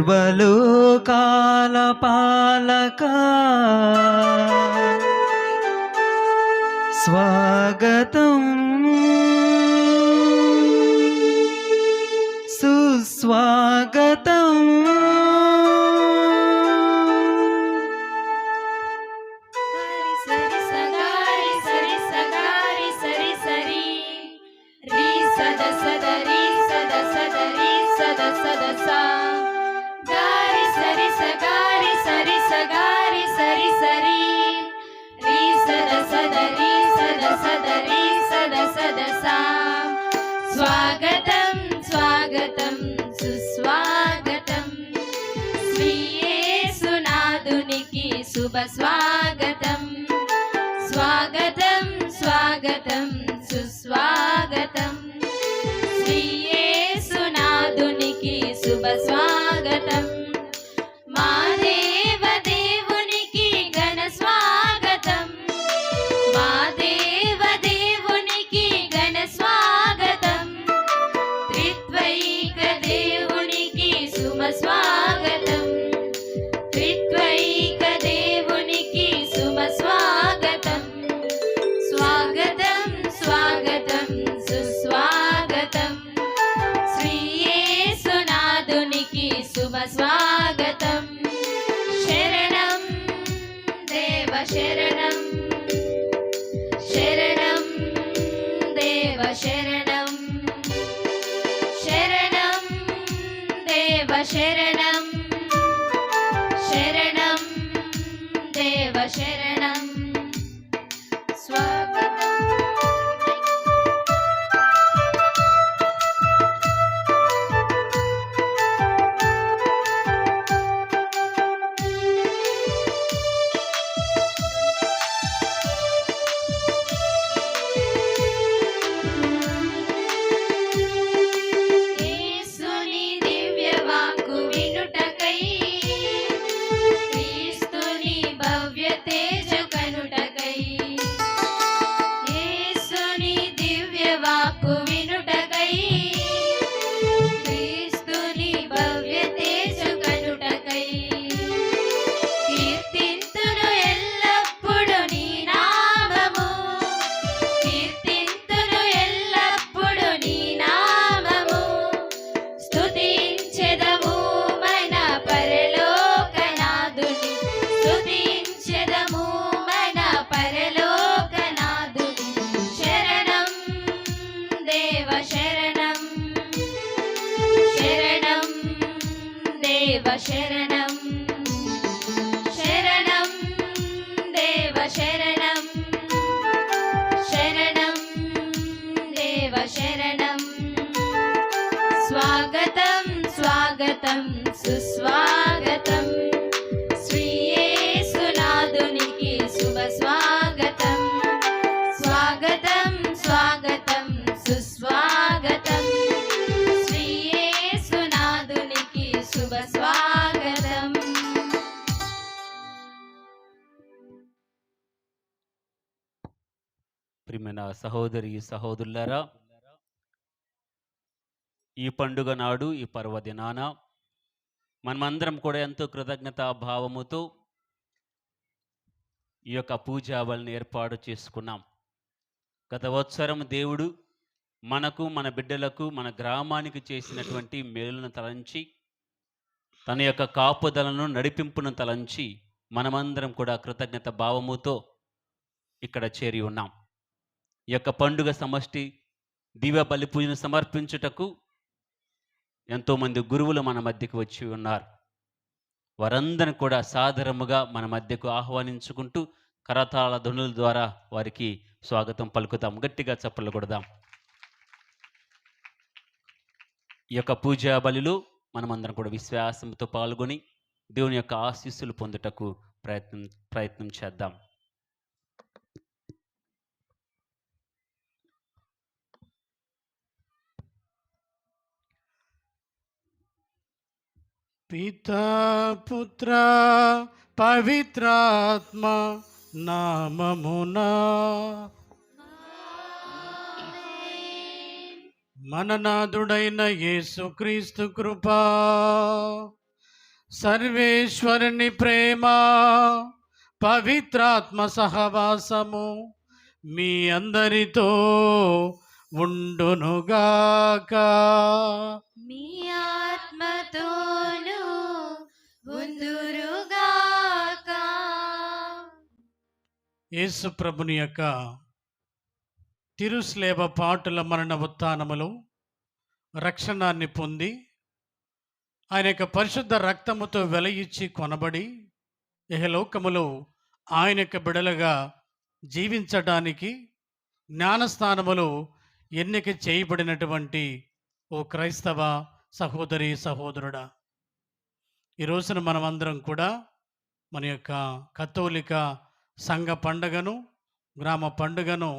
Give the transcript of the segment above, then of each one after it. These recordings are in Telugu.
సర్వలోకాల పాలక స్వాగతం సుస్వాగతం. స్వాగతం స్వాగతం సుస్వాగతం శ్రీ యేసునాథునికి శుభ స్వాగతం. స్వాగతం స్వాగతం సుస్వాగతం శ్రీ యేసునాథునికి శుభ స్వాగతం. మా దేవ దేవునికి ఘన స్వాగతం. మా దేవ దేవునికి ఘన స్వాగతం. త్రిత్వైక దేవునికి సుమ స్వాగతం. త్రిత్వైక దేవునికి సుమ స్వాగతం. స్వాగతం స్వాగతం సుస్వాగతం శ్రీ యేసునాథునికి శుభ స్వాగతం. శరణం దేవ శరణం, శరణం దేవ శరణం, శరణం దేవ శరణం, శరణం దేవ శరణం. స్వాగతం. యేసుని దివ్య వాక్కు వినుటకై, క్రీస్తుని భవ్య తేజ కనుటకై. యేసుని దివ్య వాక్కు వినుటకై, క్రీస్తుని భవ్య తేజ కనుటకై. కీర్తింతును ఎల్లప్పుడు నీ నామము, కీర్తింతును ఎల్లప్పుడు నీ నామము. స్తుతించెదము మన పరలోకనాథుని, స్తుతించెదము మన పరలోకనాథుని. శరణం దేవ శరణం, శరణం దేవ శరణం, శరణం దేవ శరణం, శరణం దేవ శరణం. స్వాగతం స్వాగతం సుస్వాగతం శ్రీ యేసునాథునికి శుభ స్వాగతం. స్వాగతం స్వాగతం సుస్వాగతం శ్రీ యేసునాథునికి శుభ స్వాగతం. ప్రియమైన సహోదరి సహోదరులారా, ఈ పండుగ నాడు, ఈ పర్వదినాన మనమందరం కూడా ఎంతో కృతజ్ఞతా భావముతో ఈ యొక్క పూజావళిని ఏర్పాటు చేసుకున్నాం. గత సంవత్సరం దేవుడు మనకు, మన బిడ్డలకు, మన గ్రామానికి చేసినటువంటి మేలును తలంచి, తన యొక్క కాపుదలను, నడిపింపును తలంచి మనమందరం కూడా కృతజ్ఞత భావముతో ఇక్కడ చేరి ఉన్నాం. ఈ యొక్క పండుగ సమష్టి దివ్య బలి పూజను సమర్పించుటకు ఎంతోమంది గురువులు మన మధ్యకు వచ్చి ఉన్నారు. వారందరిని కూడా సాదరముగా మన మధ్యకు ఆహ్వానించుకుంటూ కరతాళ ధ్వనుల ద్వారా వారికి స్వాగతం పలుకుతాం. గట్టిగా చప్పట్లు కొడదాం. ఈ యొక్క పూజా బలిలో మనమందరం కూడా విశ్వాసంతో పాల్గొని దేవుని యొక్క ఆశీస్సులు పొందుటకు ప్రయత్నం చేద్దాం. పితా పుత్ర పవిత్రాత్మ నామమునా మననాథుడైన యేసుక్రీస్తు కృపా సర్వేశ్వరుని ప్రేమ, పవిత్రాత్మ సహవాసము మీ అందరితో ఉండునుగాక. మీ ఆత్మతోను ఉందురుగాక. యేసు ప్రభుని యొక్క తిరుస్లేవ పాటుల మరణ ఉత్థానములో రక్షణాన్ని పొంది ఆయన యొక్క పరిశుద్ధ రక్తముతో వెలయిచ్చి కొనబడి ఇహలోకములో ఆయన యొక్క బిడలుగా జీవించడానికి జ్ఞానస్థానములో ఎన్నిక చేయబడినటువంటి ఓ క్రైస్తవ సహోదరి సహోదరుడా, ఈ రోజున మనమందరం కూడా మన యొక్క కథోలిక సంఘ పండుగను, గ్రామ పండుగను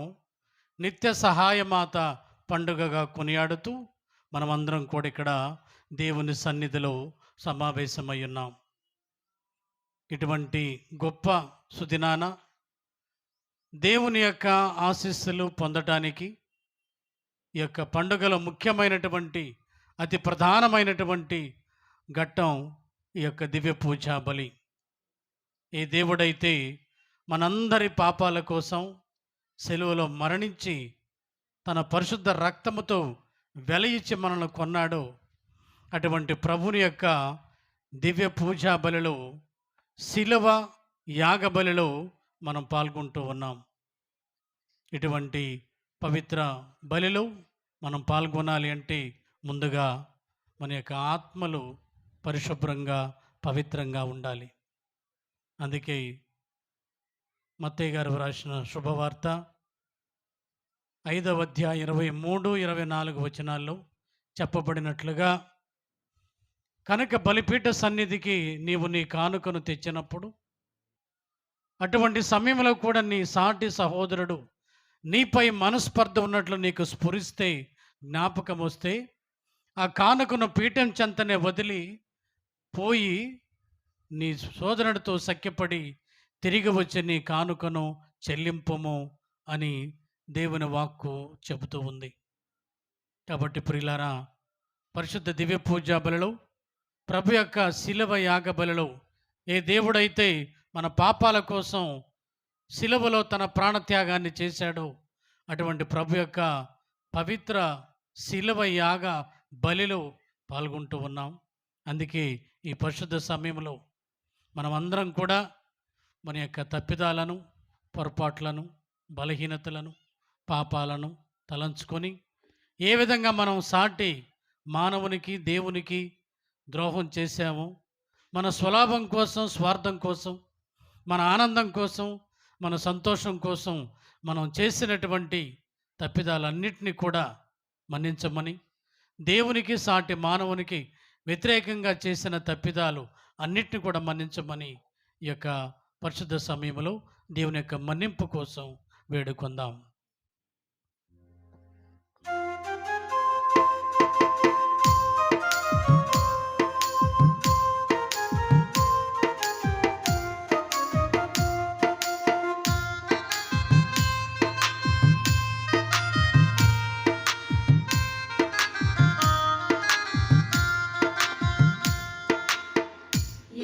నిత్య సహాయమాత పండుగగా కొనియాడుతూ మనమందరం కూడా ఇక్కడ దేవుని సన్నిధిలో సమావేశమై ఉన్నాం. ఇటువంటి గొప్ప సుదినాన దేవుని యొక్క ఆశీస్సులు పొందటానికి ఈ యొక్క పండుగలో ముఖ్యమైనటువంటి అతి ప్రధానమైనటువంటి ఘట్టం ఈ యొక్క దివ్య పూజా బలి. ఏ దేవుడైతే మనందరి పాపాల కోసం సెలువలో మరణించి తన పరిశుద్ధ రక్తముతో వెలయిచ్చి మనల్ని కొన్నాడో అటువంటి ప్రభుని యొక్క దివ్య పూజా బలిలో, శిలువ యాగ బలిలో మనం పాల్గొంటూ ఉన్నాం. ఇటువంటి పవిత్ర బలిలో మనం పాల్గొనాలి అంటే ముందుగా మన యొక్క ఆత్మలు పరిశుభ్రంగా పవిత్రంగా ఉండాలి. అందుకే మత్తయి గారు వ్రాసిన శుభవార్త 5వ అధ్యాయం 23, 24 వచనాల్లో చెప్పబడినట్లుగా, కనుక బలిపీఠ సన్నిధికి నీవు నీ కానుకను తెచ్చినప్పుడు అటువంటి సమయంలో కూడా నీ సాటి సహోదరుడు నీపై మనస్పర్ధ ఉన్నట్లు నీకు స్ఫురిస్తే, జ్ఞాపకం వస్తే, ఆ కానుకను పీఠం చెంతనే వదిలి పోయి నీ సోదరుడితో సఖ్యపడి తిరిగి వచ్చి నీ కానుకను చెల్లింపుము అని దేవుని వాక్కు చెబుతూ ఉంది. కాబట్టి ప్రియులారా, పరిశుద్ధ దివ్య పూజా బలిలో, ప్రభు యొక్క శిలువ యాగ బలిలో ఏ దేవుడైతే మన పాపాల కోసం శిలువలో తన ప్రాణత్యాగాన్ని చేశాడో అటువంటి ప్రభు యొక్క పవిత్ర శిలువ యాగ బలిలో పాల్గొంటూ ఉన్నాం. అందుకే ఈ పరిశుద్ధ సమయంలో మనమందరం కూడా మన యొక్క తప్పిదాలను, పొరపాట్లను, బలహీనతలను, పాపాలను తలంచుకొని ఏ విధంగా మనం సాటి మానవునికి, దేవునికి ద్రోహం చేశామో, మన స్వలాభం కోసం, స్వార్థం కోసం, మన ఆనందం కోసం, మన సంతోషం కోసం మనం చేసినటువంటి తప్పిదాలన్నింటినీ కూడా మన్నించమని, దేవునికి సాటి మానవునికి వ్యతిరేకంగా చేసిన తప్పిదాలు అన్నిటిని కూడా మన్నించమని ఈ యొక్క పరిశుద్ధ సమయంలో దేవుని యొక్క మన్నింపు కోసం వేడుకొందాం.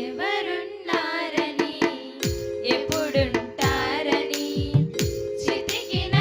ఎవరున్నారని, ఎప్పుడుంటారని, చితికిన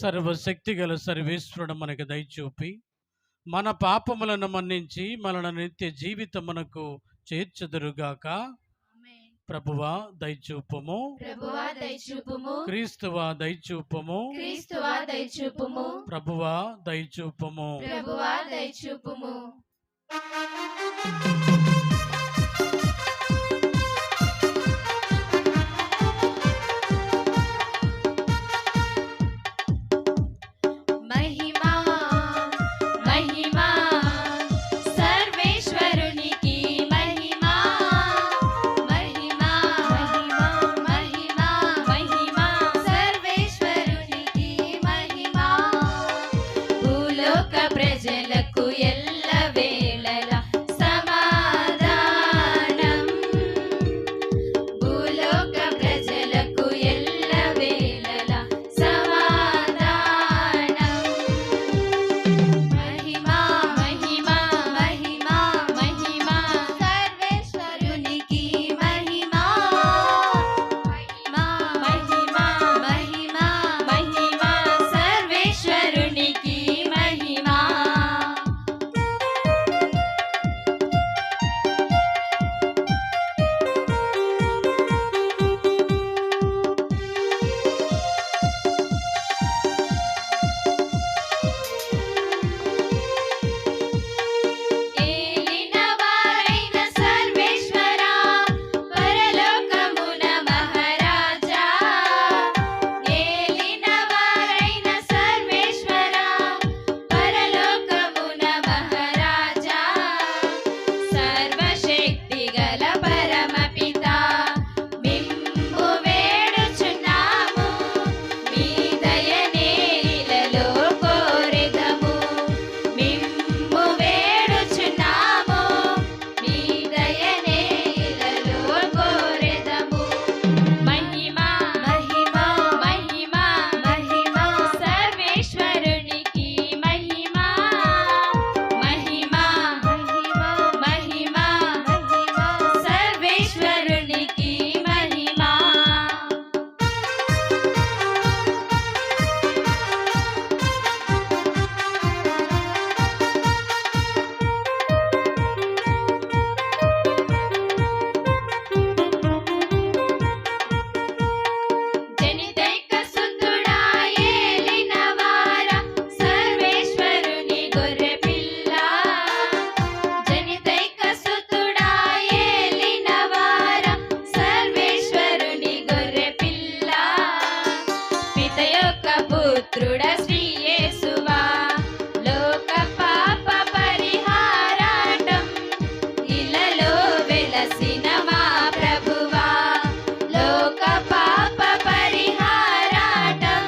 సర్వశక్తి గల సర్వేశ్వరుడు మనకు దయచూపి మన పాపములను మన్నించి మన నిత్య జీవితమునకు చేర్చుదురుగాక. ఆమేన్. ప్రభువా దయచూపము, ప్రభువా దయచూపుము, క్రీస్తువా దయచూపము, క్రీస్తువా దయచూపుము, ప్రభువా దయచూపము. ప్రభువా దయచూపుము. మహిమా మహిమా సర్వేశ్వరునికి మహిమా మహిమా మహిమా మహిమా మహిమా సర్వేశ్వరునికి మహిమా. భూలోక ప్రజలకు ఎల్లవేళల సమాధానం, భూలోక ప్రజలకు ఎల్లవేళల సమాధానం. మహిమా మహిమా మహిమా మహిమా సర్వేశ్వరునికి మహిమా మహిమా మహిమా మహిమా మహిమా సర్వేశ్వరునికి మహిమా. ఏలినవారైన సర్వేశ్వరా, పరలోకమున మహారాజా. ఏలినవారైన సర్వేశ్వరా, పరలోకమున మహారాజా. సర్వశక్తిగల పరమపితా, మిమ్ము వేడుచున్నాము, మీ దయనే ఇలలో కోరెదము. మిమ్ము వేడుచున్నాము, మీ దయనే ఇలలో కోరెదము. మహిమా మహిమా మహిమా మహిమా సర్వేశ్వరునికి మహిమా మహిమా మహిమా మహిమా మహిమా సర్వేశ్వరునికి మహిమా. జనితైక సుతుడా ఏలినవార, సర్వేశ్వరుని గొర్రెపిల్ల. జనితైక సుతుడా ఏలినవార, సర్వేశ్వరుని గొర్రెపిల్ల. పిత యొక్క పుత్రుడ శ్రీ యేసువా, లోక పాప పరిహారాటం ఇలలో వెలసిన మా ప్రభువా. లోక పాప పరిహారాటం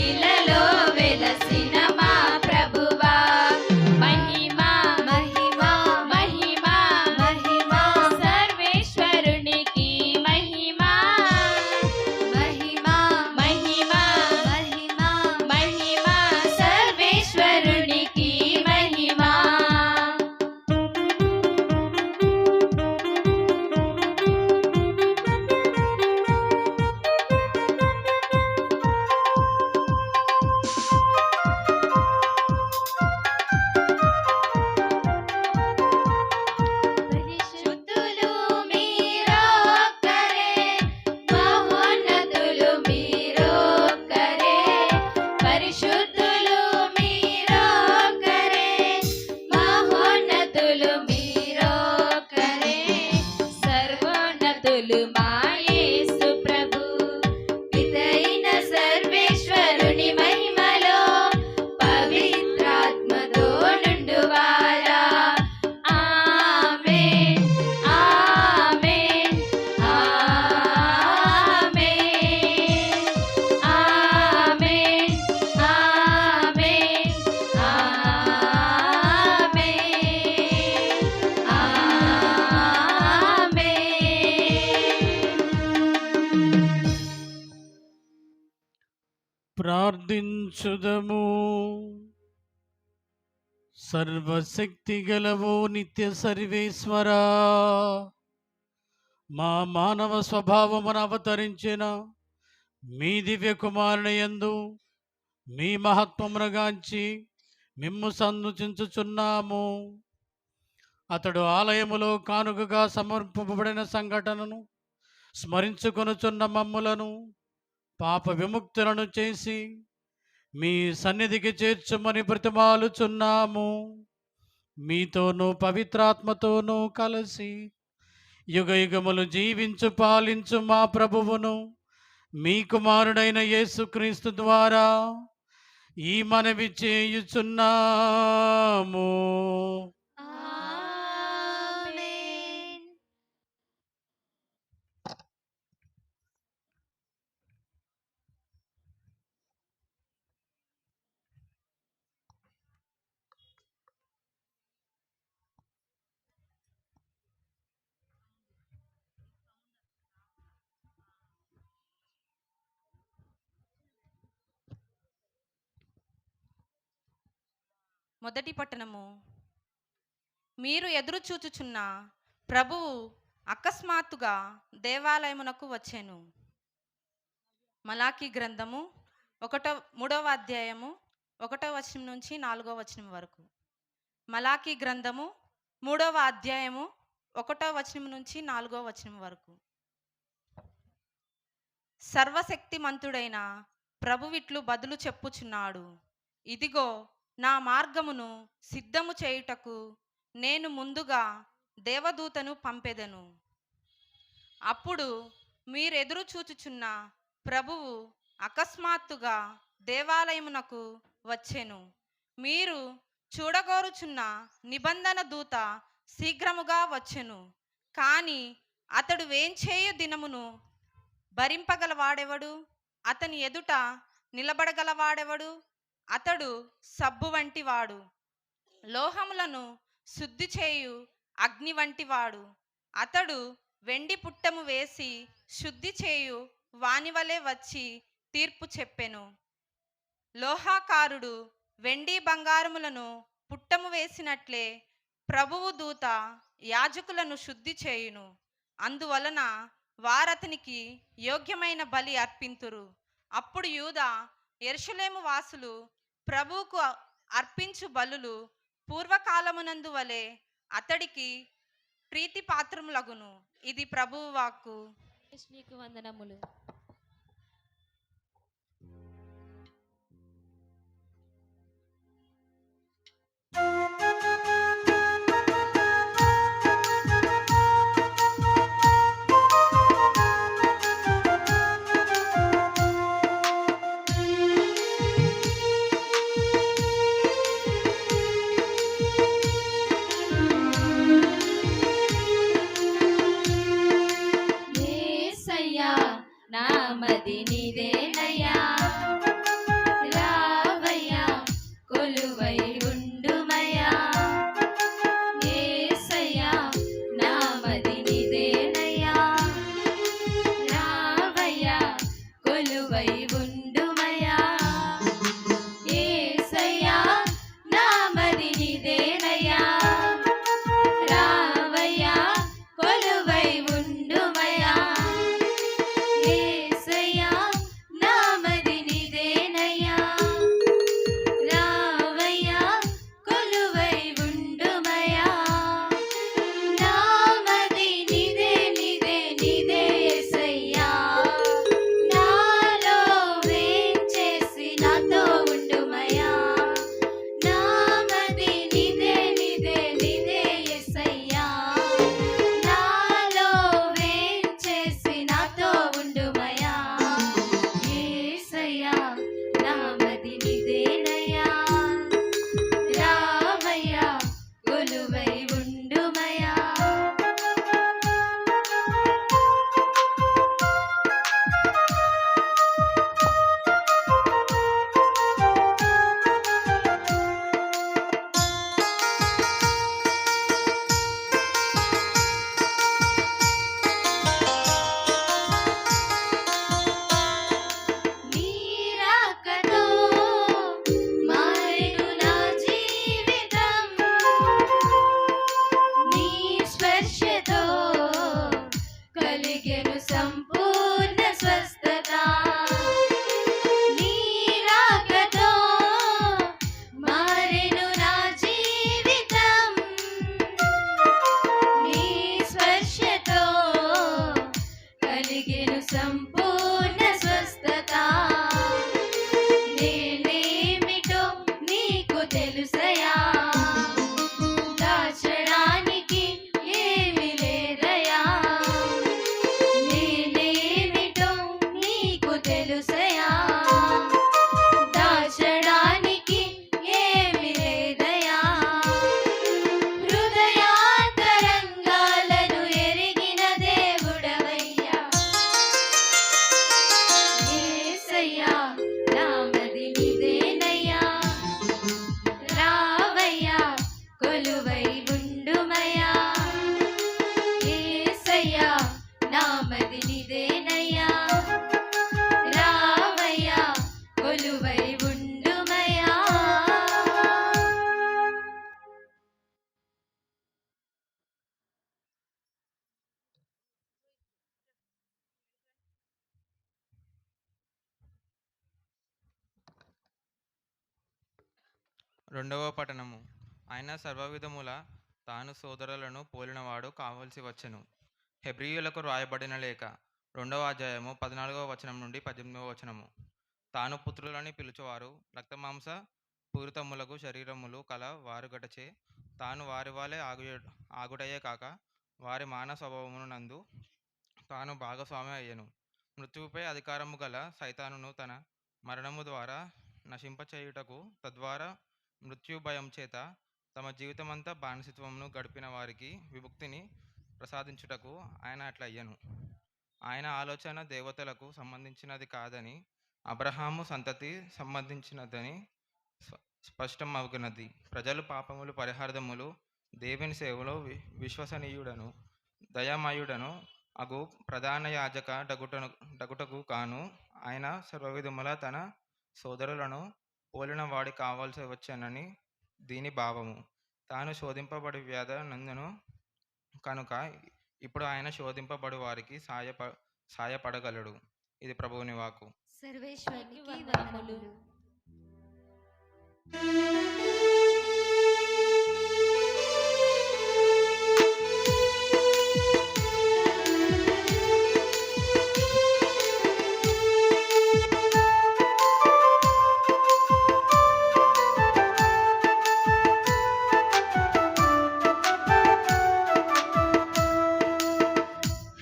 ఇలలో వెలసిన మా ప్రభువా. మహిమా మహిమా మహిమా మహిమా సర్వేశ్వరునికి మహిమా మహిమా మహిమా మహిమా మహిమా సర్వేశ్వరునికి మహిమా. పరిశుద్ధులు మీరొక్కరే, మహోన్నతులు మీరొక్కరే. పరిశుద్ధులు మీరొక్కరే, మహోన్నతులు మీరొక్కరే. సర్వోన్నతులు మా యేసు ప్రభు, పితైన సర్వేశ్వరుని మహిమలో పవిత్రాత్మతో నుండువారా. ఆమేన్ ఆమేన్ ఆమేన్ ఆమేన్ ఆమేన్ ఆమేన్. ప్రార్థించుదము. సర్వశక్తి గలవో నిత్య సర్వేశ్వరా, మా మానవ స్వభావమును అవతరించిన మీ దివ్య కుమారుని యందు మీ మహత్వమునగాంచి మిమ్ము సన్నుతించుచున్నాము. అతడు ఆలయములో కానుకగా సమర్పింపబడిన సంఘటనను స్మరించుకొనుచున్న మమ్ములను పాప విముక్తులను చేసి మీ సన్నిధికి చేర్చుమని బ్రతిమాలుచున్నాము. మీతోనూ పవిత్రాత్మతోనూ కలిసి యుగయుగములు జీవించు పాలించు మా ప్రభువును మీ కుమారుడైన యేసుక్రీస్తు ద్వారా ఈ మనవి చేయుచున్నాము. ఆమేన్. మొదటి పట్టణము. మీరు ఎదురు చూచుచున్న ప్రభువు అకస్మాత్తుగా దేవాలయమునకు వచ్చెను. మలాకీ గ్రంథము 3వ అధ్యాయము 1వ వచనం నుంచి 4వ వచనం వరకు. మలాకీ గ్రంథము 3వ అధ్యాయము 1వ వచనం నుంచి 4వ వచనం వరకు. సర్వశక్తిమంతుడైన ప్రభువిట్లు బదులు చెప్పుచున్నాడు. ఇదిగో నా మార్గమును సిద్ధము చేయుటకు నేను ముందుగా దేవదూతను పంపెదను. అప్పుడు మీరెదురు చూచుచున్న ప్రభువు అకస్మాత్తుగా దేవాలయమునకు వచ్చెను. మీరు చూడగోరుచున్న నిబంధన దూత శీఘ్రముగా వచ్చెను. కానీ అతడు వేంచేయు దినమును భరింపగలవాడెవడు? అతని ఎదుట నిలబడగలవాడెవడు? అతడు సబ్బు వంటివాడు, లోహములను శుద్ధి చేయు అగ్ని వంటివాడు. అతడు వెండి పుట్టము వేసి శుద్ధి చేయు వానివలే వచ్చి తీర్పు చెప్పెను. లోహాకారుడు వెండి బంగారములను పుట్టము వేసినట్లే ప్రభువు దూత యాజకులను శుద్ధి చేయును. అందువలన వారతనికి యోగ్యమైన బలి అర్పింతురు. అప్పుడు యూదా యెరూషలేము వాసులు ప్రభువుకు అర్పించు బలులు పూర్వకాలమునందు వలె అతడికి ప్రీతిపాత్రములగును. ఇది ప్రభువు వాక్కు. నీకు వందనములు. యేసయ్యా నామది నీదేనయ్యా, రావయ్యా కొలువై ఉండుమయ్యా. యేసయ్యా నామది నీదేనయ్యా, రావయ్యా కొలువై ఉండుమయ్యా. యేసయ్యా నామది నీదేనయ్యా, రావయ్యా కొలువై ఉండుమయ్యా. యేసయ్యా రెండవ పట్టణము. ఆయన సర్వవిధముల తాను సోదరులను పోలినవాడు కావలసి వచ్చెను. హెబ్రీయులకు రాయబడిన లేఖ 2వ అధ్యాయము 14వ వచనం నుండి 18వ వచనము. తాను పుత్రులని పిలుచువారు రక్తమాంస పూరితములకు శరీరములు కల వారు గటచే తాను వారి వాళ్ళే ఆగుటయే కాక వారి మానవ స్వభావమునందు తాను భాగస్వామి అయ్యెను. మృత్యువుపై అధికారము గల సైతానును తన మరణము ద్వారా నశింపచేయుటకు, తద్వారా మృత్యు భయం చేత తమ జీవితమంతా బానిసత్వమును గడిపిన వారికి విముక్తిని ప్రసాదించుటకు ఆయన అట్లయ్యను. ఆయన ఆలోచన దేవతలకు సంబంధించినది కాదని, అబ్రహాము సంతతి సంబంధించినదని స్పష్టమవుతున్నది. ప్రజలు పాపములు పరిహార్థములు దేవుని సేవలో విశ్వసనీయుడను దయామయుడను అగు ప్రధాన యాజక డగుటకు కాను ఆయన సర్వవిధముల తన సోదరులను పోలిన వాడి కావాల్సి వచ్చానని దీని భావము. తాను శోధింపబడి వ్యాధ నందును కనుక ఇప్పుడు ఆయన శోధింపబడు వారికి సాయపడగలడు. ఇది ప్రభువుని వాక్కు. సర్వేశ్వరునికి వందనములు.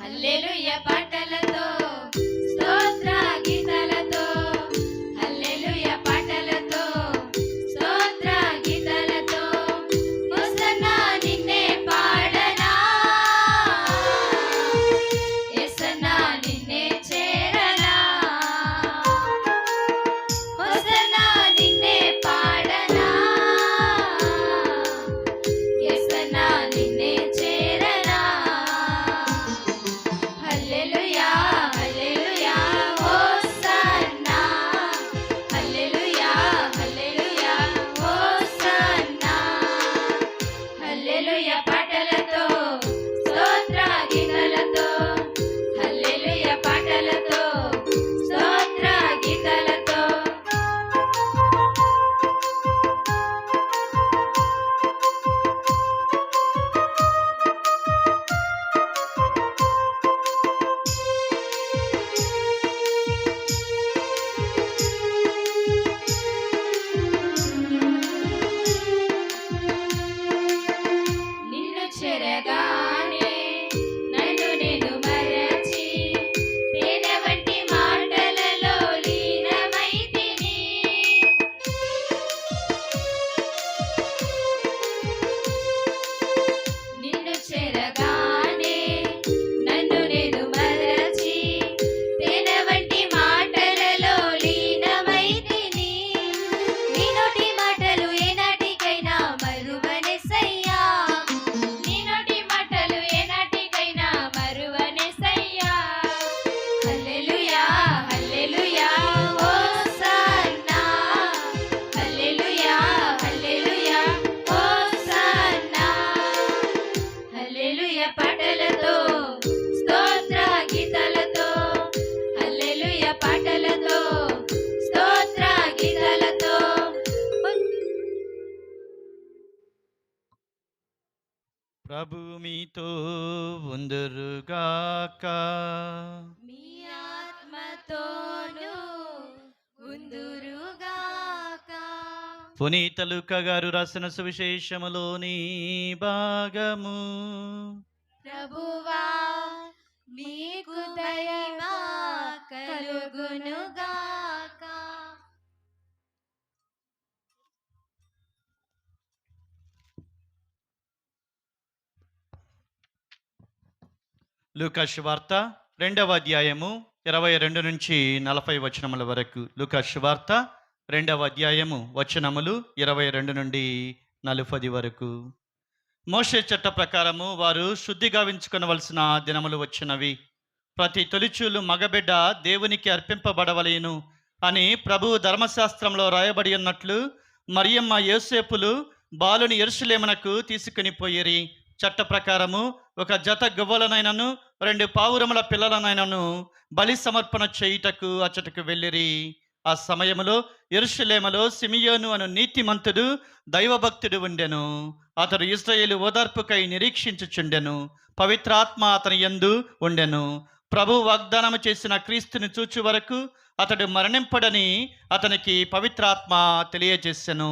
హల్లెలూయా పాటలతో, స్తోత్ర గీతాలతో, హల్లెలూయా పాటలతో, స్తోత్ర గీతాలతో, హోసన్నా నిన్నే పాడనా, యేసన్నా నిన్నే చేరనా, హోసన్నా నిన్నే పాడనా, యేసన్నా నిన్నే చేరనా. హల్లెలూయా హల్లెలూయా హోసన్నా, హల్లెలూయా హల్లెలూయా హోసన్నా, హల్లెలూయా పాటలతో, స్తోత్ర గీతాలతో, హల్లెలూయా పాటలతో, స్తోత్ర గీతాలతో. నిన్ను చెరగానే నన్ను నేను మరచి, తేనె వంటి మాటలలో లీనమైతిని. నిన్ను చెరగానే నన్ను నేను మరచి, తేనె వంటి మాటలలో లీనమైతిని. నీ నోటి మాటలు ఏనాటికైనా మరువనెసయ్యా, నీ నోటి మాటలు ఏనాటికైనా మరువనెసయ్యా. హల్లెలూయా హల్లెలూయా హోసన్నా, హల్లెలూయా హల్లెలూయా హోసన్నా, హల్లెలూయా పాటలతో, స్తోత్ర గీతాలతో, హల్లెలూయా పాటలతో, స్తోత్ర గీతాలతో. ప్రభు మీతో ఉందురుగాక. మీ ఆత్మతోను ఉందురుగాక. పునీత లూకా గారు రాసిన సువిశేషములోని భాగము. ప్రభువా మీకు దయమా కలుగునుగాక. లూకా సువార్త 2వ అధ్యాయము 22 నుంచి 40 వచనముల వరకు. లూకా సువార్త 2వ అధ్యాయము వచనములు 22 నుండి 40 వరకు. మోషే చట్ట ప్రకారము వారు శుద్ధి గావించుకొనవలసిన దినములు వచ్చినవి. ప్రతి తొలిచూలు మగబిడ్డ దేవునికి అర్పింపబడవలేను అని ప్రభువు ధర్మశాస్త్రంలో రాయబడి ఉన్నట్లు మరియమ్మ యోసేపులు బాలుని యెరూషలేమునకు తీసుకుని పోయిరి. చట్ట ప్రకారము ఒక జత గవ్వలనైనను 2 పావురముల పిల్లలనైనను బలి సమర్పణ చేయుటకు అచ్చటకు వెళ్ళిరి. ఆ సమయములో యెరూషలేములో సిమియోను అను నీతిమంతుడు దైవభక్తుడు ఉండెను. అతడు ఇశ్రాయేలు ఓదార్పుకై నిరీక్షించుచుండెను. పవిత్రాత్మ అతని యందు ఉండెను. ప్రభు వాగ్దానము చేసిన క్రీస్తుని చూచు వరకు అతడు మరణింపడని అతనికి పవిత్రాత్మ తెలియజేసెను.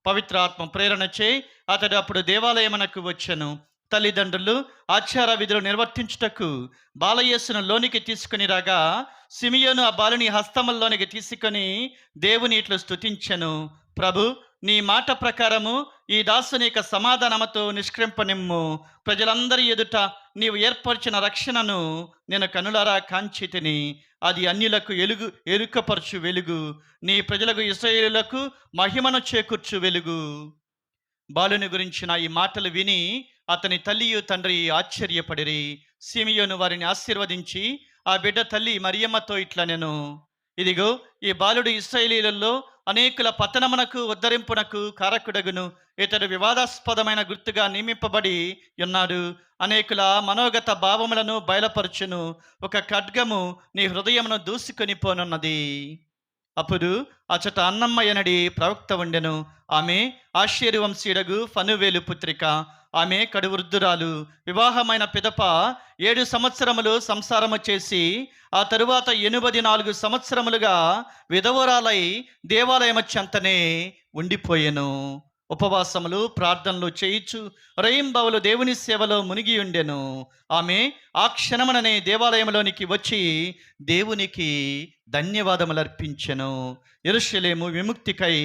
పవిత్రాత్మ ప్రేరణచే అతడు అప్పుడు దేవాలయమునకు వచ్చెను. తల్లిదండ్రులు ఆచార విధులు నిర్వర్తించుటకు బాలయేసును లోనికి తీసుకుని రాగా సిమియోను ఆ బాలుని హస్తముల్లోనికి తీసుకొని దేవుని ఇట్లు స్తుతించెను. ప్రభు, నీ మాట ప్రకారము ఈ దాసుని యొక్క సమాధానముతో నిష్క్రింపనిమ్ము. ప్రజలందరి ఎదుట నీవు ఏర్పరిచిన రక్షణను నేను కనులారా కాంచితిని. అది అన్యులకు ఎరుకపరచు వెలుగు, నీ ప్రజలకు ఇశ్రాయేలులకు మహిమను చేకూర్చు వెలుగు. బాలుని గురించిన ఈ మాటలు విని అతని తల్లియు తండ్రి ఆశ్చర్యపడిరి. సిమియోను వారిని ఆశీర్వదించి ఆ బిడ్డ తల్లి మరియమ్మతో ఇట్లా నేను, ఇదిగో ఈ బాలుడు ఇశ్రాయేలీయులలో అనేకుల పతనమునకు ఉద్ధరింపునకు కారకుడగును. ఇతడు వివాదాస్పదమైన గుర్తుగా నియమింపబడి ఉన్నాడు. అనేకుల మనోగత భావములను బయలుపరచును. ఒక ఖడ్గము నీ హృదయమును దూసుకొని పోనున్నది. అప్పుడు అచట అన్నమ్మయ్యనడి ప్రవక్త ఉండెను. ఆమె ఆషేరు వంశీయుడగు ఫనువేలు పుత్రిక. ఆమె కడువృద్ధురాలు. వివాహమైన పిదప 7 సంవత్సరములు సంసారము చేసి ఆ తరువాత 84 సంవత్సరములుగా విధవరాలై దేవాలయము చెంతనే ఉండిపోయెను. ఉపవాసములు ప్రార్థనలు చేయిచు రేయింబవలు దేవుని సేవలో మునిగి ఉండెను. ఆమె ఆ క్షణముననే దేవాలయంలోనికి వచ్చి దేవునికి ధన్యవాదములు అర్పించెను. యెరూషలేము విముక్తికై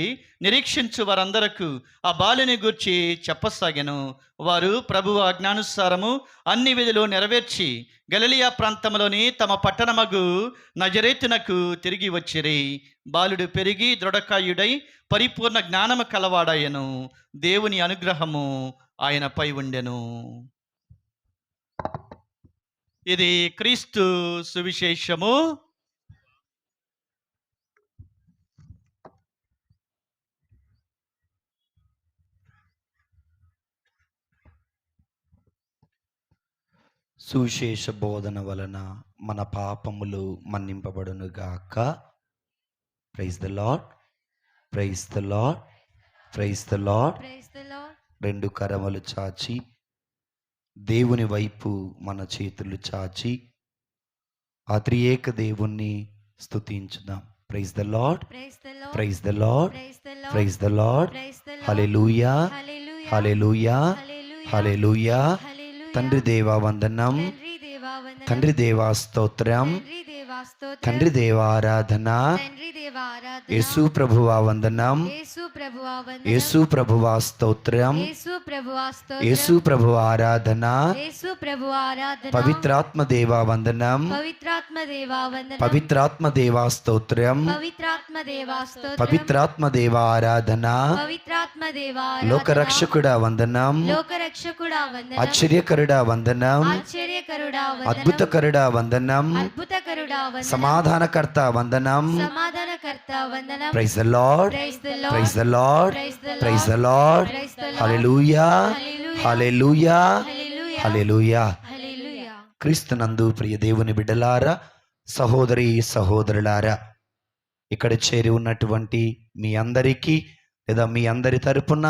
నిరీక్షించు వారందరకు ఆ బాలుని గూర్చి చెప్పసాగెను. వారు ప్రభువు ఆజ్ఞానుసారము అన్ని విధులు నెరవేర్చి గలిలయ ప్రాంతంలోని తమ పట్టణమగు నజరేతునకు తిరిగి వచ్చిరి. బాలుడు పెరిగి దృఢకాయుడై పరిపూర్ణ జ్ఞానము కలవాడాయను. దేవుని అనుగ్రహము ఆయనపై ఉండెను. ఇది క్రీస్తు సువిశేషము. సువిశేష బోధన వలన మన పాపములు మన్నింపబడునుగాక. Praise the Lord, praise the Lord, praise the Lord. Praise the Lord. 2 కరములు చాచి దేవుని వైపు మన చేతులు చాచి ఆ త్రియేక దేవుణ్ణి స్తుతించుదాం. Praise the Lord, Praise the Lord. Praise the Lord, Praise the Lord. Praise the Lord. Praise the Lord. Hallelujah, Hallelujah. Hallelujah, Hallelujah. Hallelujah. Hallelujah. తండ్రి దేవా వందనం, తండ్రి దేవా వందనం. తండ్రి దేవా స్తోత్రం, తండ్రి దేవా స్తోత్రం. తండ్రి దేవా ఆరాధన. తండ్రి దేవా ఆరాధన. యేసు ప్రభువా వందనం, యేసు ప్రభువా వందనం. యేసు ప్రభువా స్తోత్రం, యేసు ప్రభువా స్తోత్రం. యేసు ప్రభువా ఆరాధన. యేసు ప్రభువా ఆరాధన. పవిత్రాత్మ దేవా వందనం, పవిత్రాత్మ దేవా వందనం. పవిత్రాత్మ దేవా స్తోత్రం, పవిత్రాత్మ దేవా స్తోత్రం. పవిత్రాత్మ దేవా ఆరాధన. పవిత్రాత్మ దేవా ఆరాధన. లోకరక్షకుడా వందనం, లోకరక్షకుడా వందనం. ఆశ్చర్యకరుడా వందనం, ఆశ్చర్యకరుడా వందనం. అద్భుతకరుడా వందనం, అద్భుతకరుడా వందనం. సమాధానకర్త వందనం. సమాధానకర్త వందనం. Praise the Lord, Praise the Lord. Praise the Lord, Praise the Lord. Praise the Lord. Praise the Lord. Hallelujah, Hallelujah. Hallelujah, Hallelujah. Hallelujah. Hallelujah. క్రీస్తునందు ప్రియ దేవుని బిడ్డలారా, సహోదరి సహోదరులారా, ఇక్కడ చేరి ఉన్నటువంటి మీ అందరికీ లేదా మీ అందరి తరపున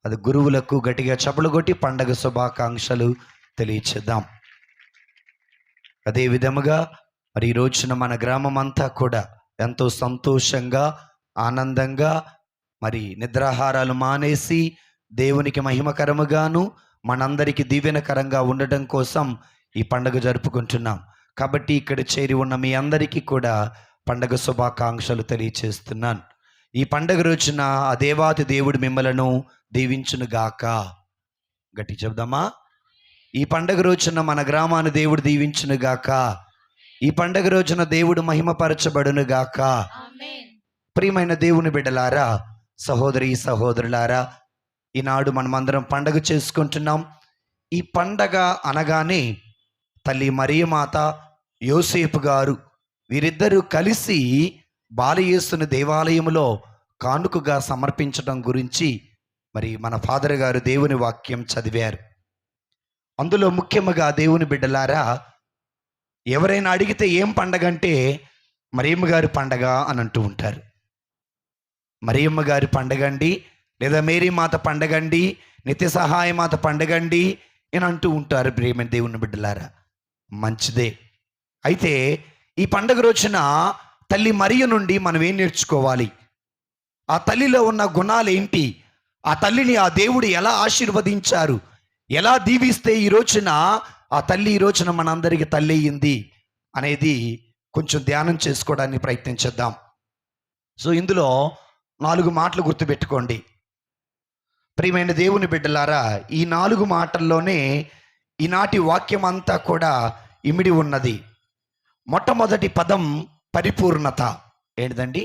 అది గురువులకు గట్టిగా చప్పలు కొట్టి పండగ శుభాకాంక్షలు తెలియచేద్దాం. అదే విధముగా మరి ఈ రోజున మన గ్రామం అంతా కూడా ఎంతో సంతోషంగా ఆనందంగా మరి నిద్రాహారాలు మానేసి దేవునికి మహిమకరముగాను మనందరికీ దీవెనకరంగా ఉండటం కోసం ఈ పండుగ జరుపుకుంటున్నాం. కాబట్టి ఇక్కడ చేరి ఉన్న మీ అందరికీ కూడా పండగ శుభాకాంక్షలు తెలియచేస్తున్నాను. ఈ పండగ రోజున ఆ దేవాతి దేవుడు మిమ్మలను దీవించునుగాక. గట్టి చెప్దామా? ఈ పండగ రోజున మన గ్రామాన్ని దేవుడు దీవించునుగాక. ఈ పండగ రోజున దేవుడు మహిమపరచబడునుగాక. Amen. ప్రియమైన దేవుని బిడ్డలారా, సహోదరి సహోదరులారా, ఈనాడు మనమందరం పండగ చేసుకుంటున్నాం. ఈ పండగ అనగానే తల్లి మరియమాత, యోసేపు గారు వీరిద్దరూ కలిసి బాలయేసుని దేవాలయంలో కానుకగా సమర్పించడం గురించి మరి మన ఫాదర్ గారు దేవుని వాక్యం చదివారు. అందులో ముఖ్యంగా దేవుని బిడ్డలారా, ఎవరైనా అడిగితే ఏం పండగ అంటే మరియమ్మ గారి పండగ అని అంటూ ఉంటారు. మరియమ్మ గారి పండగండి, లేదా మేరీ మాత పండగండి, నిత్య సహాయ మాత పండగండి అని అంటూ ఉంటారు ప్రియమైన దేవుని బిడ్డలారా. మంచిదే. అయితే ఈ పండగ రోజున తల్లి మరియ నుండి మనం ఏం నేర్చుకోవాలి? ఆ తల్లిలో ఉన్న గుణాలు ఏంటి? ఆ తల్లిని ఆ దేవుడు ఎలా ఆశీర్వదించారు, ఎలా దీవిస్తే ఈ రోజున ఆ తల్లి ఈ రోజున మనందరికీ తల్లి అయ్యింది అనేది కొంచెం ధ్యానం చేసుకోవడానికి ప్రయత్నించేద్దాం. సో ఇందులో 4 మాటలు గుర్తుపెట్టుకోండి ప్రియమైన దేవుని బిడ్డలారా. ఈ 4 మాటల్లోనే ఈనాటి వాక్యం అంతా కూడా ఇమిడి ఉన్నది. మొట్టమొదటి పదం పరిపూర్ణత. ఏంటిదండి?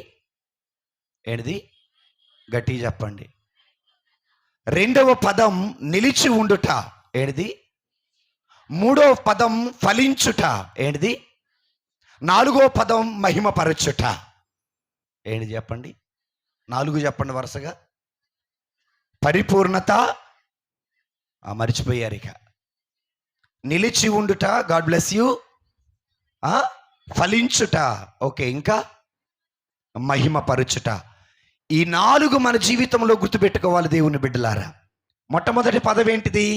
ఏంటిది? గట్టి చెప్పండి. రెండవ పదం నిలిచి ఉండుట. ఏంటిది? మూడవ పదం ఫలించుట. ఏంటిది? 4వ పదం మహిమపరచుట. ఏంటి చెప్పండి? 4 చెప్పండి వరుసగా. పరిపూర్ణత, మర్చిపోయారు ఇక. నిలిచి ఉండుట, గాడ్ బ్లెస్ యూ. ఫలించుట, ఓకే. ఇంకా మహిమపరచుట. ఈ 4 మన జీవితంలో గుర్తుపెట్టుకోవాలి దేవుని బిడ్డలారా. మొట్టమొదటి పదం ఏంటిది?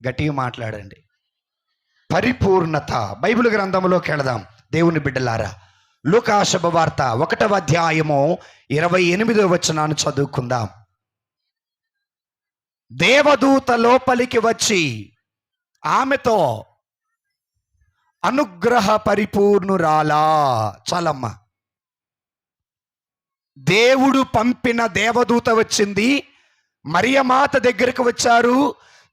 గట్టిగా మాట్లాడండి. పరిపూర్ణత. బైబిల్ గ్రంథంలోకి వెళదాం దేవుని బిడ్డలారా. లూకా శుభవార్త 1వ అధ్యాయము 28వ వచనాన్ని చదువుకుందాం. దేవదూత లోపలికి వచ్చి ఆమెతో, అనుగ్రహ పరిపూర్ణురాలా. చాలమ్మా. దేవుడు పంపిన దేవదూత వచ్చింది, మరియమాత దగ్గరకు వచ్చారు.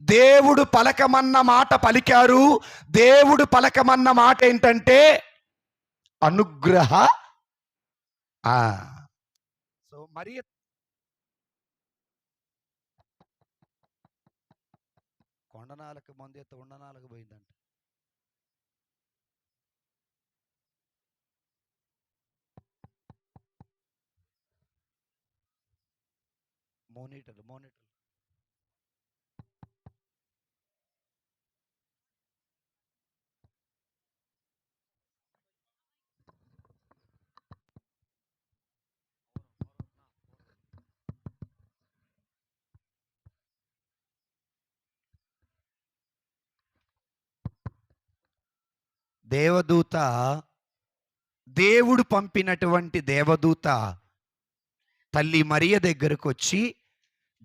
దేవుడు పలకమన్న మాట పలికారు. దేవుడు పలకమన్న మాట ఏంటంటే అనుగ్రహ. సో మరియ కొండనాలకు మందేత ఉండనాలకు పోయిందంట. మోనిటర్ దేవదూత, దేవుడు పంపినటువంటి దేవదూత తల్లి మరియ దగ్గరకు వచ్చి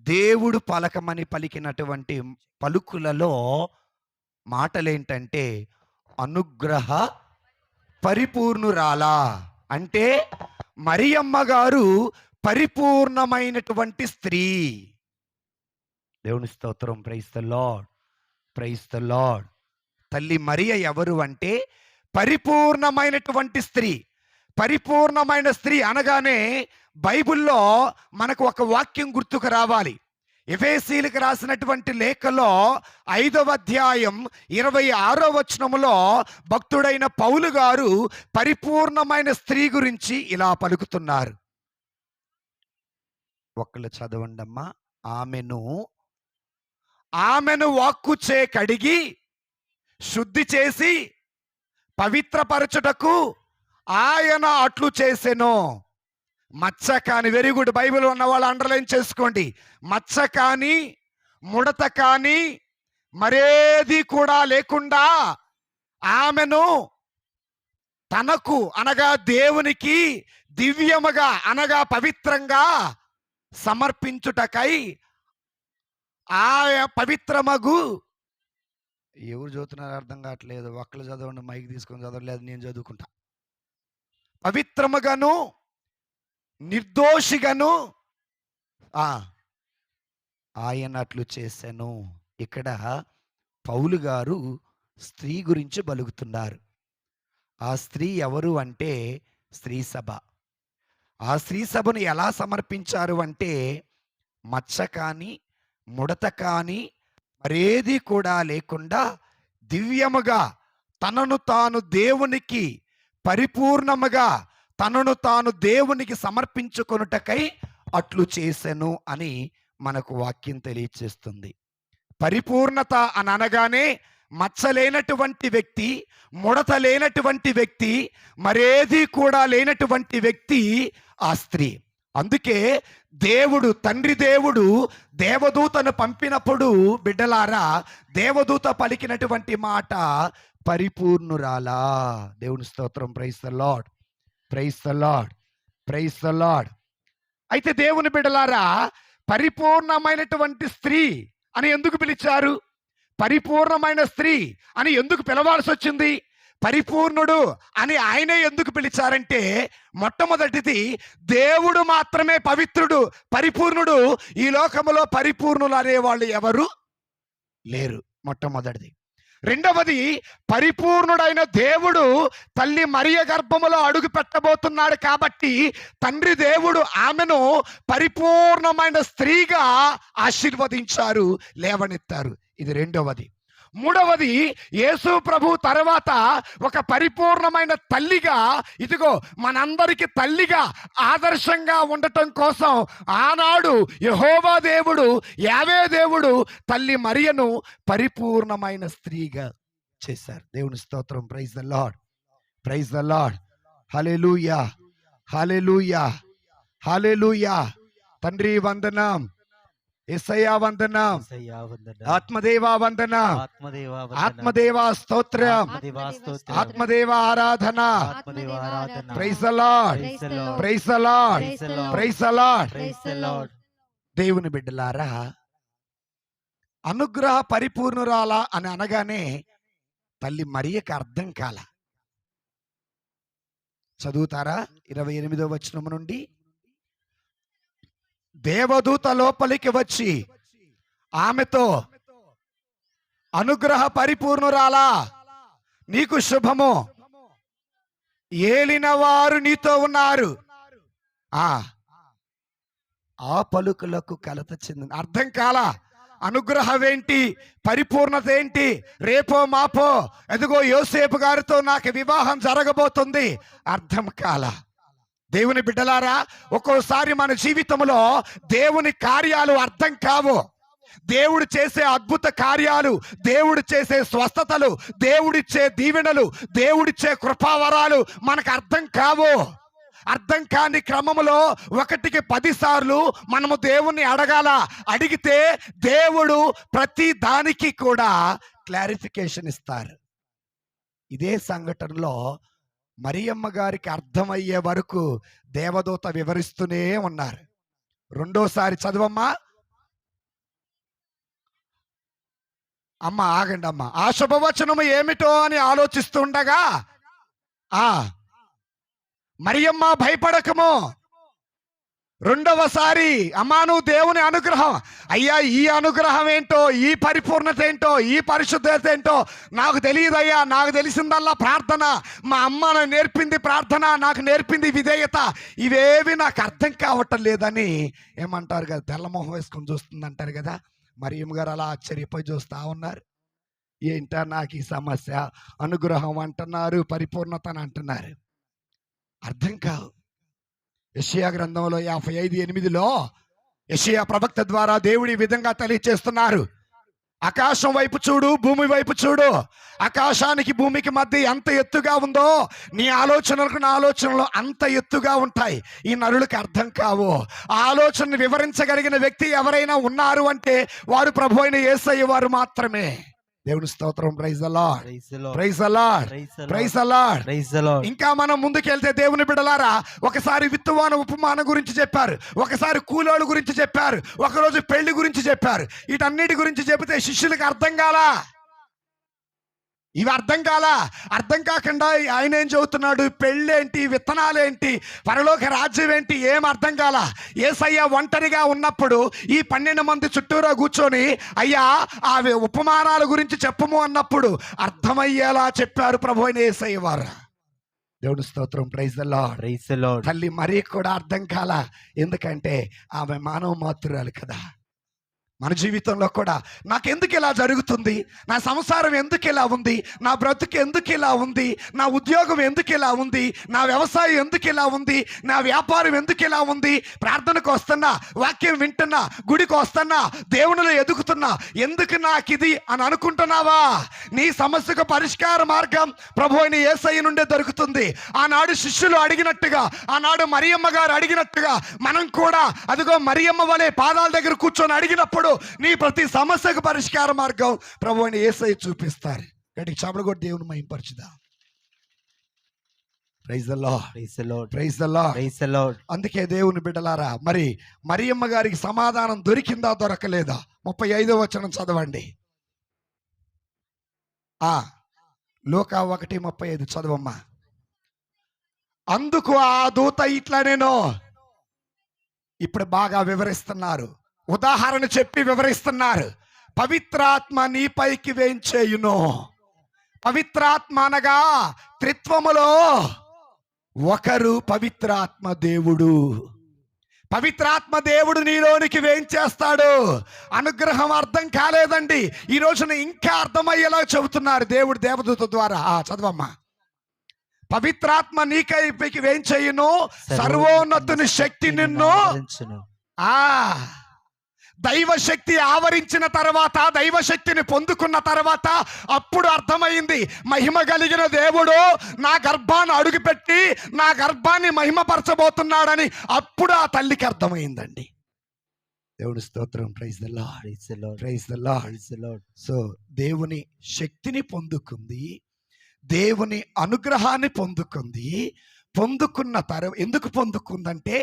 దేవుడు పలకమని పలికినటువంటి పలుకులలో మాటలేంటంటే అనుగ్రహ పరిపూర్ణురాలా. అంటే మరియమ్మ గారు పరిపూర్ణమైనటువంటి స్త్రీ. దేవుని స్తోత్రం. Praise the Lord, praise the Lord. తల్లి మరియ ఎవరు అంటే పరిపూర్ణమైనటువంటి స్త్రీ. పరిపూర్ణమైన స్త్రీ అనగానే బైబిల్లో మనకు ఒక వాక్యం గుర్తుకు రావాలి. ఎఫెసీయులకు రాసినటువంటి లేఖలో 5వ అధ్యాయం 26వ వచనములో భక్తుడైన పౌలు గారు పరిపూర్ణమైన స్త్రీ గురించి ఇలా పలుకుతున్నారు. ఒక్కళ్ళు చదవండమ్మా. ఆమెను వాక్కుచే కడిగి శుద్ధి చేసి పవిత్రపరచుటకు ఆయన అట్లు చేసెను. మచ్చ కాని, వెరీ గుడ్. బైబిల్ ఉన్న వాళ్ళు అండర్లైన్ చేసుకోండి. మచ్చ కాని, ముడత కాని, మరేది కూడా లేకుండా ఆమెను తనకు అనగా దేవునికి దివ్యముగా అనగా పవిత్రంగా సమర్పించుటకై ఆ పవిత్రమగు, ఎవరు చదువుతున్నారు అర్థం కావట్లేదు. ఒక్కళ్ళు చదవండి, మైక్ తీసుకొని చదవలేదు, నేను చదువుకుంటా. పవిత్రముగాను నిర్దోషిగాను ఆయన అట్లు చేశాను. ఇక్కడ పౌలు గారు స్త్రీ గురించి పలుకుతున్నారు. ఆ స్త్రీ ఎవరు అంటే స్త్రీ సభ. ఆ స్త్రీ సభను ఎలా సమర్పించారు అంటే మచ్చ కానీ ముడత కానీ మరేది కూడా లేకుండా దివ్యముగా తనను తాను దేవునికి పరిపూర్ణముగా తనను తాను దేవునికి సమర్పించుకొనుటకై అట్లు చేసెను అని మనకు వాక్యం తెలియచేస్తుంది. పరిపూర్ణత అని అనగానే మచ్చ లేనటువంటి వ్యక్తి, ముడత లేనటువంటి వ్యక్తి, మరేది కూడా లేనటువంటి వ్యక్తి ఆ స్త్రీ. అందుకే దేవుడు, తండ్రి దేవుడు దేవదూతను పంపినప్పుడు బిడ్డలారా, దేవదూత పలికినటువంటి మాట పరిపూర్ణురాలా. దేవుని స్తోత్రం. Praise the Lord, praise the Lord, praise the Lord. అయితే దేవుని బిడ్డలారా, పరిపూర్ణమైనటువంటి స్త్రీ అని ఎందుకు పిలిచారు? పరిపూర్ణమైన స్త్రీ అని ఎందుకు పిలవాల్సి వచ్చింది? పరిపూర్ణుడు అని ఆయనే ఎందుకు పిలిచారంటే, మొట్టమొదటిది దేవుడు మాత్రమే పవిత్రుడు, పరిపూర్ణుడు. ఈ లోకములో పరిపూర్ణులు అనేవాళ్ళు ఎవరు లేరు, మొట్టమొదటిది. రెండవది, పరిపూర్ణుడైన దేవుడు తల్లి మరియ గర్భములో అడుగు పెట్టబోతున్నాడు కాబట్టి తండ్రి దేవుడు ఆమెను పరిపూర్ణమైన స్త్రీగా ఆశీర్వదించారు, లేవనెత్తారు. ఇది రెండవది. మూడవది, యేసు ప్రభు తర్వాత ఒక పరిపూర్ణమైన తల్లిగా, ఇదిగో మనందరికి తల్లిగా ఆదర్శంగా ఉండటం కోసం ఆనాడు యెహోవా దేవుడు, యావే దేవుడు తల్లి మరియను పరిపూర్ణమైన స్త్రీగా చేశారు. దేవుని స్తోత్రం. Praise the Lord, praise the Lord. Hallelujah, hallelujah, hallelujah. తండ్రి వందనం, యేసయ్యా వందనం, ఆత్మదేవా వందనం, ఆత్మదేవా స్తోత్రం, ఆత్మదేవా ఆరాధన. Praise the Lord, praise the Lord, praise the Lord. దేవుని బిడ్డలారా, అనుగ్రహ పరిపూర్ణురాలా అని అనగానే తల్లి మరియకి అర్థం కాల. చదువుతారా 28వ వచనం నుండి? దేవదూత లోపలికి వచ్చి ఆమెతో, అనుగ్రహ పరిపూర్ణురాలా, నీకు శుభము, ఏలిన వారు నీతో ఉన్నారు. ఆ పలుకులకు కలత చెందింది. అర్థం కాలా. అనుగ్రహం ఏంటి, పరిపూర్ణత ఏంటి? రేపో మాపో ఎదుగో యోసేపు గారితో నాకు వివాహం జరగబోతుంది, అర్థం కాలా. దేవుని బిడ్డలారా, ఒక్కోసారి మన జీవితంలో దేవుని కార్యాలు అర్థం కావు. దేవుడు చేసే అద్భుత కార్యాలు, దేవుడు చేసే స్వస్థతలు, దేవుడిచ్చే దీవెనలు, దేవుడిచ్చే కృపావరాలు మనకు అర్థం కావు. అర్థం కాని క్రమంలో 1కి 10 సార్లు మనము దేవుణ్ణి అడగాల. అడిగితే దేవుడు ప్రతి దానికి కూడా క్లారిఫికేషన్ ఇస్తారు. ఇదే సంఘటనలో మరియమ్మ గారికి అర్థమయ్యే వరకు దేవదూత వివరిస్తూనే ఉన్నారు. రెండోసారి చదవమ్మా. అమ్మ ఆగండి అమ్మ. ఆ శుభవచనము ఏమిటో అని ఆలోచిస్తుండగా, మరియమ్మ భయపడకము. రెండవసారి, అమ్మా నువ్వు దేవుని అనుగ్రహం, అయ్యా ఈ అనుగ్రహం ఏంటో, ఈ పరిపూర్ణత ఏంటో, ఈ పరిశుద్ధత ఏంటో నాకు తెలియదయ్యా. నాకు తెలిసిందల్లా ప్రార్థన, మా అమ్మ నాకు నేర్పింది ప్రార్థన, నాకు నేర్పింది విధేయత, ఇవేవి నాకు అర్థం కావటం లేదని ఏమంటారు కదా, తెల్లమొహం వేసుకొని చూస్తుంది అంటారు కదా. మరియమ్మ గారు అలా ఆశ్చర్యపోయి చూస్తూ ఉన్నారు. ఏంటా నాకు ఈ సమస్య, అనుగ్రహం అంటున్నారు, పరిపూర్ణత అని అంటున్నారు, అర్థం కావు. యెషయా గ్రంథంలో 55:8లో యెషయా ప్రవక్త ద్వారా దేవుడు ఈ విధంగా తెలియచేస్తున్నారు. ఆకాశం వైపు చూడు, భూమి వైపు చూడు. ఆకాశానికి భూమికి మధ్య ఎంత ఎత్తుగా ఉందో నీ ఆలోచనలకు నా ఆలోచనలు అంత ఎత్తుగా ఉంటాయి. ఈ నరులకు అర్థం కావు. ఆ ఆలోచనను వివరించగలిగిన వ్యక్తి ఎవరైనా ఉన్నారు అంటే వారు ప్రభు అయిన యేసయ్య వారు మాత్రమే. దేవుని స్తోత్రం. Praise the Lord, praise the Lord, praise the Lord. ఇంకా మనం ముందుకెళ్తే దేవుని బిడ్డలారా, ఒకసారి విత్తువాన ఉపమానం గురించి చెప్పారు, ఒకసారి కూలోళ్ళ గురించి చెప్పారు, ఒకరోజు పెళ్లి గురించి చెప్పారు. వీటన్నిటి గురించి చెబితే శిష్యులకు అర్థం కాలా. ఇవి అర్థం కాలా. అర్థం కాకుండా ఆయన ఏం చెబుతున్నాడు, పెళ్ళేంటి, విత్తనాలేంటి, పరలోక రాజ్యం ఏంటి, ఏం అర్థం కాలా. యేసయ్య ఒంటరిగా ఉన్నప్పుడు ఈ 12 మంది చుట్టూరా కూర్చొని అయ్యా ఆ ఉపమానాల గురించి చెప్పము అన్నప్పుడు అర్థమయ్యేలా చెప్పారు ప్రభు అయిన యేసయ్య వారు. దేవుని స్తోత్రం. Praise the Lord, praise the Lord. తల్లి మరీ కూడా అర్థం కాలా, ఎందుకంటే ఆమె మానవ మాతృరాలు కదా. మన జీవితంలో కూడా నాకెందుకు ఇలా జరుగుతుంది, నా సంసారం ఎందుకు ఇలా ఉంది, నా బ్రతుకు ఎందుకు ఇలా ఉంది, నా ఉద్యోగం ఎందుకు ఇలా ఉంది, నా వ్యవసాయం ఎందుకు ఇలా ఉంది, నా వ్యాపారం ఎందుకు ఇలా ఉంది, ప్రార్థనకు వస్తున్నా, వాక్యం వింటున్నా, గుడికి వస్తున్నా, దేవునిలో ఎదుగుతున్నా, ఎందుకు నాకు ఇది అని అనుకుంటున్నావా? నీ సమస్యకు పరిష్కార మార్గం ప్రభు అయిన యేసయ్య నుండే దొరుకుతుంది. ఆనాడు శిష్యులు అడిగినట్టుగా, ఆనాడు మరియమ్మ గారు అడిగినట్టుగా మనం కూడా అదిగో మరియమ్మ వలె పాదాల దగ్గర కూర్చొని అడిగినప్పుడు నీ ప్రతి సమస్యకు పరిష్కార మార్గం ప్రభు అయిన యేసయ్య చూపిస్తారు. గట్టిగా చప్పట్లు కొట్టి దేవుని మహిమపరచుదా. Praise the lord, praise the lord, praise the lord, praise the lord. అందుకే దేవుని బిడ్డలారా, మరి మరియమ్మ గారికి సమాధానం దొరికిందా దొరకలేదా? 35వ వచనం చదవండి. లూకా 1:35 చదవమ్మా. అందుకు ఆ దూత ఇట్లా నేను ఇప్పుడు బాగా వివరిస్తున్నారు, ఉదాహరణ చెప్పి వివరిస్తున్నారు. పవిత్రాత్మ నీపైకి వేంచేయును. పవిత్రాత్మ అనగా త్రిత్వములో ఒకరు పవిత్రాత్మ దేవుడు. పవిత్రాత్మ దేవుడు నీలోనికి వేయించేస్తాడు. అనుగ్రహం అర్థం కాలేదండి, ఈ రోజున ఇంకా అర్థమయ్యేలా చెబుతున్నారు దేవుడు దేవదూత ద్వారా. చదవమ్మా. పవిత్రాత్మ నీకైపైకి వేయించేయును, సర్వోన్నతుని శక్తి నిన్ను దైవశక్తి ఆవరించిన తర్వాత, దైవశక్తిని పొందుకున్న తర్వాత అప్పుడు అర్థమైంది, మహిమ కలిగిన దేవుడు నా గర్భాన్ని అడుగుపెట్టి నా గర్భాన్ని మహిమపరచబోతున్నాడని అప్పుడు ఆ తల్లికి అర్థమైందండి. దేవుడి స్తోత్రం. Praise the lord, praise the lord, praise the lord, praise the Lord. So దేవుని శక్తిని పొందుకుంది, దేవుని అనుగ్రహాన్ని పొందుకుంది. పొందుకున్న ఎందుకు పొందుకుందంటే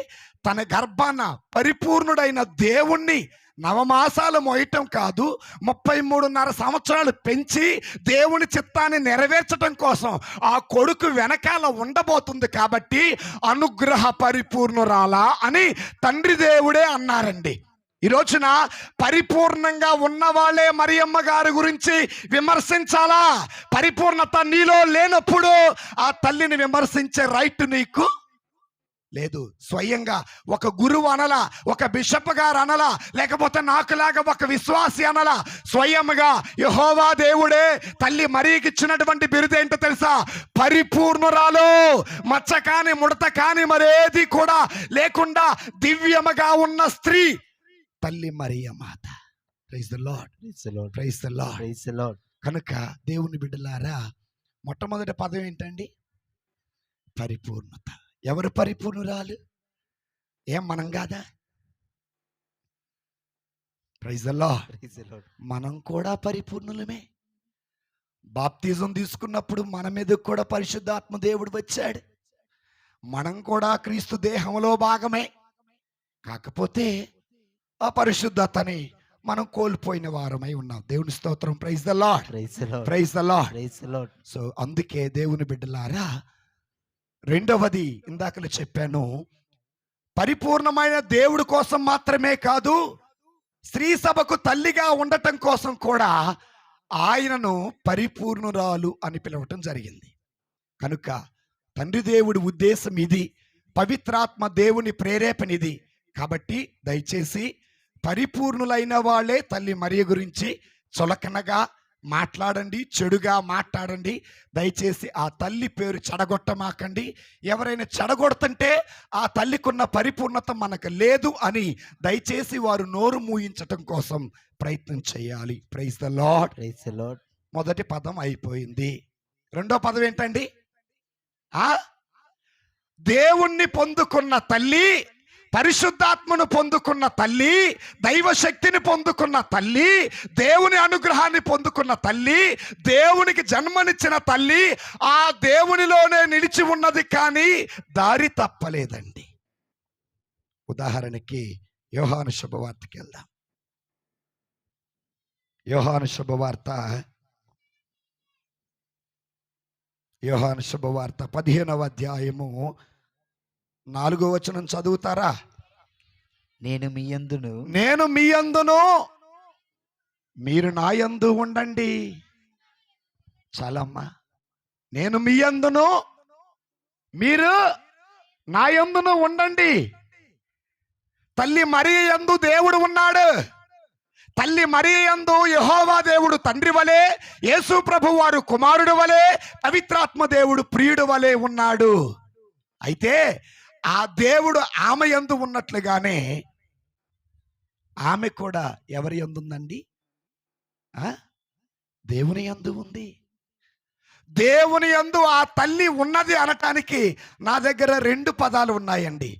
తన గర్భాన పరిపూర్ణుడైన దేవుణ్ణి నవమాసాలు మోయటం కాదు, 33.5 సంవత్సరాలు పెంచి దేవుని చిత్తాన్ని నెరవేర్చడం కోసం ఆ కొడుకు వెనకాల ఉండబోతుంది కాబట్టి అనుగ్రహ పరిపూర్ణురాలా అని తండ్రి దేవుడే అన్నారండి. ఈ రోజున పరిపూర్ణంగా ఉన్న వాళ్ళే మరియమ్మ గారి గురించి విమర్శించాలా? పరిపూర్ణత నీలో లేనప్పుడు ఆ తల్లిని విమర్శించే రైట్ నీకు లేదు. స్వయంగా ఒక గురువు అనలా, ఒక బిషప్ గారు అనలా, లేకపోతే నాకులాగా ఒక విశ్వాసి అనలా. స్వయంగా యెహోవా దేవుడే తల్లి మరియకి ఇచ్చినటువంటి బిరుదేంటో తెలుసా? పరిపూర్ణురాలు. మచ్చ కాని ముడత కాని మరేది కూడా లేకుండా దివ్యముగా ఉన్న స్త్రీ తల్లి మరియ మాత. Praise the lord, praise the lord, praise the lord, praise the lord. కనుక దేవుని బిడ్డలారా, మొట్టమొదటి పదం ఏంటండి? పరిపూర్ణత. ఎవరు పరిపూర్ణురాలు? ఏం మనం కాదా? Praise the lord, praise the Lord. మనం కూడా పరిపూర్ణులమే. బాప్తిజం తీసుకున్నప్పుడు మన మీద కూడా పరిశుద్ధాత్మ దేవుడు వచ్చాడు. మనం కూడా క్రీస్తు దేహంలో భాగమే. కాకపోతే ఆ పరిశుద్ధతని మనం కోల్పోయిన వారమై ఉన్నాం. దేవుని స్తోత్రం. Praise the lord, praise the lord, praise the lord, praise the Lord. So అందుకే దేవుని బిడ్డలారా, రెండవది ఇందాకలు చెప్పాను, పరిపూర్ణమైన దేవుడి కోసం మాత్రమే కాదు, స్త్రీ సభకు తల్లిగా ఉండటం కోసం కూడా ఆయనను పరిపూర్ణురాలు అని పిలవటం జరిగింది. కనుక తండ్రి దేవుడి ఉద్దేశం ఇది, పవిత్రాత్మ దేవుని ప్రేరేపణ ఇది. కాబట్టి దయచేసి పరిపూర్ణులైన వాళ్ళే తల్లి మరియ గురించి చులకనగా మాట్లాడండి, చెడుగా మాట్లాడండి. దయచేసి ఆ తల్లి పేరు చెడగొట్టమాకండి. ఎవరైనా చెడగొడుతుంటే ఆ తల్లికున్న పరిపూర్ణత మనకు లేదు అని దయచేసి వారు నోరు మూయించటం కోసం ప్రయత్నం చేయాలి. Praise the lord, praise the Lord. మొదటి పదం అయిపోయింది. రెండో పదం ఏంటండి? దేవుణ్ణి పొందుకున్న తల్లి, పరిశుద్ధాత్మను పొందుకున్న తల్లి, దైవశక్తిని పొందుకున్న తల్లి, దేవుని అనుగ్రహాన్ని పొందుకున్న తల్లి, దేవునికి జన్మనిచ్చిన తల్లి, ఆ దేవునిలోనే నిలిచి ఉన్నది కానీ దారి తప్పలేదండి. ఉదాహరణకి యోహాను శుభవార్తకి వెళ్దాం. యోహాను శుభవార్త 15వ అధ్యాయము 4వ వచనం చదువుతారా? నేను మీ యందును మీరు నా యందు ఉండండి. చాలమ్మా. నేను మీ యందును మీరు నా యందును ఉండండి. తల్లి మరియ యందు దేవుడు ఉన్నాడు. తల్లి మరియ యందు యెహోవా దేవుడు తండ్రి వలె, యేసు ప్రభు వారు కుమారుడు వలె, పవిత్రాత్మ దేవుడు ప్రియుడు వలె ఉన్నాడు. అయితే ఆ దేవుడు ఆమె యందు ఉన్నట్లుగానే ఆమె కూడా ఎవరి యందు ఉందండి? దేవుని యందు ఉంది. దేవుని యందు ఆ తల్లి ఉన్నది అనటానికి నా దగ్గర 2 పదాలు ఉన్నాయండి.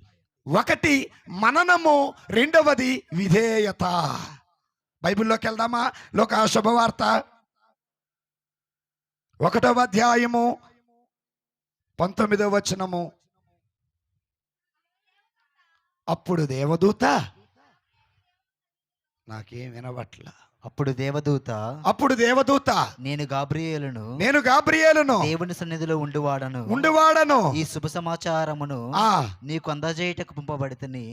ఒకటి మననము, రెండవది విధేయత. బైబిల్లోకి వెళ్దామా? లోకా శుభవార్త 1వ అధ్యాయము 19వ వచనము. అప్పుడు దేవదూత, నాకేం వినవట్ల. అప్పుడు దేవదూత నేను గాబ్రియేలును దేవుని సన్నిధిలో ఉండువాడను ఈ శుభ సమాచారమును నీకు అందజేయటకు పంపబడితిని.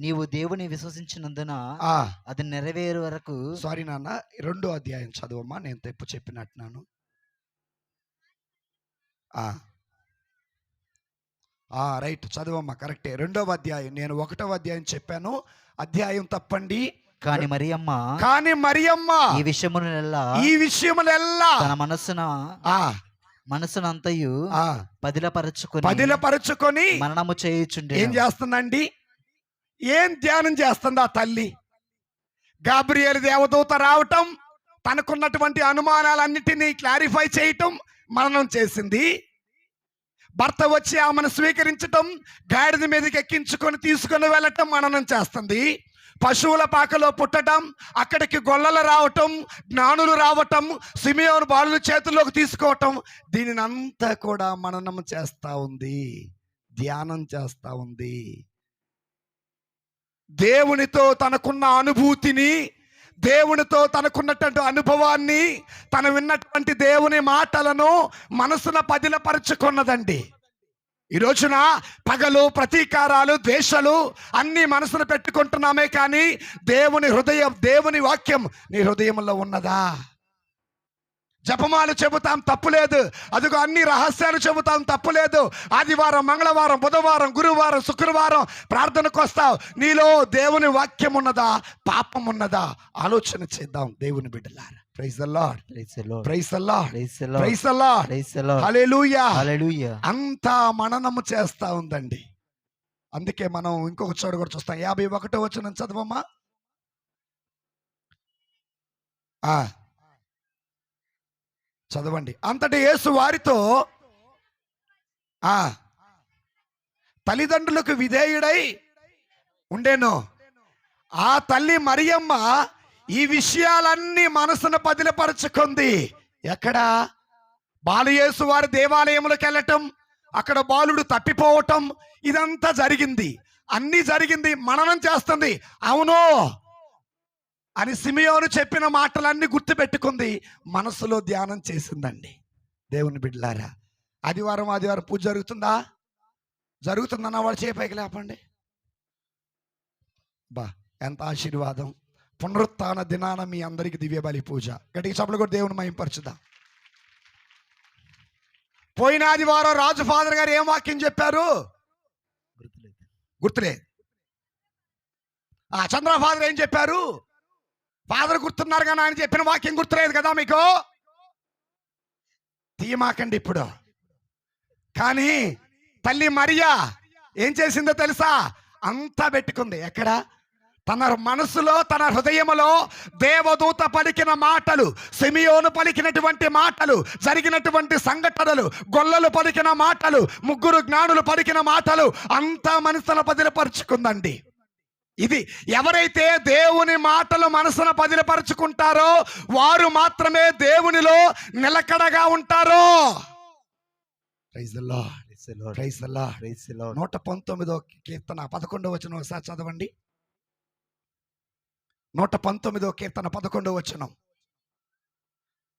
నీవు దేవుని విశ్వసించినందున అది నెరవేరు వరకు. సారీ నాన్న, 2వ అధ్యాయం చదువమ్మా, నేను తెప్పు చెప్పినట్టున్నాను. రైట్, చదువమ్మా, కరెక్టే. 2వ అధ్యాయం, నేను 1వ అధ్యాయం చెప్పాను, అధ్యాయం తప్పండి. కాని మరియమ్మ ఈ విషయములెల్లా తన మనస్సునంతయు పదిలపరచుకొని మననము చేయుచుండెను. ఏం చేస్తుందండి? ఏం ధ్యానం చేస్తుంది ఆ తల్లి? గాబ్రియేలు దేవదూత రావటం, తనకున్నటువంటి అనుమానాలన్నిటినీ క్లారిఫై చేయటం మననం చేసింది. భర్త వచ్చి ఆమెను స్వీకరించటం, గాడిద మీదకి ఎక్కించుకొని తీసుకొని వెళ్ళటం మననం చేస్తుంది. పశువుల పాకలో పుట్టడం, అక్కడికి గొల్లలు రావటం, జ్ఞానులు రావటం, సిమియోను బాలుల చేతుల్లోకి తీసుకోవటం, దీనిని అంతా కూడా మననం చేస్తా ఉంది, ధ్యానం చేస్తా ఉంది. దేవునితో తనకున్న అనుభూతిని, దేవునితో తనకున్నటువంటి అనుభవాన్ని, తను విన్నటువంటి దేవుని మాటలను మనసున పదిలపరుచుకున్నదండి. ఈ రోజున పగలు, ప్రతీకారాలు, ద్వేషాలు అన్ని మనసును పెట్టుకుంటున్నామే, కానీ దేవుని వాక్యం నీ హృదయంలో ఉన్నదా? జపమాలు చెబుతాం, తప్పులేదు. అదిగో అన్ని రహస్యాలు చెబుతాం, తప్పులేదు. ఆదివారం, మంగళవారం, బుధవారం, గురువారం, శుక్రవారం ప్రార్థనకు వస్తావు. నీలో దేవుని వాక్యం ఉన్నదా, పాపం ఉన్నదా? ఆలోచన చేద్దాం దేవుని బిడ్డలారా. Praise the lord, praise the lord, praise the lord, హల్లెలూయా. అంతా మననము చేస్తా ఉందండి. అందుకే మనం ఇంకొక చోట కూడా చూస్తాం. 51వ వచనం చదవమ్మా. చదవండి. అంతటి యేసు వారితో తల్లిదండ్రులకు విధేయుడై ఉండేను. ఆ తల్లి మరియమ్మ ఈ విషయాలన్నీ మనసును పదిలపరచుకుంది. ఎక్కడ? బాలయేసు వారి దేవాలయంలోకి వెళ్ళటం, అక్కడ బాలుడు తప్పిపోవటం, ఇదంతా జరిగింది. అన్నీ జరిగింది, మననం చేస్తుంది. అవును అని సిమియోను చెప్పిన మాటలన్నీ గుర్తుపెట్టుకుంది, మనసులో ధ్యానం చేసిందండి. దేవుని బిడ్డలారా, ఆదివారం పూజ జరుగుతుందా? జరుగుతుందన్న వాడు చేపైకి లేపండి. బా, ఎంత ఆశీర్వాదం! పునరుత్థాన దినాన మీ అందరికి దివ్య బలి పూజ. గట్టిగా చప్పట్లు కూడా దేవుని మహింపరచుదాం. పోయిన ఆదివారం రాజు ఫాదర్ గారు ఏం వాక్యం చెప్పారు? గుర్తులేదు. చంద్ర ఫాదర్ ఏం చెప్పారు? ఫాదర్ గుర్తున్నారు కానీ ఆయన చెప్పిన వాక్యం గుర్తులేదు కదా మీకు? తీయమాకండి ఇప్పుడు. కానీ తల్లి మరియా ఏం చేసిందో తెలుసా? అంతా పెట్టుకుంది. ఎక్కడ? తన మనసులో, తన హృదయములో దేవదూత పలికిన మాటలు, సిమియోను పలికినటువంటి మాటలు, జరిగినటువంటి సంఘటనలు, గొల్లలు పలికిన మాటలు, 3 జ్ఞానులు పలికిన మాటలు అంతా మనసులో పదిలపరుచుకుందండి. ఇది ఎవరైతే దేవుని మాటలు మనసున పదిలపరుచుకుంటారో వారు మాత్రమే దేవునిలో నిలకడగా ఉంటారో. Praise the lord, praise the lord. 119వ కీర్తన 11వ వచనం ఒకసారి చదవండి. 119వ కీర్తన 11వ వచనం.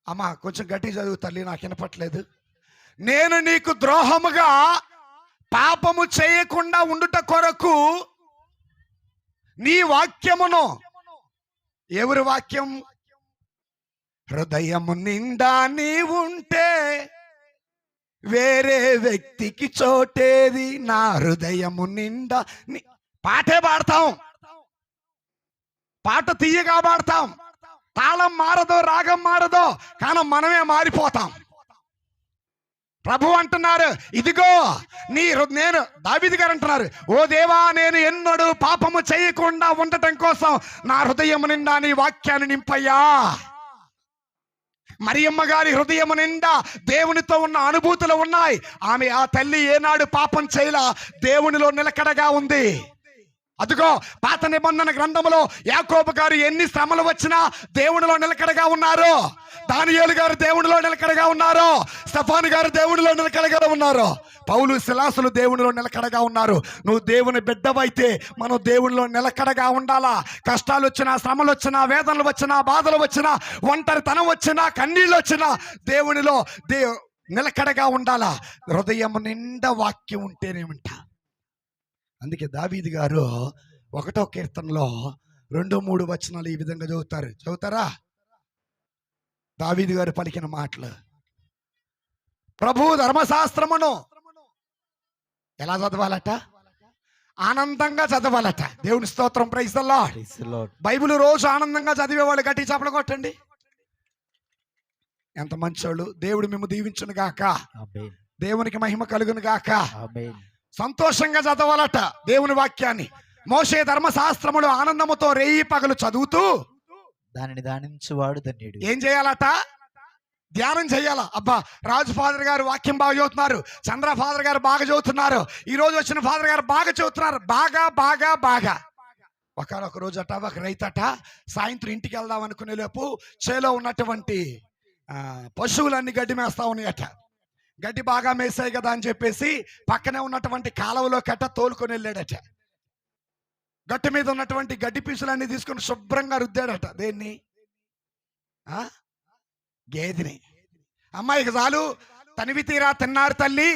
అమ్మా కొంచెం గట్టి చదువు తల్లి, నాకు వినపట్లేదు. నేను నీకు ద్రోహముగా పాపము చేయకుండా ఉండుట కొరకు నీ వాక్యమును. ఎవరి వాక్యం? హృదయము నిండా నీ ఉంటే వేరే వ్యక్తికి చోటేది, నా హృదయము నిండా. పాటే పాడతాం. పాట తీయగా పాడతాం, తాళం మారదో, రాగం మారదో, కానీ మనమే మారిపోతాం. ప్రభు అంటున్నారు, ఇదిగో నేను దావీదు గారు అంటున్నారు, ఓ దేవా, నేను ఎన్నడూ పాపము చేయకుండా ఉండటం కోసం నా హృదయం నిండా నీ వాక్యాన్ని నింపయ్యా. మరియమ్మ గారి హృదయం నిండా దేవునితో ఉన్న అనుభూతులు ఉన్నాయి. ఆ తల్లి ఏనాడు పాపం చేయలా, దేవునిలో నిలకడగా ఉంది. అదిగో పాత నిబంధన గ్రంథములో యాకోబు గారు ఎన్ని శ్రమలు వచ్చినా దేవునిలో నిలకడగా ఉన్నారు. దానియేలు గారు దేవునిలో నిలకడగా ఉన్నారు. స్టెఫాను గారు దేవునిలో నిలకడగా ఉన్నారు. పౌలు శిలాసులు దేవునిలో నిలకడగా ఉన్నారు. నువ్వు దేవుని బిడ్డవైతే మనం దేవునిలో నిలకడగా ఉండాలా. కష్టాలు వచ్చినా, శ్రమలు వచ్చినా, వేదనలు వచ్చినా, బాధలు వచ్చినా, ఒంటరితనం వచ్చినా, కన్నీళ్ళు వచ్చినా దేవునిలో నిలకడగా ఉండాలా. హృదయం నిండా వాక్యం ఉంటేనేమంట. అందుకే దావీదు గారు 1వ కీర్తనలో 2-3 వచనాలు ఈ విధంగా చదువుతారా? దావీదు గారు పలికిన మాటలు, ప్రభు ధర్మశాస్త్రమును ఎలా చదవాలట? ఆనందంగా చదవాలట. దేవుని స్తోత్రం, ప్రైజ్ ది లార్డ్. బైబిల్ రోజు ఆనందంగా చదివేవాళ్ళు గట్టి చప్పలు కొట్టండి. ఎంత మంచోళ్ళు. దేవుడు మేము దీవించును గాక. దేవునికి మహిమ కలుగును గాక. సంతోషంగా చదవాలట దేవుని వాక్యాన్ని. మోషే ధర్మశాస్త్రములు ఆనందముతో రేయి పగలు చదువుతూ దానిని ధ్యానించువాడు ధన్యుడు. ఏం చేయాలట? ధ్యానం చేయాలా. అబ్బా, రాజు ఫాదర్ గారు వాక్యం బాగా చదువుతున్నారు, చంద్ర ఫాదర్ గారు బాగా చదువుతున్నారు, ఈ రోజు వచ్చిన ఫాదర్ గారు బాగా చదువుతున్నారు. బాగా బాగా బాగా. ఒకనొక రోజు అట ఒక రైతట సాయంత్రం ఇంటికి వెళ్దాం అనుకునే లోపు చేలో ఉన్నటువంటి పశువులన్నీ గడ్డి మేస్తా ఉన్నాయట. గడ్డి బాగా మేసాయి కదా అని చెప్పేసి పక్కనే ఉన్నటువంటి కాలువలో కట్ట తోలుకొని వెళ్ళాడట. గట్టు మీద ఉన్నటువంటి గడ్డి పీసులన్నీ తీసుకొని శుభ్రంగా రుద్దాడట. దేన్ని? గేదెని. అమ్మాయికి చాలు, తనివి తీరా తిన్నారు తల్లి,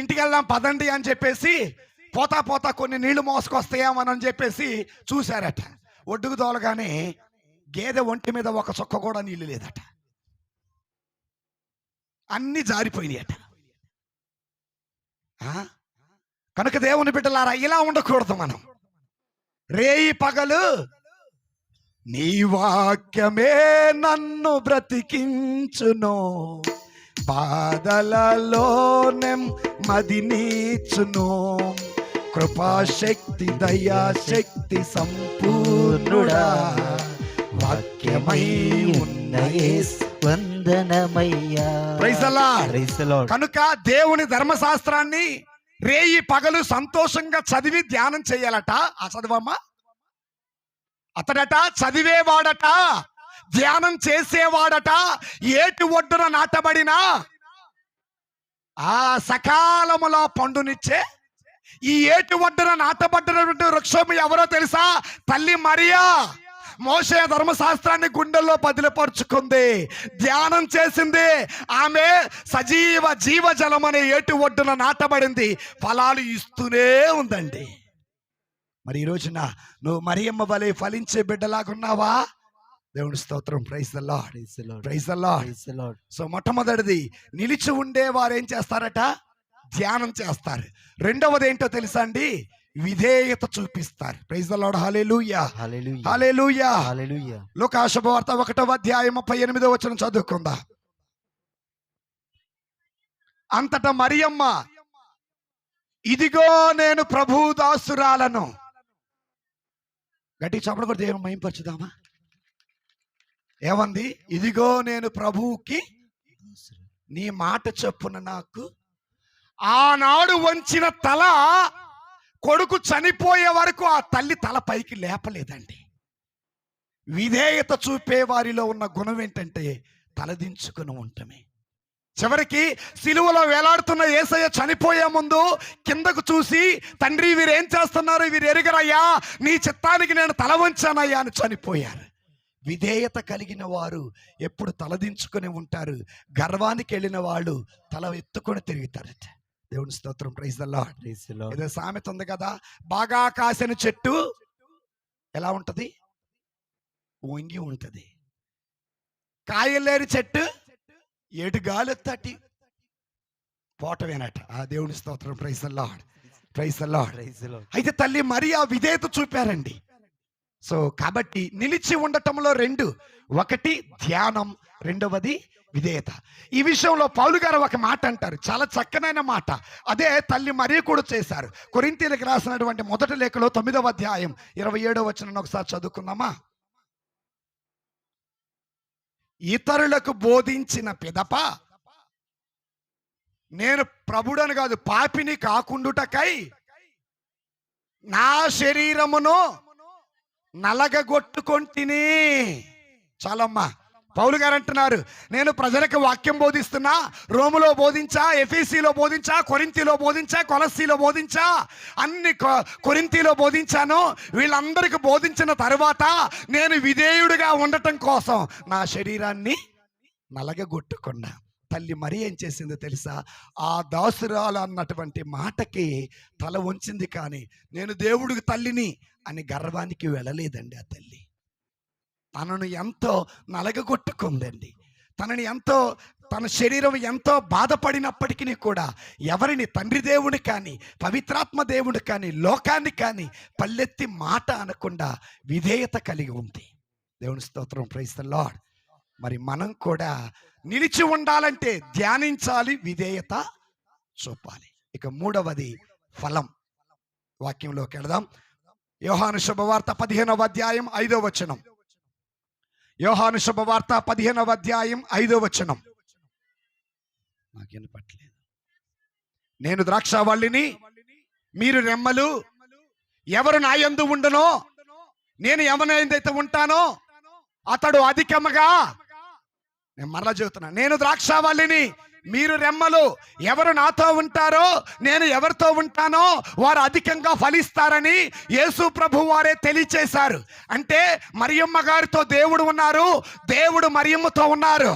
ఇంటికి వెళ్దాం పదండి అని చెప్పేసి పోతా పోతా కొన్ని నీళ్లు మోసుకొస్తాయేమని చెప్పేసి చూశారట. ఒడ్డుకు తోలగానే గేదె ఒంటి మీద ఒక చుక్క కూడా నీళ్లు లేదట. అన్ని జారిపోయినాయట. కనుక దేవుని బిడ్డలారా, ఇలా ఉండకూడదు మనం. రేయి పగలు నీ వాక్యమే నన్ను బ్రతికించును, బాధలలో నెమ్మది నీచును, కృపాశక్తి దయాశక్తి సంపూర్ణుడా, వాక్యమై ఉన్న యేసు వందనమయ్యా. Praise the lord. కనుక దేవుని ధర్మశాస్త్రాన్ని రేయి పగలు సంతోషంగా చదివి ధ్యానం చేయాలట. ఆ చదవమ్మా. అతడట చదివేవాడట, ధ్యానం చేసేవాడట, ఏటి ఒడ్డున నాటబడినా ఆ సకాలములో పండునిచ్చే ఈ ఏటి ఒడ్డున నాటబడినటువంటి వృక్షం ఎవరో తెలుసా? తల్లి మరియా. మోషే ధర్మశాస్త్రాన్ని గుండెల్లో పదిలపరుచుకుంది, ధ్యానం చేసింది. ఆమె సజీవ జీవజలం అనే ఏటి ఒడ్డున నాటబడింది, ఫలాలు ఇస్తూనే ఉందండి. మరి ఈ రోజున నువ్వు మరియమ్మ వలె ఫలించే బిడ్డలాగున్నావా? దేవుని స్తోత్రం. Praise the lord. Praise the Lord. So మొట్టమొదటిది, నిలిచి ఉండే వారు ఏం చేస్తారట? ధ్యానం చేస్తారు. రెండవది ఏంటో తెలుసా అండి? విధేయత చూపిస్తారు. Praise the lord. హల్లెలూయా, హల్లెలూయా, హల్లెలూయా. లూకా శుభవార్త 1వ అధ్యాయం 38వ వచనం చదువుకుందాం. అంతటా మరియమ్మ, ఇదిగో నేను ప్రభు దాసురాలను. గట్టి చప్పట్లు కొట్టి దేవుని మహిమపరచుదామా? ఏమంది? ఇదిగో నేను ప్రభువుకి నీ మాట చొప్పున నాకు. ఆనాడు వంచిన తల కొడుకు చనిపోయే వరకు ఆ తల్లి తల పైకి లేపలేదండి. విధేయత చూపే వారిలో ఉన్న గుణం ఏంటంటే తలదించుకుని ఉండటమే. చివరికి సిలువలో వేలాడుతున్న యేసయ్య చనిపోయే ముందు కిందకు చూసి, తండ్రి వీరేం చేస్తున్నారు, వీరు ఎరుగరయ్యా, నీ చిత్తానికి నేను తల వంచానయ్యా అని చనిపోయారు. విధేయత కలిగిన వారు ఎప్పుడు తలదించుకుని ఉంటారు. గర్వానికి వెళ్ళిన వాళ్ళు తల ఎత్తుకొని తిరుగుతారట. దేవుని స్తోత్రం. Praise the Lord. ఏదో సామెత ఉంది కదా, బాగా కాసిన చెట్టు ఎలా ఉంటది? వంగి ఉంటది. కాయలేని చెట్టు ఏటు గాలి తట్టి పోటమేనట. ఆ దేవుని స్తోత్రం. Praise the lord. Praise the Lord. అయితే తల్లి మరియా విధేయత చూపారండి. సో కాబట్టి నిలిచి ఉండటంలో రెండు, ఒకటి ధ్యానం, రెండవది విధేయత. ఈ విషయంలో పౌలు గారు ఒక మాట అంటారు, చాలా చక్కనైన మాట. అదే తల్లి మరియ కూడా చేశారు. కొరింథీయులకు రాసినటువంటి మొదటి లేఖలో 9వ అధ్యాయం 27వ వచనం ఒకసారి చదువుకుందామా. ఇతరులకు బోధించిన పిదప నేను ప్రభుడని కాదు పాపిని కాకుండుటకై నా శరీరమును నలగగొట్టుకొంటిని. చాలమ్మా. పౌలు గారు అంటున్నారు, నేను ప్రజలకు వాక్యం బోధిస్తున్నా, రోములో బోధించా, ఎఫీసీలో బోధించా, కొరింథీలో బోధించా, కొలస్సీలో బోధించా, అన్ని కొరింథీలో బోధించాను. వీళ్ళందరికీ బోధించిన తర్వాత నేను విధేయుడిగా ఉండటం కోసం నా శరీరాన్ని నలగగొట్టుకున్నా. తల్లి మరి ఏం చేసిందో తెలుసా? ఆ దాసురాలు అన్నటువంటి మాటకి తల వంచింది, కానీ నేను దేవుడికి తల్లిని అని గర్వానికి వెళ్ళలేదండి. ఆ తల్లి తనను ఎంతో నలగగొట్టుకుందండి. తనని ఎంతో, తన శరీరం ఎంతో బాధపడినప్పటికీ కూడా ఎవరిని, తండ్రి దేవుని కానీ, పవిత్రాత్మ దేవుని కానీ, లోకాన్ని కానీ పల్లెత్తి మాట అనకుండా విధేయత కలిగి ఉంది. దేవుని స్తోత్రం, ప్రైజ్ ది లార్డ్. మరి మనం కూడా నిలిచి ఉండాలంటే ధ్యానించాలి, విధేయత చూపాలి. ఇక మూడవది ఫలం. వాక్యంలోకి వెళదాం. యోహాను శుభవార్త 15వ అధ్యాయం 5వ వచనం. యోహాను శుభవార్త 15వ అధ్యాయం 5వ వచనం. నాకేం పట్టలేదు. నేను ద్రాక్షావల్లిని, మీరు రెమ్మలు. ఎవరు నా యందు ఉండునో, నేను ఎవరినైతే ఉంటానో అతడు అధికముగా, నేను మరలా చెబుతున్నా, నేను ద్రాక్షావల్లిని, మీరు రెమ్మలు. ఎవరు నాతో ఉంటారో, నేను ఎవరితో ఉంటానో వారు అధికంగా ఫలిస్తారని యేసు ప్రభు వారే తెలియచేశారు. అంటే మరియమ్మ గారితో దేవుడు ఉన్నారు, దేవుడు మరియమ్మతో ఉన్నారు.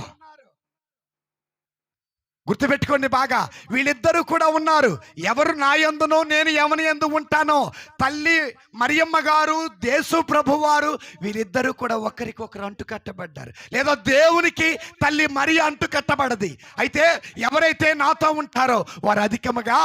గుర్తుపెట్టుకోండి బాగా, వీళ్ళిద్దరూ కూడా ఉన్నారు. ఎవరు నా యందునో, నేను ఎవని యందు ఉంటానో. తల్లి మరియమ్మ గారు, యేసు ప్రభు వారు, వీరిద్దరూ కూడా ఒకరికొకరు అంటు కట్టబడ్డారు. లేదా దేవునికి తల్లి మరి అంటు కట్టబడది. అయితే ఎవరైతే నాతో ఉంటారో వారు అధికముగా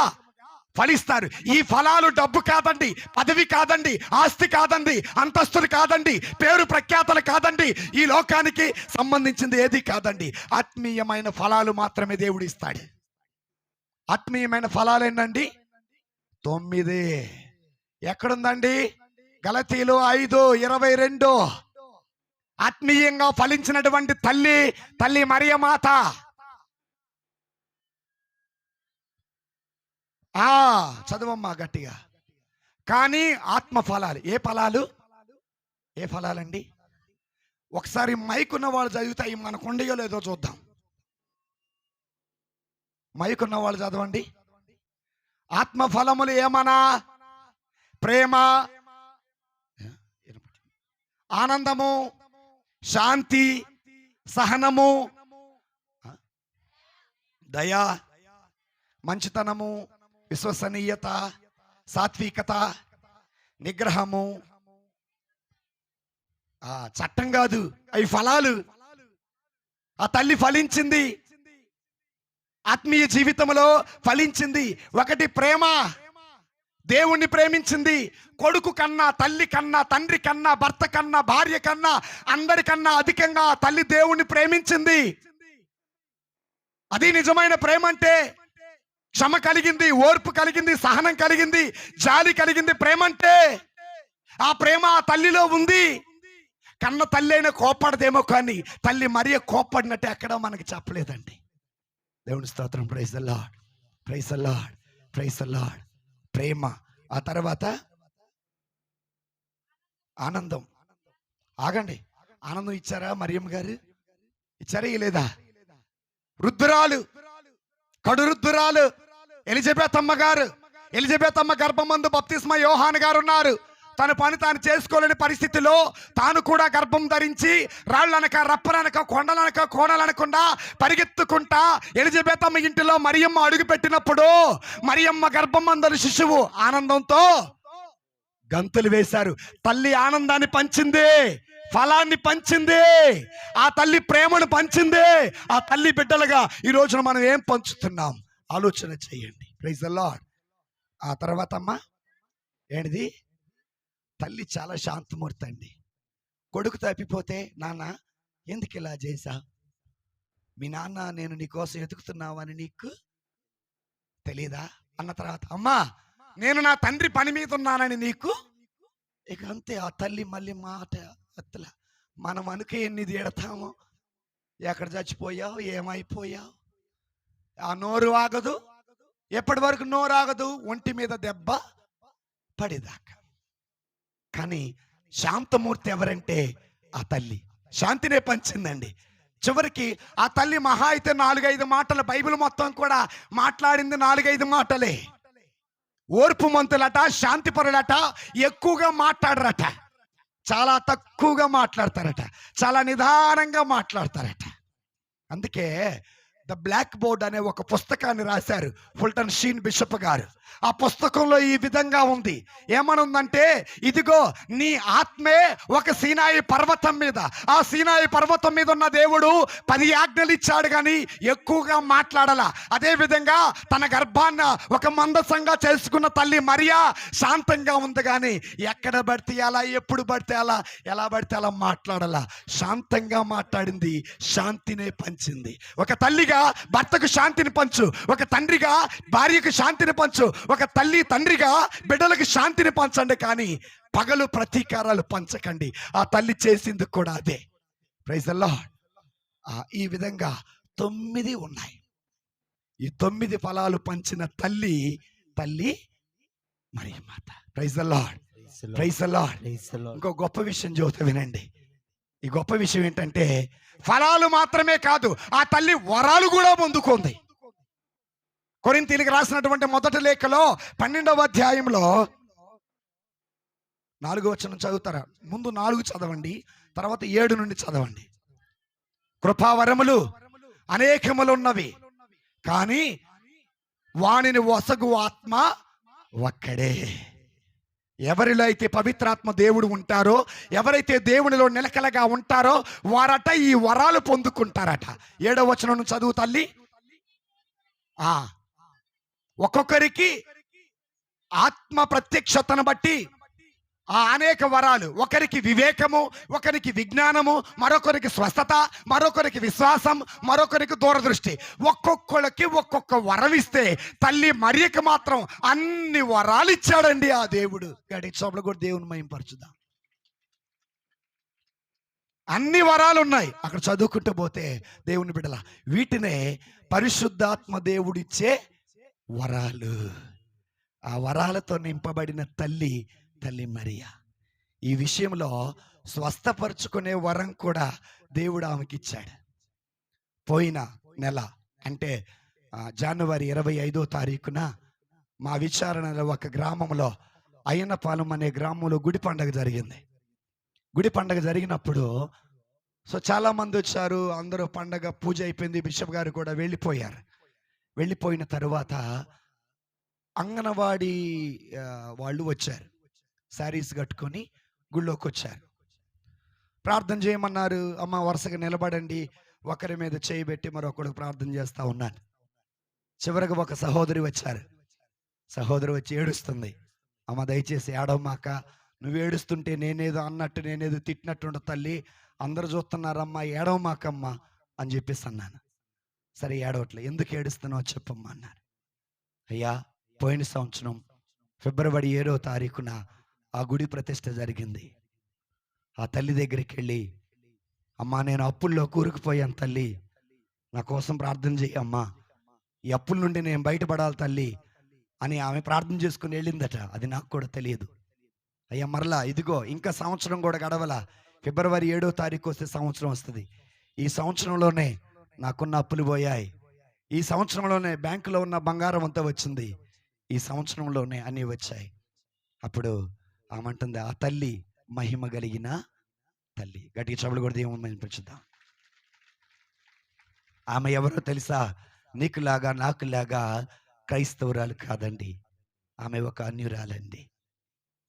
ఫలిస్తారు. ఈ ఫలాలు డబ్బు కాదండి, పదవి కాదండి, ఆస్తి కాదండి, అంతస్తులు కాదండి, పేరు ప్రఖ్యాతలు కాదండి, ఈ లోకానికి సంబంధించింది ఏది కాదండి. ఆత్మీయమైన ఫలాలు మాత్రమే దేవుడు ఇస్తాడు. ఆత్మీయమైన ఫలాలు ఏంటండి? 9. ఎక్కడుందండి? గలతీలు 5:22. ఆత్మీయంగా ఫలించినటువంటి తల్లి మరియమాత. చదవమ్మా గట్టిగా. కానీ ఆత్మ ఫలాలు, ఏ ఫలాలు? ఏ ఫలాలండి? ఒకసారి మైక్ ఉన్న వాళ్ళు చదివితే మనకు ఉండయో లేదో చూద్దాం. మైక్ ఉన్న వాళ్ళు చదవండి. ఆత్మ ఫలములు ఏమన్నా? ప్రేమ, ఆనందము, శాంతి, సహనము, దయ, మంచితనము, విశ్వసనీయత, సాత్వికత, నిగ్రహము. చట్టం కాదు, అవి ఫలాలు. ఆ తల్లి ఫలించింది, ఆత్మీయ జీవితంలో ఫలించింది. ఒకటి ప్రేమ, దేవుణ్ణి ప్రేమించింది. కొడుకు కన్నా, తల్లి కన్నా, తండ్రి కన్నా, భర్త కన్నా, భార్య కన్నా, అందరికన్నా అధికంగా తల్లి దేవుణ్ణి ప్రేమించింది. అది నిజమైన ప్రేమ. అంటే క్షమ కలిగింది, ఓర్పు కలిగింది, సహనం కలిగింది, జాలి కలిగింది ప్రేమ అంటే. ఆ ప్రేమ ఆ తల్లిలో ఉంది. కన్న తల్లి అయినా కోప్పడదేమో, కానీ తల్లి మరియ కోప్పడినట్టే ఎక్కడ మనకి చెప్పలేదండి. దేవుని స్తోత్రం, praise the lord, praise the lord, praise the lord. ప్రేమ. ఆ తర్వాత ఆనందం. ఆగండి, ఆనందం ఇచ్చారా మరియమ్మ గారు? ఇచ్చారా లేదా? వృద్ధురాలు, కడు వృద్ధురాలు ఎలిజబెత్ అమ్మ గారు. ఎలిజబెత్ అమ్మ గర్భమందు బప్తిస్మ యోహాను గారు ఉన్నారు. తన పని తాను చేసుకోలేని పరిస్థితిలో తాను కూడా గర్భం ధరించి రాళ్ళనక, రప్పలనక, కొండలనక, కోణలనకుండా పరిగెత్తుకుంటా ఎలిజబెత్ అమ్మ ఇంటిలో మరియమ్మ అడుగు పెట్టినప్పుడు మరియమ్మ గర్భమందలి శిశువు ఆనందంతో గంతులు వేశారు. తల్లి ఆనందాన్ని పంచింది, ఫలాన్ని పంచింది, ఆ తల్లి ప్రేమను పంచింది. ఆ తల్లి బిడ్డలుగా ఈ రోజున మనం ఏం పంచుతున్నాం ఆలోచన చేయండి. Praise the Lord. ఆ తర్వాత అమ్మా ఏంటిది? తల్లి చాలా శాంతమూర్తి అండి. కొడుకు తప్పిపోతే, నాన్న ఎందుకు ఇలా చేశా, మీ నాన్న నేను నీకోసం ఎతుకుతున్నావని నీకు తెలీదా అన్న తర్వాత, అమ్మా నేను నా తండ్రి పని మీద ఉన్నానని నీకు, ఇక అంతే. ఆ తల్లి మళ్ళీ మాట ఎత్తల. మనం అనుకే ఎన్ని తీడతామో, ఎక్కడ చచ్చిపోయావు, ఏమైపోయావు, ఆ నోరు ఆగదు. ఎప్పటి వరకు నోరు ఆగదు? ఒంటి మీద దెబ్బ పడేదాకా. కానీ శాంతమూర్తి ఎవరంటే ఆ తల్లి శాంతినే పంచిందండి. చివరికి ఆ తల్లి మహా అయితే 4-5 మాటలు, బైబిల్ మొత్తం కూడా మాట్లాడింది 4-5 మాటలే. ఓర్పు మంతులట, శాంతిపరులట ఎక్కువగా మాట్లాడరట, చాలా తక్కువగా మాట్లాడతారట, చాలా నిదానంగా మాట్లాడతారట. అందుకే ద బ్లాక్ బోర్డ్ అనే ఒక పుస్తకాన్ని రాశారు ఫుల్టన్ షీన్ బిషప్ గారు. ఆ పుస్తకంలో ఈ విధంగా ఉంది. ఏమనుందంటే, ఇదిగో నీ ఆత్మే ఒక సీనాయి పర్వతం మీద, ఆ సీనాయి పర్వతం మీద ఉన్న దేవుడు 10 ఆజ్ఞలు ఇచ్చాడు కానీ ఎక్కువగా మాట్లాడాల. అదే విధంగా తన గర్భాన్న ఒక మందసంగా చేసుకున్న తల్లి మరియా శాంతంగా ఉంది కానీ ఎక్కడ పడితే అలా, ఎప్పుడు పడితే అలా, ఎలా పడితే అలా మాట్లాడాల. శాంతంగా మాట్లాడింది, శాంతినే పంచింది. ఒక తల్లిగా భర్తకు శాంతిని పంచు, ఒక తండ్రిగా భార్యకు శాంతిని పంచు, ఒక తల్లి తండ్రిగా బిడ్డలకు శాంతిని పంచండి, కానీ పగలు ప్రతీకారాలు పంచకండి. ఆ తల్లి చేసింది కూడా అదే. Praise the lord. ఈ విధంగా 9 ఉన్నాయి. ఈ 9 ఫలాలు పంచిన తల్లి మరియమాత. Praise the lord, praise the lord. ఇంకో గొప్ప విషయం చెబుతా వినండి. ఈ గొప్ప విషయం ఏంటంటే, ఫలాలు మాత్రమే కాదు, ఆ తల్లి వరాలు కూడా పొందుకుంది. కొరింథీయులకు రాసినటువంటి మొదటి లేఖలో 12వ అధ్యాయంలో 4వ వచనం చదువుతారా? ముందు 4 చదవండి, తర్వాత 7 నుండి చదవండి. కృపావరములు అనేకములున్నవి, కానీ వానిని వసగు ఆత్మ ఒక్కడే. ఎవరిలో అయితే పవిత్రాత్మ దేవుడు ఉంటారో, ఎవరైతే దేవునిలో నిలకలగా ఉంటారో వారట ఈ వరాలు పొందుకుంటారట. 7వ వచనం చదువు తల్లి. ఒక్కొక్కరికి ఆత్మ ప్రత్యక్షతను బట్టి ఆ అనేక వరాలు. ఒకరికి వివేకము, ఒకరికి విజ్ఞానము, మరొకరికి స్వస్థత, మరొకరికి విశ్వాసం, మరొకరికి దూరదృష్టి. ఒక్కొక్కరికి ఒక్కొక్క వరం ఇస్తే తల్లి మరియకు మాత్రం అన్ని వరాలు ఇచ్చాడండి ఆ దేవుడు. గడి చోట్ల కూడా దేవుని మహింపరచుదాం. అన్ని వరాలు ఉన్నాయి. అక్కడ చదువుకుంటూ పోతే దేవుని బిడ్డల, వీటినే పరిశుద్ధాత్మ దేవుడిచ్చే వరాలు. ఆ వరాలతో నింపబడిన తల్లి మరియా. ఈ విషయంలో స్వస్థపరుచుకునే వరం కూడా దేవుడు ఆమెకి ఇచ్చాడు. పోయిన నెల అంటే జనవరి 25వ తారీఖున మా విచారణలో ఒక గ్రామంలో, అయ్యన్నపాలెం అనే గ్రామంలో గుడి పండగ జరిగింది. గుడి పండగ జరిగినప్పుడు చాలా మంది వచ్చారు. అందరూ పండగ పూజ అయిపోయింది. బిషప్ గారు కూడా వెళ్ళిపోయారు. వెళ్ళిపోయిన తరువాత అంగనవాడి వాళ్ళు వచ్చారు. శారీస్ కట్టుకొని గుళ్ళోకి వచ్చారు. ప్రార్థన చేయమన్నారు. అమ్మ వరుసగా నిలబడండి, ఒకరి మీద చేయి పెట్టి మరొకరికి ప్రార్థన చేస్తూ ఉన్నాను. చివరికి ఒక సహోదరి వచ్చారు. సహోదరి వచ్చి ఏడుస్తుంది. అమ్మ దయచేసి ఏడవమాక, నువ్వు ఏడుస్తుంటే నేనేదో అన్నట్టు, నేనేదో తిట్టినట్టు తల్లి, అందరు చూస్తున్నారమ్మా, ఏడవమాకమ్మా అని చెప్పేసి అన్నాను. సరే ఏడవట్లే, ఎందుకు ఏడుస్తున్నావు చెప్పమ్మా అన్నారు. అయ్యా, పోయిన సంవత్సరం ఫిబ్రవరి 7వ తారీఖున ఆ గుడి ప్రతిష్ట జరిగింది. ఆ తల్లి దగ్గరికి వెళ్ళి, అమ్మా నేను అప్పుల్లో కూరుకుపోయాను తల్లి, నా కోసం ప్రార్థన చేయమ్మా, ఈ అప్పుల నుండి నేను బయటపడాలి తల్లి అని ఆమె ప్రార్థన చేసుకుని వెళ్ళిందట. అది నాకు కూడా తెలియదు. అయ్యా మరలా ఇదిగో ఇంకా సంవత్సరం కూడా గడవల, ఫిబ్రవరి 7వ తారీఖు వస్తే సంవత్సరం వస్తుంది. ఈ సంవత్సరంలోనే నాకున్న అప్పులు పోయాయి, ఈ సంవత్సరంలోనే బ్యాంకులో ఉన్న బంగారం అంతా వచ్చింది, ఈ సంవత్సరంలోనే అన్నీ వచ్చాయి. అప్పుడు ఆమంటుంది, ఆ తల్లి మహిమ కలిగిన తల్లి. గట్టిగా చబులు కూడా దేవుని మహిమపరుచుదాం. ఆమె ఎవరో తెలుసా? నీకులాగా నాకులాగా క్రైస్తవురాలు కాదండి, ఆమె ఒక అన్యురాలండి.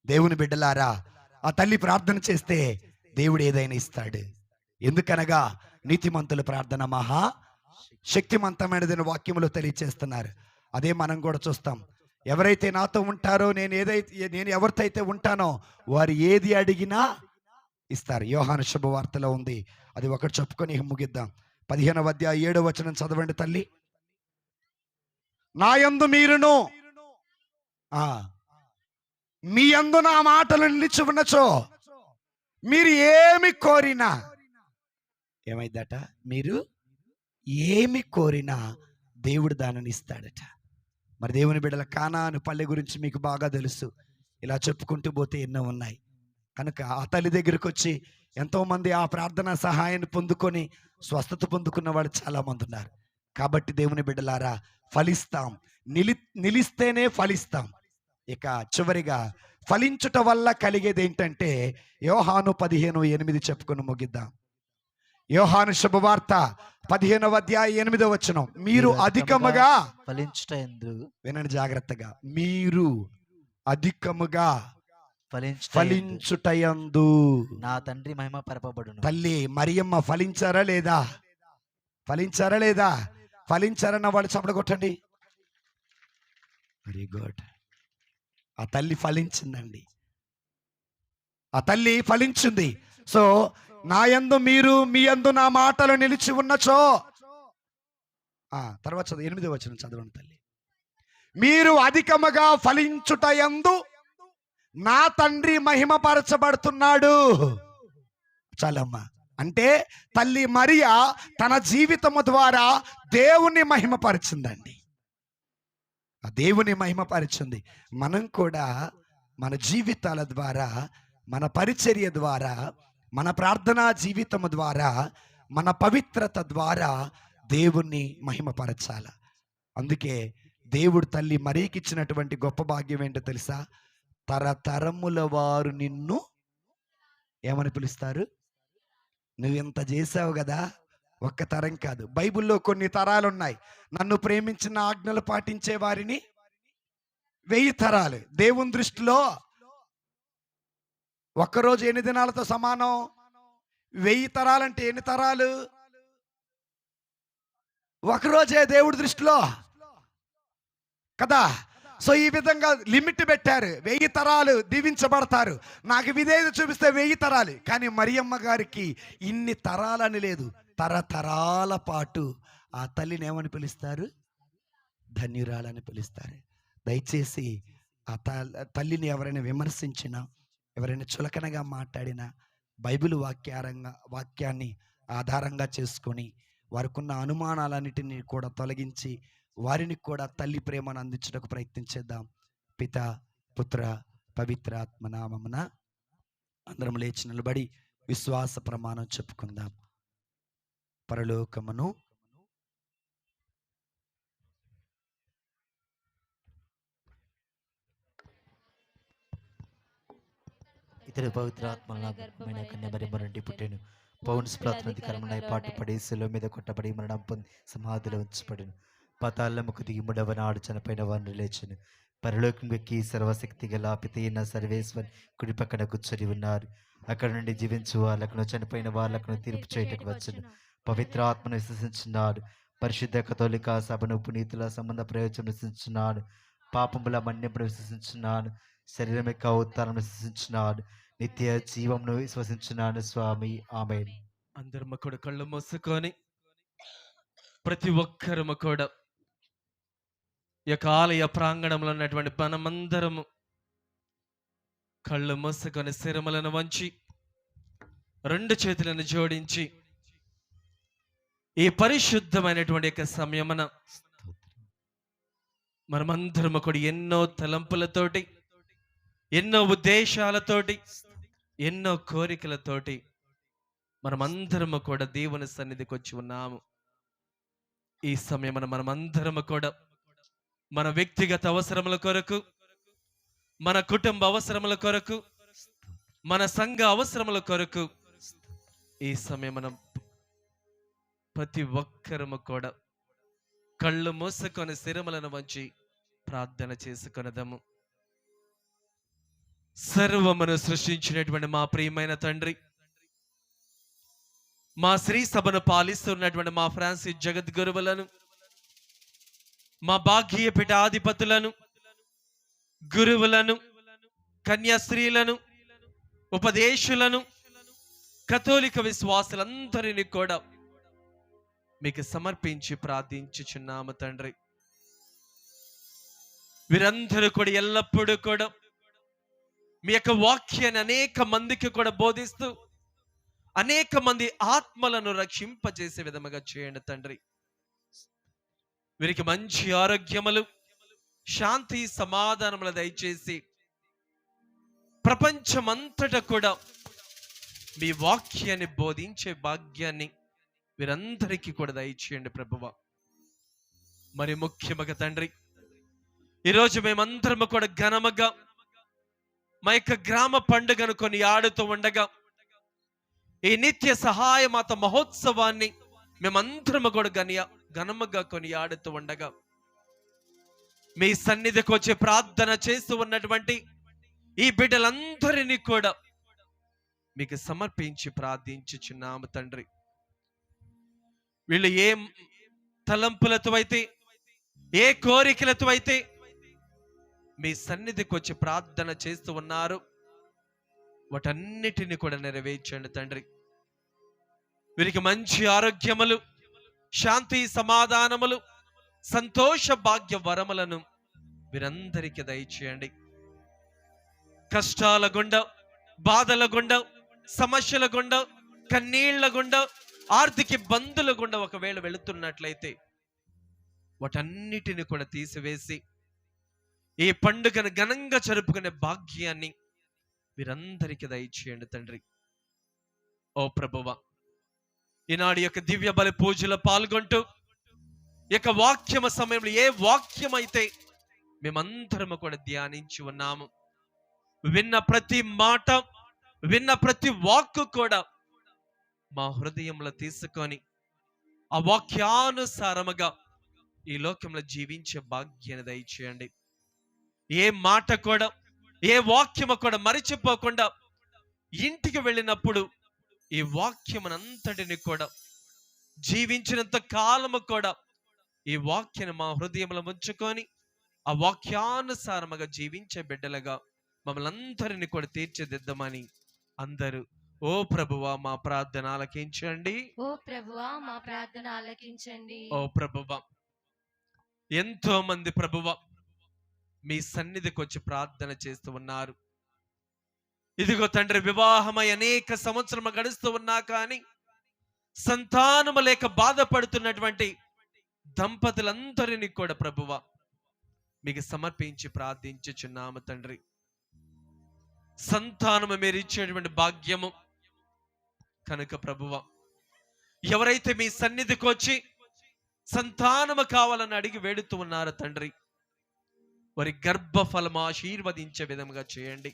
దేవుని బిడ్డలారా, ఆ తల్లి ప్రార్థన చేస్తే దేవుడు ఏదైనా ఇస్తాడు. ఎందుకనగా నీతిమంతుల ప్రార్థన మహా శక్తిమంతమైనదని వాక్యములో తెలియచేస్తున్నారు. అదే మనం కూడా చూస్తాం. ఎవరైతే నాతో ఉంటారో నేను ఎవరితో అయితే ఉంటానో వారు ఏది అడిగినా ఇస్తారు. యోహాను శుభవార్తలో ఉంది. అది ఒకటి చెప్పుకొని ముగిద్దాం. 15వ అధ్యాయం 7వ వచనం చదవండి తల్లి. నా యందు మీరును మీ యందు నా మాటలు నిలిచి ఉన్నచో మీరు ఏమి కోరినా ఏమైందట, మీరు ఏమి కోరినా దేవుడు దానిని ఇస్తాడట. మరి దేవుని బిడ్డల కానాను పల్లె గురించి మీకు బాగా తెలుసు. ఇలా చెప్పుకుంటూ పోతే ఎన్నో ఉన్నాయి. కనుక ఆ తల్లి దగ్గరికి వచ్చి ఎంతోమంది ఆ ప్రార్థన సహాయాన్ని పొందుకొని స్వస్థత పొందుకున్న వాళ్ళు చాలామంది ఉన్నారు. కాబట్టి దేవుని బిడ్డలారా, ఫలిస్తాం, నిలిస్తేనే ఫలిస్తాం. ఇక చివరిగా ఫలించుట వల్ల కలిగేది ఏంటంటే యోహాను 15:8 చెప్పుకొని ముగిద్దాం. యోహాను శుభవార్త 15వ అధ్యాయం 8వ వచనం, మీరు అధికముగా ఫలించుట యందు, వినండి జాగ్రత్తగా, మీరు అధికముగా ఫలించుటయందు నా తండ్రి మహిమ పరపబడును. తల్లి మరియమ్మ ఫలించారా లేదా? ఫలించారా లేదా? ఫలించారన్న వాళ్ళు చప్పట్లు కొట్టండి. Very good. ఆ తల్లి ఫలించిందండి. ఆ తల్లి ఫలించింది. సో నా యందు మీరు మీ యందు నా మాటలు నిలిచి ఉన్నచో, తర్వాత 8వ వచనం చదవండి తల్లి. మీరు అధికముగా ఫలించుటయందు నా తండ్రి మహిమపరచబడుతున్నాడు. చాలమ్మా. అంటే తల్లి మరియా తన జీవితము ద్వారా దేవుని మహిమపరిచిందండి. ఆ దేవుని మహిమపరిచింది. మనం కూడా మన జీవితాల ద్వారా, మన పరిచర్య ద్వారా, మన ప్రార్థనా జీవితము ద్వారా, మన పవిత్రత ద్వారా దేవుణ్ణి మహిమపరచాల. అందుకే దేవుడు తల్లి మరియకి ఇచ్చినటువంటి గొప్ప భాగ్యం ఏంటో తెలుసా? తరతరముల వారు నిన్ను ఏమని పిలుస్తారు? నువ్వెంత చేసావు కదా, ఒక్క తరం కాదు. బైబిల్లో కొన్ని తరాలు ఉన్నాయి. నన్ను ప్రేమించిన ఆజ్ఞలు పాటించే వారిని 1000 తరాలు. దేవుని దృష్టిలో ఒక్కరోజు ఎన్ని దినాలతో సమానం? 1000 తరాలంటే ఎన్ని తరాలు? ఒకరోజే దేవుడి దృష్టిలో కదా. సో ఈ విధంగా లిమిట్ పెట్టారు. 1000 తరాలు దీవించబడతారు. నాకు విధేయత చూపిస్తే 1000 తరాలు. కానీ మరియమ్మ గారికి ఇన్ని తరాలని లేదు. తరతరాల పాటు ఆ తల్లిని ఏమని పిలుస్తారు? ధన్యురాలని పిలుస్తారు. దయచేసి ఆ తల్లిని ఎవరైనా విమర్శించినా, ఎవరైనా చులకనగా మాట్లాడినా బైబిల్ వాక్యాన్ని ఆధారంగా చేసుకొని వారికున్న అనుమానాలన్నిటినీ కూడా తొలగించి వారిని కూడా తల్లి ప్రేమను అందించడానికి ప్రయత్నించేద్దాం. పిత, పుత్ర, పవిత్ర ఆత్మ నామమున అందరం లేచి నిలబడి విశ్వాస ప్రమాణం చెప్పుకుందాం. పరలోకమును ఇతడు పవిత్ర ఆత్మల గర్భమైన కన్య మరియమ్మ నుండి పుట్టెను. పౌన్స్ ప్రార్థనాధికారమునై పాటు పడి శిలువ మీద కొట్టబడి మరణం పొంది సమాధిలో ఉంచబడెను. పాతాళముకు దిగి 3వ నాడు చనిపోయిన వారిని లేచెను. పరలోకంకి సర్వశక్తి గల పితైన సర్వేశ్వరి కుడి పక్కన కూర్చొని ఉన్నారు. అక్కడ నుండి జీవించు వాళ్ళకును చనిపోయిన వాళ్ళకును తీర్పు చేయటకు వచ్చును. పవిత్ర ఆత్మను విశ్వసించున్నాడు. పరిశుద్ధ కథోలిక సభను పునీతుల సంబంధ ప్రయోజనం విశ్వసించున్నాడు. పాపముల మన్నింపును విశ్వసించున్నాను. శరీరం యొక్క ఉత్తానం విశ్వసించున్నాడు. నిత్య జీవమును విశ్వసించున్నాను స్వామి. ఆమేన్. అందరము కూడా కళ్ళు మూసుకొని ప్రతి ఒక్కరము కూడా ఈ యొక్క ఆలయ ప్రాంగణంలో ఉన్నటువంటి మనమందరము కళ్ళు మూసుకొని శిరములను వంచి 2 చేతులను జోడించి ఈ పరిశుద్ధమైనటువంటి యొక్క సమయమున మనమందరము కూడా ఎన్నో తలంపులతోటి, ఎన్నో ఉద్దేశాలతోటి, ఎన్నో కోరికలతోటి మనమందరము కూడా దేవుని సన్నిధికి వచ్చి ఉన్నాము. ఈ సమయమున మనమందరము కూడా మన వ్యక్తిగత అవసరముల కొరకు, మన కుటుంబ అవసరముల కొరకు, మన సంఘ అవసరముల కొరకు ఈ సమయమున ప్రతి ఒక్కరము కూడా కళ్ళు మూసుకొని శిరములను వంచి ప్రార్థన చేసుకొనదము. సర్వమును సృష్టించినటువంటి మా ప్రియమైన తండ్రి, మా శ్రీ సభను పాలిస్తున్నటువంటి మా ఫ్రాన్సిస్ జగద్గురువులను, మా భాగ్య పీఠాధిపతులను, గురువులను, కన్యాస్త్రీలను, ఉపదేశులను, కథోలిక విశ్వాసులందరినీ కూడా మీకు సమర్పించి ప్రార్థించుచున్నాము తండ్రి. వీరందరూ కూడా ఎల్లప్పుడూ కూడా మీ యొక్క వాక్యాన్ని అనేక మందికి కూడా బోధిస్తూ అనేక మంది ఆత్మలను రక్షింపజేసే విధముగా చేయండి తండ్రి. వీరికి మంచి ఆరోగ్యములు, శాంతి, సమాధానములు దయచేసి ప్రపంచమంతటా కూడా మీ వాక్యాన్ని బోధించే భాగ్యాన్ని వీరందరికీ కూడా దయచేయండి ప్రభువా. మరి ముఖ్యముగా తండ్రి, ఈరోజు మేమందరము కూడా ఘనముగా మా యొక్క గ్రామ పండుగను కొని ఆడుతూ ఉండగా ఈ నిత్య సహాయ మాత మహోత్సవాన్ని మేమందరము కూడా ఘనముగా కొని ఆడుతూ ఉండగా మీ సన్నిధికి వచ్చి ప్రార్థన చేస్తూ ఉన్నటువంటి ఈ బిడ్డలందరినీ కూడా మీకు సమర్పించి ప్రార్థించుచున్నాము తండ్రి. వీళ్ళు ఏ తలంపులతో అయితే, ఏ కోరికలతో అయితే మీ సన్నిధికి వచ్చి ప్రార్థన చేస్తూ ఉన్నారు, వాటన్నిటిని కూడా నెరవేర్చండి తండ్రి. వీరికి మంచి ఆరోగ్యములు, శాంతి, సమాధానములు, సంతోష భాగ్య వరములను వీరందరికీ దయచేయండి. కష్టాల గుండా, బాధల గుండా, సమస్యల గుండా, కన్నీళ్ల గుండా, ఆర్థిక ఇబ్బందుల గుండా ఒకవేళ వెళుతున్నట్లయితే వాటన్నిటిని కూడా తీసివేసి ఈ పండుగను ఘనంగా జరుపుకునే భాగ్యాన్ని వీరందరికీ దయచేయండి తండ్రి. ఓ ప్రభువా, ఈనాడు యొక్క దివ్య బలి పూజలో పాల్గొంటూ యొక్క వాక్యమ సమయంలో ఏ వాక్యం అయితే మేమందరము కూడా ధ్యానించి ఉన్నాము, విన్న ప్రతి మాట, విన్న ప్రతి వాక్కు కూడా మా హృదయంలో తీసుకొని ఆ వాక్యానుసారముగా ఈ లోకంలో జీవించే భాగ్యాన్ని దయచేయండి. ఏ మాట కూడా, ఏ వాక్యము కూడా మరిచిపోకుండా ఇంటికి వెళ్ళినప్పుడు ఈ వాక్యమునంతటిని కూడా జీవించినంత కాలము కూడా ఈ వాక్యాన్ని మా హృదయంలో ఉంచుకొని ఆ వాక్యానుసారముగా జీవించే బిడ్డలుగా మమ్మల్ని అందరినీ కూడా తీర్చిదిద్దమని అందరూ ఓ ప్రభువా మా ప్రార్థన ఆలకించండి. ఓ ప్రభువా మా ప్రార్థన ఆలకించండి. ఓ ప్రభువా, ఎంతో మంది ప్రభువా మీ సన్నిధికి వచ్చి ప్రార్థన చేస్తూ ఉన్నారు. ఇదిగో తండ్రి, వివాహమై అనేక సంవత్సరము గడుస్తూ ఉన్నా కానీ సంతానము లేక బాధపడుతున్నటువంటి దంపతులందరినీ కూడా ప్రభువా మీకు సమర్పించి ప్రార్థించుచున్నాము తండ్రి. సంతానము మీరు ఇచ్చేటువంటి భాగ్యము కనుక ప్రభువా, ఎవరైతే మీ సన్నిధికి వచ్చి సంతానము కావాలని అడిగి వేడుతూ ఉన్నారో తండ్రి, వారి గర్భఫలము ఆశీర్వదించే విధంగా చేయండి.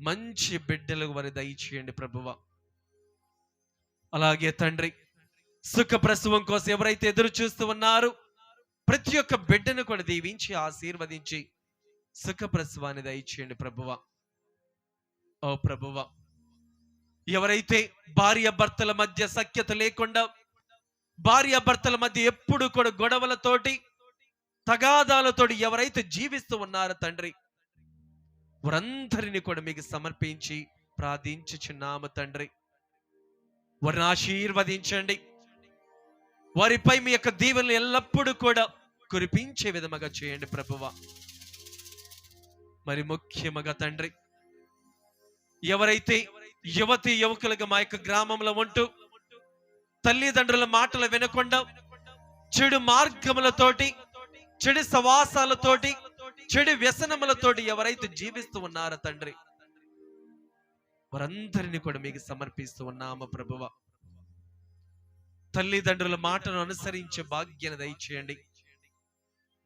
మంచి బిడ్డలకు వారి దయచేయండి ప్రభువా. అలాగే తండ్రి, సుఖ ప్రసవం కోసం ఎవరైతే ఎదురు చూస్తూ ఉన్నారో ప్రతి ఒక్క బిడ్డను కూడా దీవించి ఆశీర్వదించి సుఖ ప్రసవాన్ని దయచేయండి ప్రభువా. ఓ ప్రభువా, ఎవరైతే భార్య భర్తల మధ్య సఖ్యత లేకుండా, భార్య భర్తల మధ్య ఎప్పుడు కూడా గొడవలతోటి, తగాదాలతోటి ఎవరైతే జీవిస్తూ ఉన్నారో తండ్రి, వారందరినీ కూడా మీకు సమర్పించి ప్రార్థించుచున్నాము తండ్రి. వారిని ఆశీర్వదించండి. వారిపై మీ యొక్క దీవెనలు ఎల్లప్పుడూ కూడా కురిపించే విధముగా చేయండి ప్రభువా. మరి ముఖ్యముగా తండ్రి, ఎవరైతే యువతి యువకులుగా మా యొక్క గ్రామంలో ఉంటూ తల్లిదండ్రుల మాటలు వినకుండా చెడు మార్గములతోటి, చెడు సవాసాలతోటి, చెడు వ్యసనములతోటి ఎవరైతే జీవిస్తూ ఉన్నారో తండ్రి, వారందరినీ కూడా మీకు సమర్పిస్తూ ఉన్నాము ప్రభువా. తల్లిదండ్రుల మాటను అనుసరించే భాగ్యాన్ని దయచేయండి.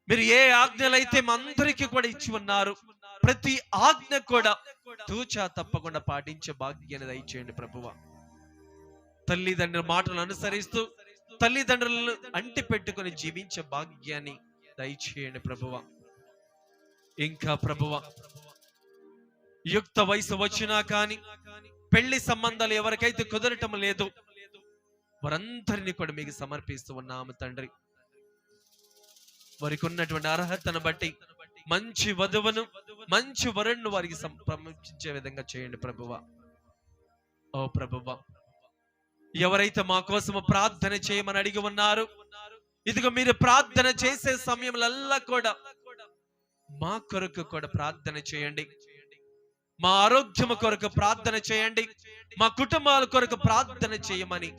మీరు ఏ ఆజ్ఞలైతే మా అందరికీ కూడా ఇచ్చి ఉన్నారు, ప్రతి ఆజ్ఞ కూడా తూచా తప్పకుండా పాటించే భాగ్యాన్ని దయచేయండి ప్రభువా. తల్లిదండ్రుల మాటలను అనుసరిస్తూ తల్లిదండ్రులను అంటి పెట్టుకుని జీవించే భాగ్యాన్ని దయచేయండి ప్రభువా. ఇంకా ప్రభువా, యుక్త వయసు వచ్చినా కానీ పెళ్లి సంబంధాలు ఎవరికైతే కుదరటం లేదు, వారందరినీ కూడా మీకు సమర్పిస్తూ ఉన్నాము తండ్రి. వారికి ఉన్నటువంటి అర్హతను బట్టి మంచి వధువును మంచి వరుణ్ణి వారికి ప్రముఖించే విధంగా చేయండి ప్రభువా. ఓ ప్రభువా, ఎవరైతే మా కోసము ప్రార్థన చేయమని అడిగి ఉన్నారు, ఇదిగో మీరు ప్రార్థన చేసే సమయంలో కూడా మా కొరకు కూడా ప్రార్థన చేయండి. మా ఆరోగ్యము కొరకు ప్రార్థన చేయండి. మా కుటుంబాల కొరకు ప్రార్థన చేయమని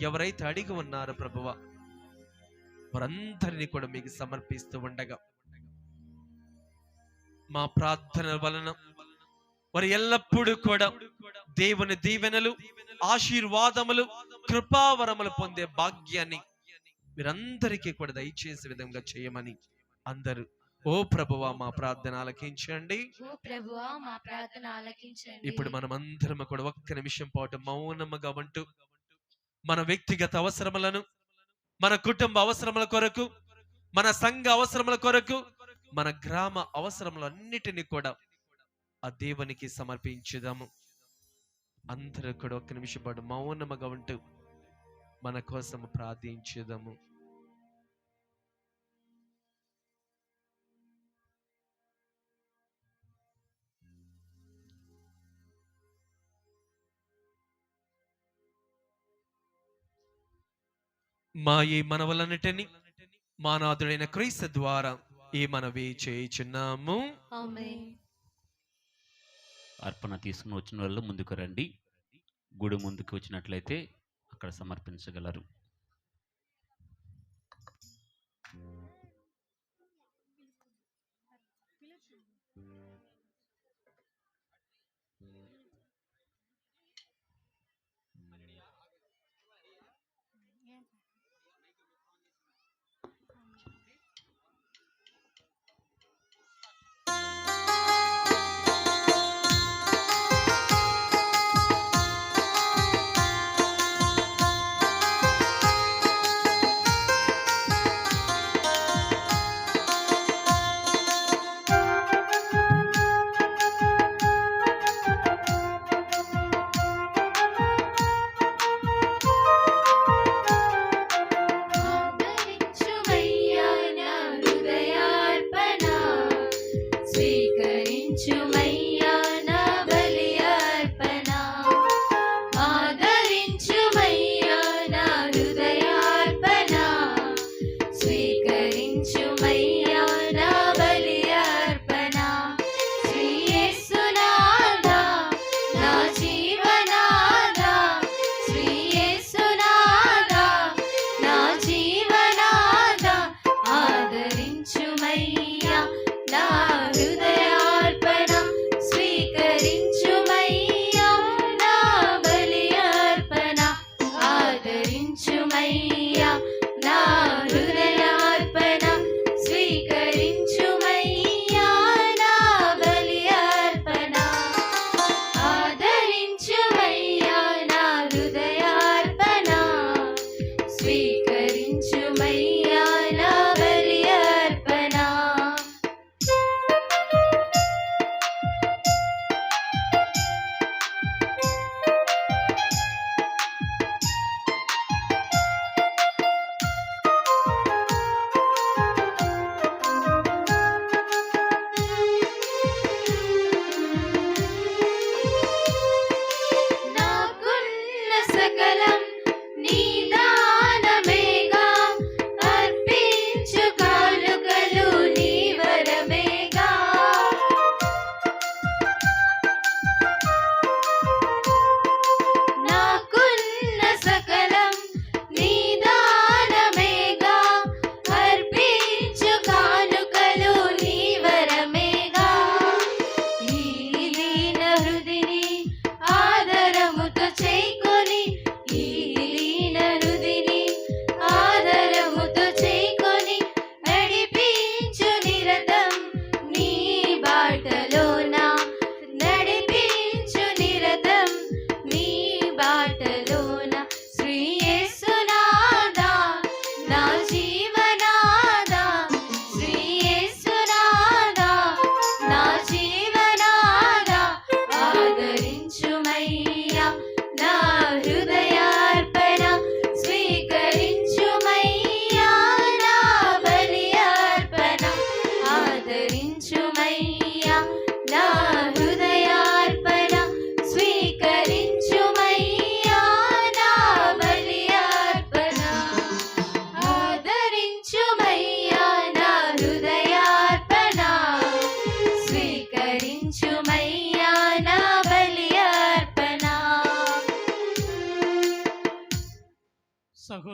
ఎవరైతే అడిగి ఉన్నారో ప్రభువా, వారందరినీ కూడా మీకు సమర్పిస్తూ ఉండగా మా ప్రార్థన వలన వారు ఎల్లప్పుడూ కూడా దేవుని దీవెనలు, ఆశీర్వాదములు, కృపావరములు పొందే భాగ్యాన్ని మీరందరికీ కూడా దయచేసే విధంగా చేయమని అందరూ ఓ ప్రభువా మా ప్రార్థన ఆలకించండి. ఓ ప్రభువా మా ప్రార్థన ఆలకించండి. ఇప్పుడు మనం అందరం కూడా ఒక్క నిమిషం పాటు మౌనముగా ఉంటూ మన వ్యక్తిగత అవసరములను, మన కుటుంబ అవసరముల కొరకు, మన సంఘ అవసరముల కొరకు, మన గ్రామ అవసరములన్నిటినీ కూడా ఆ దేవునికి సమర్పించుదాము. అందరూ కూడా ఒక్క నిమిషం పాటు మౌనముగా ఉంటూ మన కోసం ప్రార్థించుదాము. మా ఈ మనవలన్నిటిని మానాథుడైన క్రీస్తు ద్వారా ఈ మనవి చేయుచున్నాము. ఆమేన్. అర్పణ తీసుకుని వచ్చిన వాళ్ళు ముందుకు రండి. గుడి ముందుకు వచ్చినట్లయితే అక్కడ సమర్పించగలరు.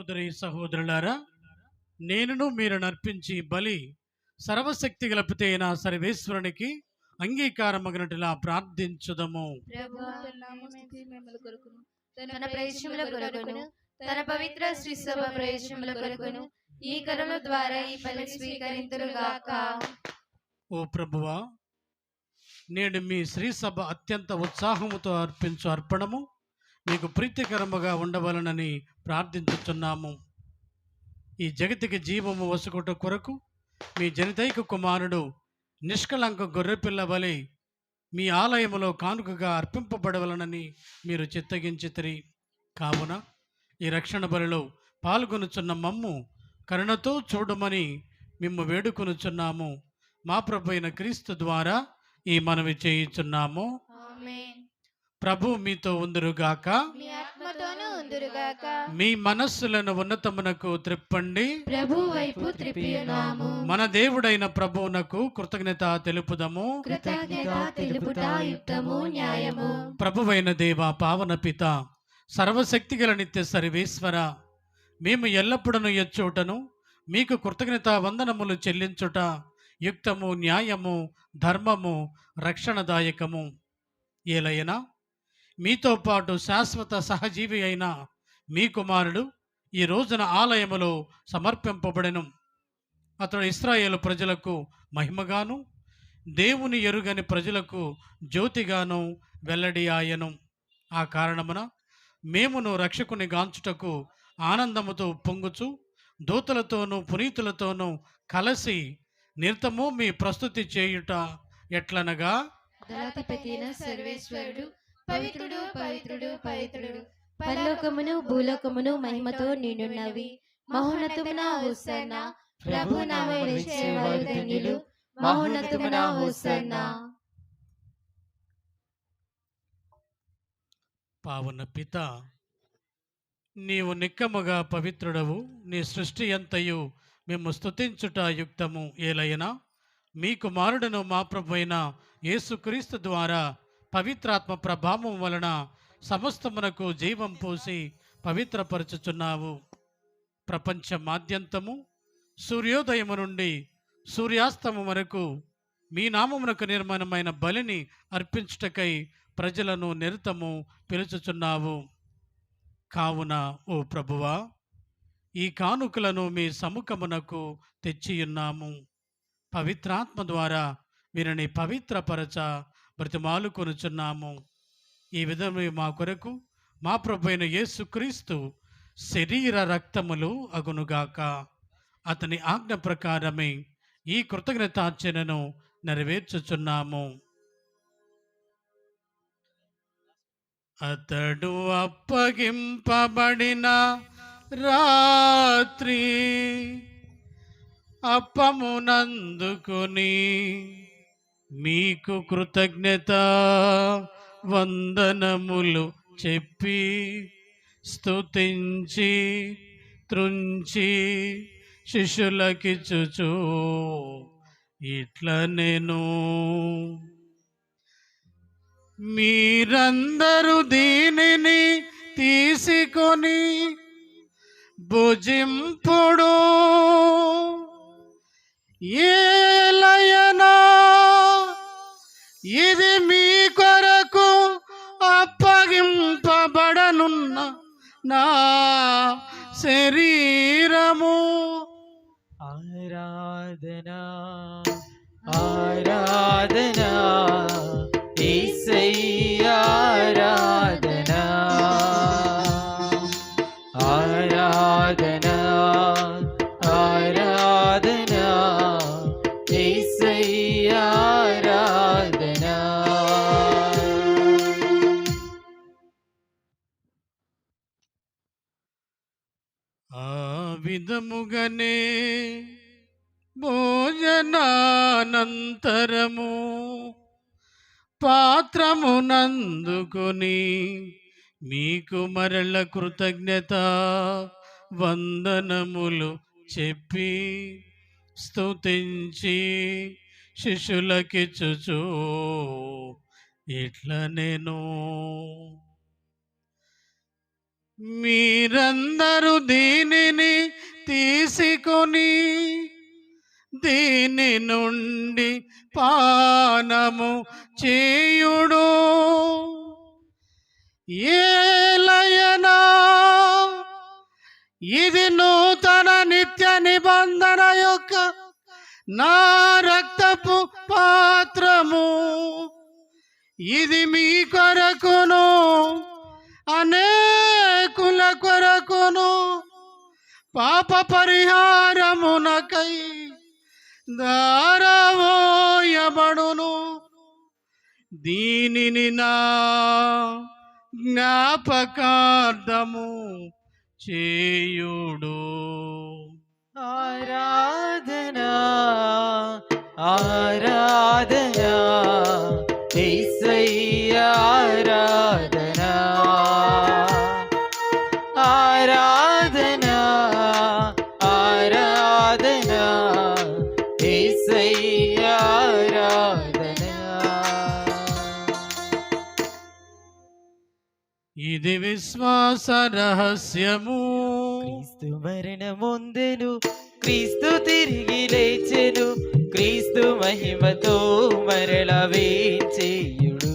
సహోదరి సహోదరులారా, నేనును మీరు నర్పించి బలి సర్వశక్తి గలపితైన సర్వేశ్వరునికి అంగీకారమగినట్టులా ప్రార్థించుదము. ప్రభువా, తన నామస్తుతి మహిమల కొరకును, తన ప్రయోజనముల కొరకును, తన పవిత్ర శ్రీ సభ ప్రయోజనముల కొరకును ఈ కరముల ద్వారా ఈ బలి స్వీకరింతురుగాక. ఓ ప్రభువా, నేడు మీ శ్రీ సభ అత్యంత ఉత్సాహముతో అర్పించు అర్పణము మీకు ప్రీతికరముగా ఉండవలనని ప్రార్థించుచున్నాము. ఈ జగతికి జీవము వసుకుట కొరకు మీ జనితైక కుమారుడు నిష్కళంక గొర్రెపిల్ల వలె మీ ఆలయములో కానుకగా అర్పింపబడవలనని మీరు చిత్తగించితిరి. కావున ఈ రక్షణ బలిలో పాల్గొనుచున్న మమ్ము కరుణతో చూడమని మిమ్ము వేడుకొనుచున్నాము. మా ప్రభు అయిన క్రీస్తు ద్వారా ఈ మనవి చేయుచున్నాము. ఆమేన్. ప్రభు మీతో ఉందురుగాక. మీ ఆత్మతోనూ ఉందురుగాక. మీ మనస్సులను ఉన్నతమునకు త్రిప్పండి. ప్రభు వైపు త్రిప్పియున్నాము. మన దేవుడైన ప్రభువునకు కృతజ్ఞత తెలుపుదము. కృతజ్ఞత తెలుపుట యుక్తము, న్యాయము. ప్రభువైన దేవ, పావన పిత, సర్వశక్తి గల నిత్య సర్వేశ్వర, మేము ఎల్లప్పుడూ ఎచ్చోటను మీకు కృతజ్ఞత వందనములు చెల్లించుట యుక్తము, న్యాయము, ధర్మము, రక్షణదాయకము. ఏలైనా మీతో పాటు శాశ్వత సహజీవి అయిన మీ కుమారుడు ఈ రోజున ఆలయములో సమర్పింపబడెను. అతడు ఇశ్రాయేలు ప్రజలకు మహిమగాను, దేవుని ఎరుగని ప్రజలకు జ్యోతిగాను వెల్లడి ఆయను. ఆ కారణమున మేమును రక్షకుని గాంచుటకు ఆనందముతో పొంగుచు దూతలతోనూ పునీతులతోనూ కలసి నిరతము మీ ప్రస్తుతి చేయుట ఎట్లనగా, దళాధిపతియైన సర్వేశ్వరుడు పవిత్రుడు, పవిత్రుడు, పవిత్రుడు, పరలోకమును భూలోకమును మహిమతో నిండున్నవి. మహోన్నతమున హోసన్నా. ప్రభు నామమున వచ్చేవారు ధన్యులు. మహోన్నతమున హోసన్నా. పావన పిత, నీవు నిక్కముగా పవిత్రుడవు. నీ సృష్టి అంతయు మేము స్తుతించుట యుక్తము. ఏలైనా మీ కుమారుడును మా ప్రభు అయిన యేసుక్రీస్తు ద్వారా పవిత్రాత్మ ప్రభావం వలన సమస్తమునకు జీవం పోసి పవిత్రపరచుచున్నావు. ప్రపంచ మాద్యంతము సూర్యోదయము నుండి సూర్యాస్తము వరకు మీ నామమునకు నిర్మాణమైన బలిని అర్పించుటకై ప్రజలను నిరతము పిలుచుచున్నావు. కావున ఓ ప్రభువా, ఈ కానుకలను మీ సముఖమునకు తెచ్చియున్నాము. పవిత్రాత్మ ద్వారా వీరిని పవిత్రపరచ బ్రతిమాలు కొనుచున్నాము. ఈ విధమే మా కొరకు మా ప్రభు అయిన యేసుక్రీస్తు శరీర రక్తములు అగునుగాక. అతని ఆజ్ఞ ప్రకారమే ఈ కృతజ్ఞతార్చనను నెరవేర్చుచున్నాము. అతడు అప్పగింపబడిన రాత్రి అప్పమునందుకుని మీకు కృతజ్ఞత వందనములు చెప్పి స్తుతించి త్రుంచి శిష్యులకిచ్చుచు ఇట్ల నేను, మీరందరూ దీనిని తీసుకొని భుజింపుడు. ఏలయనా ఇది మీ కొరకు అప్పగింపబడనున్న నా శరీరము. ఆరాధనా ఆరాధనా యేసయ్యా, ఆరాధనా ఆరాధనా ఆరాధనా యేసయ్యా, ఆరాధనా. ఆ విధముగనే భోజనానంతరము పాత్రమునందుకొని మీకు మరల కృతజ్ఞత వందనములు చెప్పి స్తుతించి శిష్యులకిచ్చుచు ఇట్ల నేను, మీరందరూ దీనిని తీసుకొని దీని నుండి పానము చేయుడు. ఏలయనా ఇది నూతన నిత్య నిబంధన యొక్క నా రక్తపు పాత్రము. ఇది మీ కొరకును అనేకుల కొరకును పాప పరిహారమునకై దారవోయబడును. దీనిని నా జ్ఞాపకార్థము చేయుడు. ఆరాధనా ఆరాధనా యేసయ్యా ఆరాధనా ఆరాధనా ఆరాధనా యేసయ్యా ఆరాధనా. ఇది విశ్వాస రహస్యము. క్రీస్తు మరణమొందెను, క్రీస్తు తిరిగి లేచెను, క్రీస్తు మహిమతో మరల వేంచేయుడు.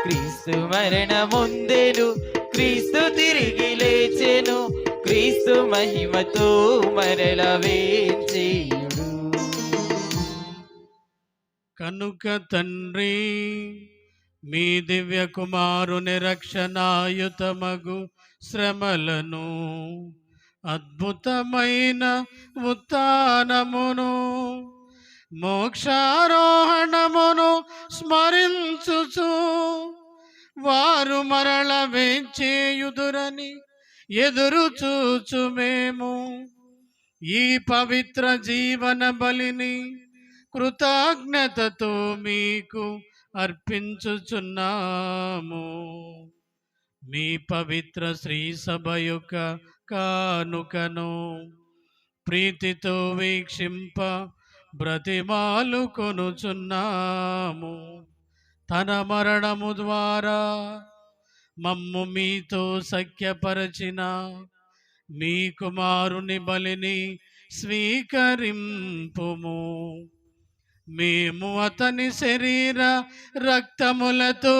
క్రీస్తు మరణమొందెను, క్రీస్తు తిరిగి లేచెను, క్రీస్తు మహిమతో మరల వేంచేయుడు. కనుక తండ్రి మీ దివ్య కుమారుని రక్షణాయుతమగు శ్రమలను అద్భుతమైన ఉత్థానమును మోక్షారోహణమును స్మరించుచు వారు మరల వేంచేయుదురని ఎదురు చూచు మేము ఈ పవిత్ర జీవన బలిని కృతజ్ఞతతో మీకు అర్పించుచున్నాము. మీ పవిత్ర శ్రీ సభ యొక్క కానుకను ప్రీతితో వీక్షింప బ్రతిమాలు కొనుచున్నాము. తన మరణము ద్వారా మమ్ము మీతో సఖ్యపరచిన మీ కుమారుని బలిని స్వీకరింపుము. మేము అతని శరీర రక్తములతో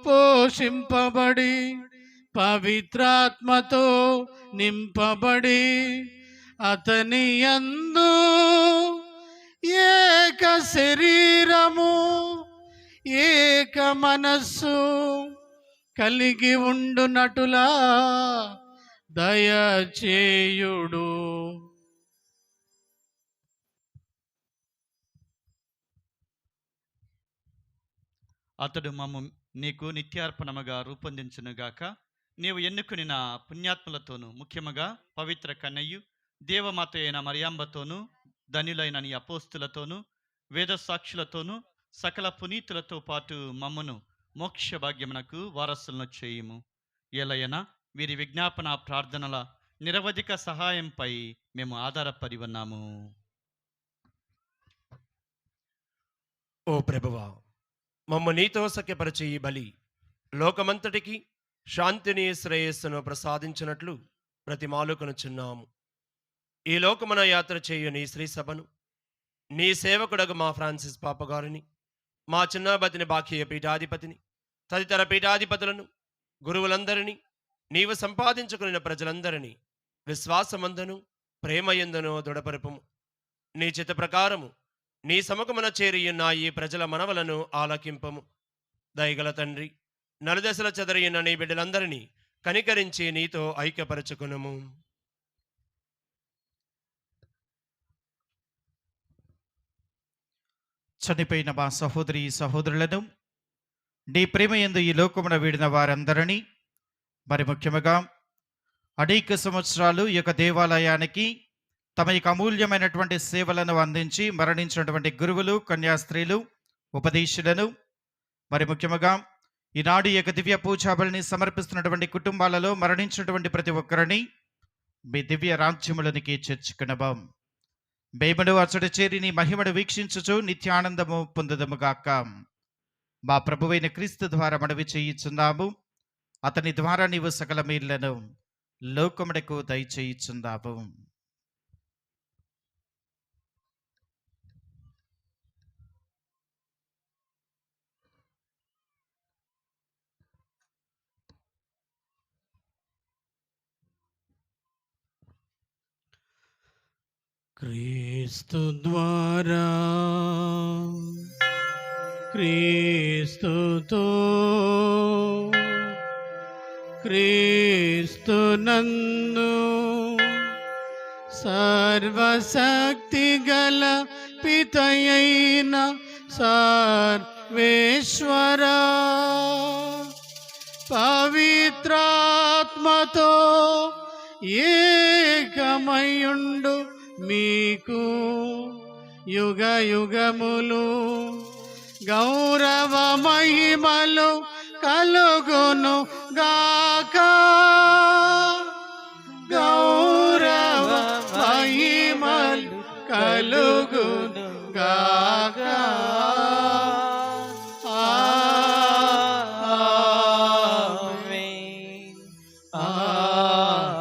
పోషింపబడి పవిత్రాత్మతో నింపబడి అతని యందు ఏక శరీరము ఏక మనస్సు కలిగి ఉండునటులా దయచేయుడు. అతడు మమ్ము నీకు నిత్యార్పణముగా రూపొందించునుగాక. నీవు ఎన్నుకునిన పుణ్యాత్ములతోనూ ముఖ్యముగా పవిత్ర కన్నయ్యు దేవమాత అయిన మరియంబతోనూ ధనులైన నీ అపోస్తులతోనూ వేద సాక్షులతోనూ సకల పునీతులతో పాటు మమ్మును మోక్ష భాగ్యమునకు వారసులను చేయుము. ఎలయన వీరి విజ్ఞాపన ప్రార్థనల నిరవధిక సహాయంపై మేము ఆధారపడి ఉన్నాము. ఓ ప్రభువా, మమ్మ నీతో సఖ్యపరచే ఈ బలి లోకమంతటికి శాంతిని శ్రేయస్సును ప్రసాదించినట్లు ప్రతిమాలుకొనుచున్నాము. ఈ లోకమున యాత్ర చేయు నీ శ్రీ సభను, నీ సేవకుడగు మా ఫ్రాన్సిస్ పాపగారిని, మా చిన్నబతిని బాఖ్య పీఠాధిపతిని, తదితర పీఠాధిపతులను, గురువులందరినీ, నీవు సంపాదించుకున్న ప్రజలందరినీ విశ్వాసమందును ప్రేమయందును దృఢపరుపుము. నీ చిత్త ప్రకారము నీ సముఖమున చేరియున్న ఈ ప్రజల మనవలను ఆలకింపము. దయగల తండ్రి, నలుదశల చెదరియున్న నీ బిడ్డలందరినీ కనికరించి నీతో ఐక్యపరచుకునుము. చనిపోయిన మా సహోదరి సహోదరులను నీ ప్రేమ యందు ఈ లోకమున వీడిన వారందరినీ, మరి ముఖ్యముగా అనేక సంవత్సరాలు ఈ యొక్క దేవాలయానికి తమ యొక్క అమూల్యమైనటువంటి సేవలను అందించి మరణించినటువంటి గురువులు, కన్యాస్త్రీలు, ఉపదేశులను, మరి ముఖ్యముగా ఈనాడు ఈ యొక్క దివ్య పూజాబలిని సమర్పిస్తున్నటువంటి కుటుంబాలలో మరణించినటువంటి ప్రతి ఒక్కరిని మీ దివ్య రాజ్యములనికి చేర్చుకునబాం. మేమును అచ్చట చేరి నీ మహిమను వీక్షించుచు నిత్యానందము పొందుదముగాక. మా ప్రభువైన క్రీస్తు ద్వారా మనవి చేయుచున్నాము. అతని ద్వారా నీవు సకల మేళ్లను లోకమునకు దయచేయుచున్నావు. క్రీస్తు ద్వారా క్రీస్తుతో క్రీస్తునందు సర్వశక్తి గల పితయైన సర్వేశ్వర పవిత్రాత్మతో ఏకమయుండు మీకు యుగ యుగములు గౌరవ మహిమలు కలుగును గాక. గౌరవ మహిమలు కలుగును గాక. ఆమేన్. ఆమేన్.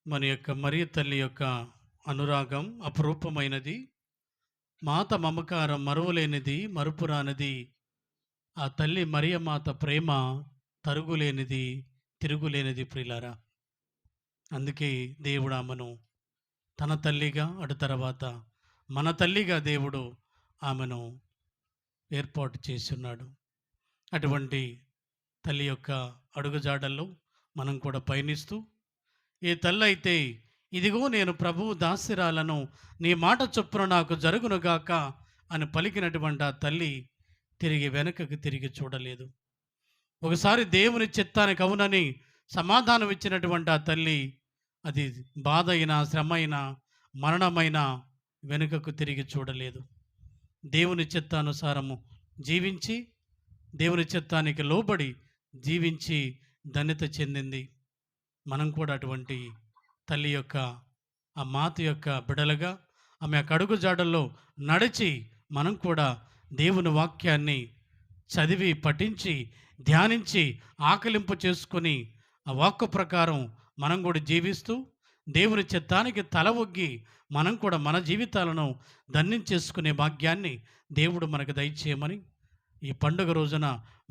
మన యొక్క మరియ తల్లి యొక్క అనురాగం అపురూపమైనది. మాత మమకారం మరువలేనిది, మరుపురానిది. ఆ తల్లి మరియ మాత ప్రేమ తరుగులేనిది, తిరుగులేనిది ప్రియులారా. అందుకే దేవుడు ఆమెను తన తల్లిగా, అటు తర్వాత మన తల్లిగా దేవుడు ఆమెను ఏర్పాటు చేసి ఉన్నాడు. అటువంటి తల్లి యొక్క అడుగుజాడల్లో మనం కూడా పయనిస్తూ, ఏ తల్లి అయితే ఇదిగో నేను ప్రభువు దాసిరాలను, నీ మాట చొప్పున నాకు జరుగునుగాక అని పలికినటువంటి ఆ తల్లి తిరిగి వెనకకు తిరిగి చూడలేదు. ఒకసారి దేవుని చిత్తానికి అవునని సమాధానం ఇచ్చినటువంటి ఆ తల్లి, అది బాధ అయినా, శ్రమ అయినా, మరణమైనా వెనుకకు తిరిగి చూడలేదు. దేవుని చిత్తానుసారము జీవించి, దేవుని చిత్తానికి లోబడి జీవించి ధన్యత చెందింది. మనం కూడా అటువంటి తల్లి యొక్క, ఆ మాత యొక్క బిడలుగా ఆమె యొక్క అడుగు జాడల్లో నడిచి మనం కూడా దేవుని వాక్యాన్ని చదివి, పఠించి, ధ్యానించి, ఆకలింపు చేసుకొని ఆ వాక్కు ప్రకారం మనం కూడా జీవిస్తూ దేవుని చిత్తానికి తల ఒగ్గి మనం కూడా మన జీవితాలను ధన్యం భాగ్యాన్ని దేవుడు మనకు దయచేయమని ఈ పండుగ రోజున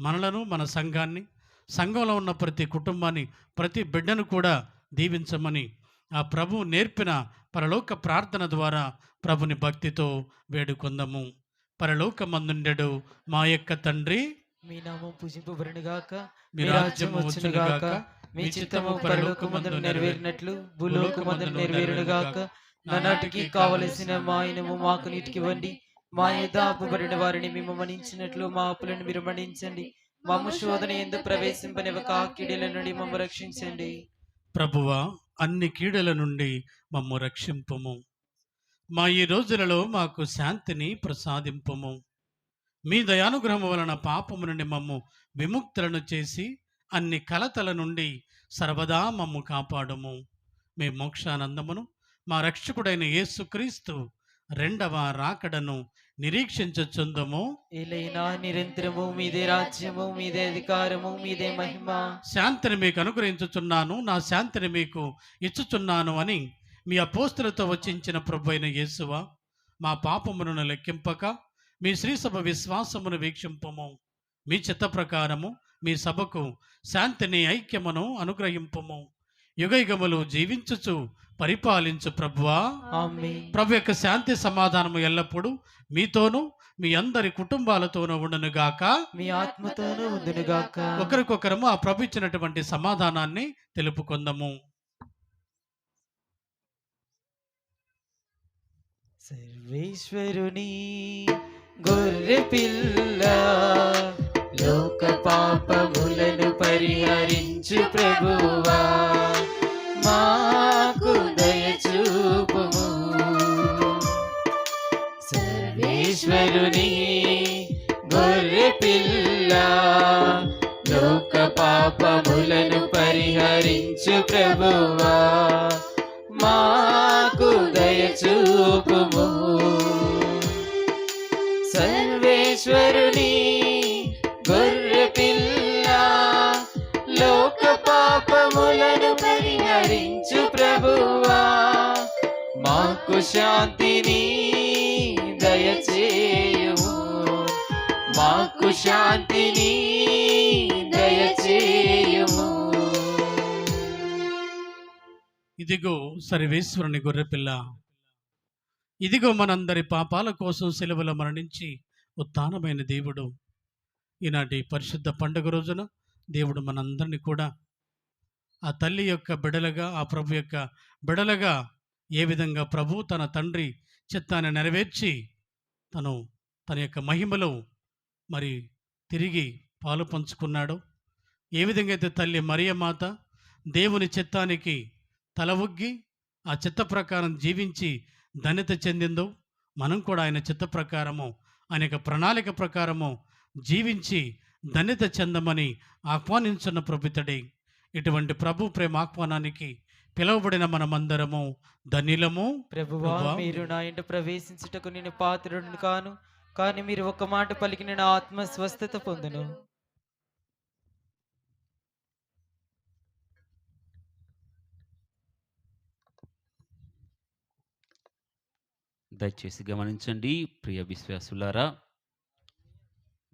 మనలను, మన సంఘాన్ని, సంఘంలో ఉన్న ప్రతి కుటుంబాన్ని, ప్రతి బిడ్డను కూడా దీవించమని ఆ ప్రభువు నేర్పిన పరలోక ప్రార్థన ద్వారా ప్రభుని భక్తితో వేడుకొందము. పరలోకమందుండెడు మా యొక్క తండ్రి, మీ నామం పూజింపబడునుగాక, మీ రాజ్యం వచ్చునుగాక, మీ చిత్తము పరలోకమందు నెరవేరినట్లు భూలోకమందు నెరవేరునుగాక. నానాటికి కావలసిన మా ఇనము మాకు నీటికివ్వండి. మా యొద్ద అప్పుబడిన వారిని మేము మన్నించినట్లు మా అప్పులను మీరు మన్నించండి. మమ్ము శోధన యందు ప్రవేశింపనివ్వక కీడుల నుండి మమ్ము రక్షించండి. ప్రభువా, అన్ని కీడుల నుండి మమ్ము రక్షింపుము. మా ఈ రోజులలో మాకు శాంతిని ప్రసాదింపుము. మీ దయానుగ్రహము వలన పాపము నుండి మమ్ము విముక్తులను చేసి అన్ని కలతల నుండి సర్వదా మమ్ము కాపాడుము. మీ మోక్షానందమును మా రక్షకుడైన యేసుక్రీస్తు రెండవ రాకడను నిరీక్షించుచుందుము. ఏలైనా నిరంతరము మీదే రాజ్యము, మీదే అధికారము, మీదే మహిమ. శాంతిని మీకు అనుగ్రహించుచున్నాను, నా శాంతిని మీకు ఇచ్చుచున్నాను అని మీ అపోస్తులతో వచ్చించిన ప్రభు అయిన యేసువా, మా పాపములను లెక్కింపక మీ శ్రీసభ విశ్వాసమును వీక్షింపము. మీ చిత్త ప్రకారము మీ సభకు శాంతిని, ఐక్యమును అనుగ్రహింపము. యుగయుగములు జీవించుచు పరిపాలించు ప్రభువా. ఆమేన్. ప్రభు యొక్క శాంతి సమాధానము ఎల్లప్పుడూ మీతోనూ మీ అందరి కుటుంబాలతోనూ ఉండునుగాక, మీ ఆత్మతోనూ ఉండునుగాక. ఒకరికొకరము ఆ ప్రభు ఇచ్చినటువంటి సమాధానాన్ని తెలుపుకొందము. సర్వేశ్వరుని గొర్రె పిల్ల, లోక పాపములను పరిహరించు ప్రభువా, మాకు దయచూపుము. సర్వేశ్వరుని గొర్రె పిల్ల, లోక పాపములను పరిహరించు ప్రభువా, మాకు దయచూపుము. చూపుము. సర్వేశ్వరుని గొర్రె పిల్ల, లోక పాపములను పరిహరించు ప్రభువా, మాకు శాంతిని దయచేయుము, మాకు శాంతిని దయచేయుము. ఇదిగో సర్వేశ్వరుని గొర్రెపిల్ల, ఇదిగో మనందరి పాపాల కోసం సెలవుల మరణించి ఉత్థానమైన దేవుడు. ఈనాటి పరిశుద్ధ పండుగ రోజున దేవుడు మనందరినీ కూడా ఆ తల్లి యొక్క బిడలగా, ఆ ప్రభు యొక్క బిడలగా, ఏ విధంగా ప్రభు తన తండ్రి చిత్తాన్ని నెరవేర్చి తన యొక్క మహిమలో మరి తిరిగి పాలు పంచుకున్నాడో, ఏ విధంగా అయితే తల్లి మరియమాత దేవుని చిత్తానికి తల ఒగ్గి ఆ చిత్త ప్రకారం జీవించి ధన్యత చెందిందో, మనం కూడా ఆయన చిత్త ప్రకారము, ఆయన యొక్క ప్రణాళిక ప్రకారము జీవించి ధన్యత చెందమని ఆహ్వానించున్న ప్రభుతడే. ఇటువంటి ప్రభు ప్రేమ ఆహ్వానానికి పిలువబడిన మనమందరము ధన్యులము. ప్రభువా, మీరు నా ఇంట ప్రవేశించుటకు నేను పాత్రుడిని కాను, కానీ మీరు ఒక్క మాట పలికిన నా ఆత్మ స్వస్థత పొందును. దయచేసి గమనించండి ప్రియ విశ్వాసులారా,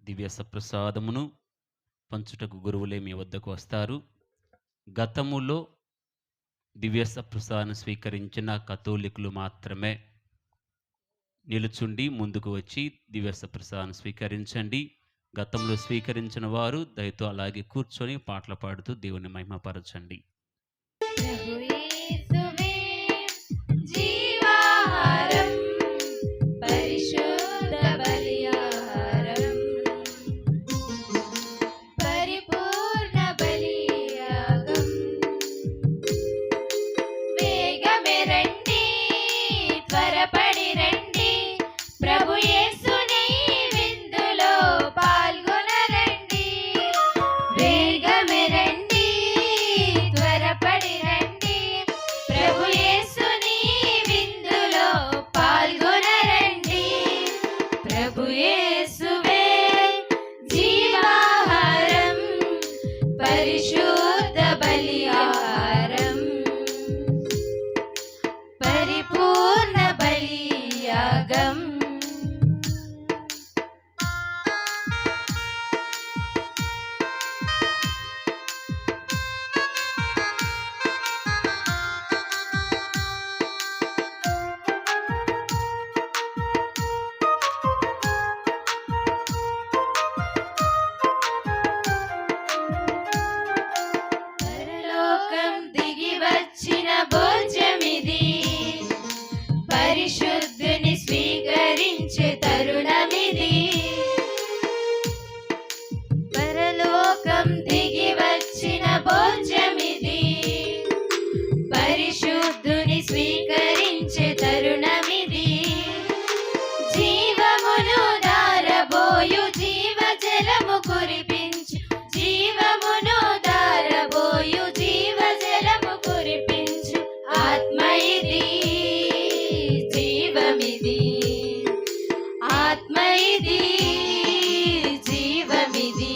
దివ్య సప్రసాదమును పంచుటకు గురువులే మీ వద్దకు వస్తారు. గతములో దివ్య సప్రసాదం స్వీకరించిన కథోలికులు మాత్రమే నిలుచుండి ముందుకు వచ్చి దివ్య సప్రసాదం స్వీకరించండి. గతంలో స్వీకరించిన వారు దయతో అలాగే కూర్చొని పాటలు పాడుతూ దేవుని మహిమపరచండి. జీవాహారం పరిశుద్ధ బలియాహారం పరిపూర్ణ బలియాగం వేగమే రండి త్వరపడి రండి ప్రభు యేసుని విందులో పాల్గొనరండి వేగమే రండి త్వరపడి రండి ప్రభు యేసుని విందులో పాల్గొనరండి ప్రభు యేసువే జీవాహారం పరిశుద్ధ బలియాహారం పరిపూర్ణ బలియాగం పరలోకం దిగి వచ్చిన భోజ్యమిది పరిశుద్ధుని స్వీకరించే తరుణమిది పరలోకం దిగి వచ్చిన భోజ్యమిది పరిశుద్ధుని స్వీకరించే తరుణమిది జీవమును దారబోయు జీవజలము కురిపించు జీవమును దారబోయు జీవజలము కురిపించు ఆత్మ ఇది జీవమిది ఆత్మ ఇది జీవమిది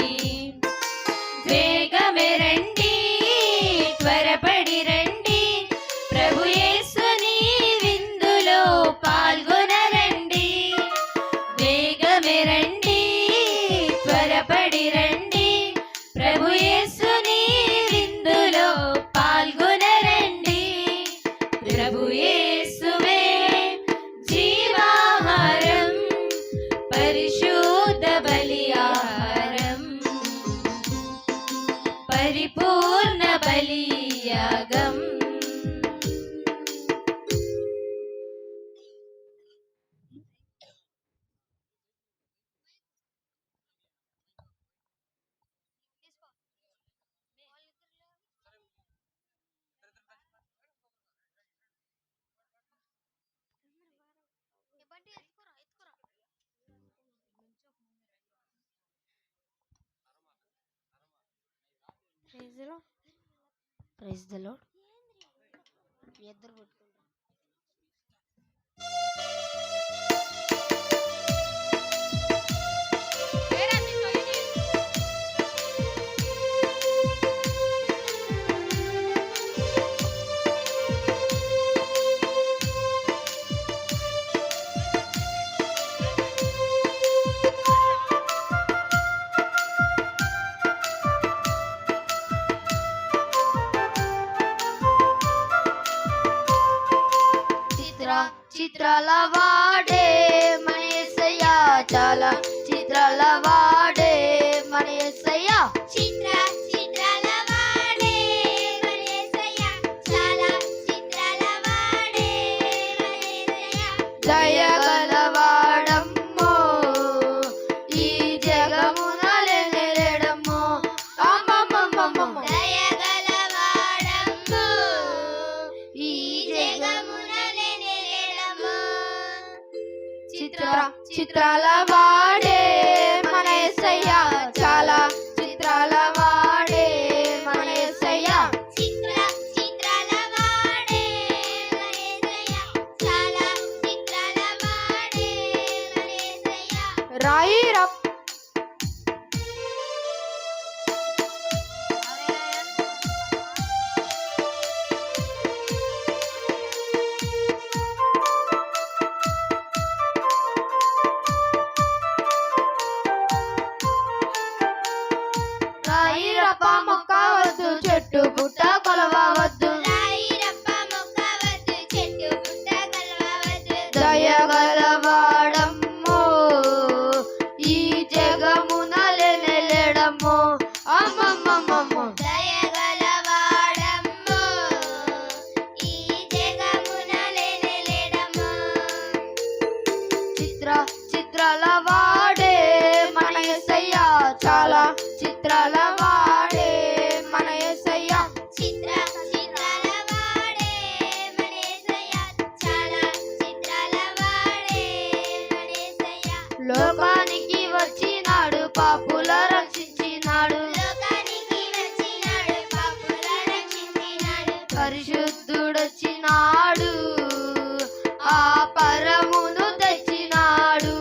వేగమే రండి త్వరపడి రండి ప్రభు యేసుని విందులో పాల్గొనరండి వేగమే రండి త్వరపడి రండి ప్రభు యేసుని విందులో పాల్గొనరండి ప్రభు యేసువే జీవాహారం పరిశుద్ధ బలియాహారం పరిపూర్ణ బలియాగం ప్రైజ్ ద లార్డ్. మీ ఇద్దరు కొట్టుకుంటారు. చిత్రాల వాడే మన యేసయ్య చాలా చిత్రాల వాడే మన యేసయ్య చిత్రాల వాడే మన యేసయ్య చాలా చిత్రాల వాడే మన యేసయ్య దయగలవాడమ్మో ఈ జగమున లేడమ్మో అమ్మమ్మమ్మమ్మ దయగలవాడమ్మో ఈ జగమున లేడమ్మో చిత్రాల వాడే మన యేసయ్య చాలా చిత్రాల వాడే మన యేసయ్య చిత్రాల వాడే మన యేసయ్య చాలా చిత్రాల వాడే మన యేసయ్య రాయి రప్ రాయిరప్ప మొక్క వద్దు చెట్టు పుట్ట కొలవవద్దు దయగలవాడమ్మో ఈ జగమున లేడమ్మో అమ్మమ్మమ్మమ్మో దయగలవాడమ్మో ఈ జగమున లేడమ్మో చిత్రాల వాడే మన యేసయ్య చాలా చిత్రాల వాడే మన యేసయ్య చిత్రాల వాడే మన యేసయ్య చాలా చిత్రాల వాడే మన యేసయ్య లోకానికి వచ్చినాడు పాపుల రక్షించినాడు పరిశుద్ధుడొచ్చినాడు ఆ పరమును తెచ్చినాడు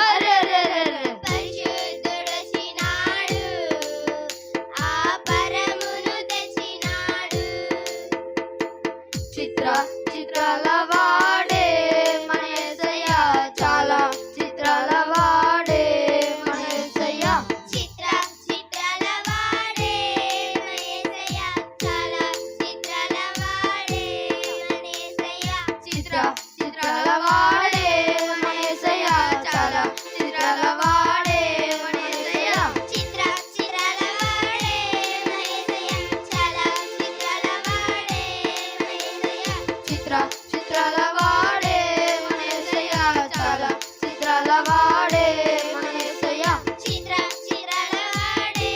అరెరెరెరె పరిశుద్ధుడొచ్చినాడు ఆ పరమును తెచ్చినాడు చిత్రాల వాడే మన యేసయ్య చాలా చిత్రాల వాడే మన యేసయ్య చిత్రాల వాడే మన యేసయ్య చాలా చిత్రాల వాడే మన యేసయ్య చిత్రాల వాడే మన యేసయ్య చాలా చిత్రాల వాడే మన యేసయ్య చిత్రాల వాడే మన యేసయ్య చాలా చిత్రాల వాడే మన యేసయ్య చిత్రాల వాడే మన యేసయ్య చాలా చిత్రాల వాడే మన యేసయ్య చిత్రాల వాడే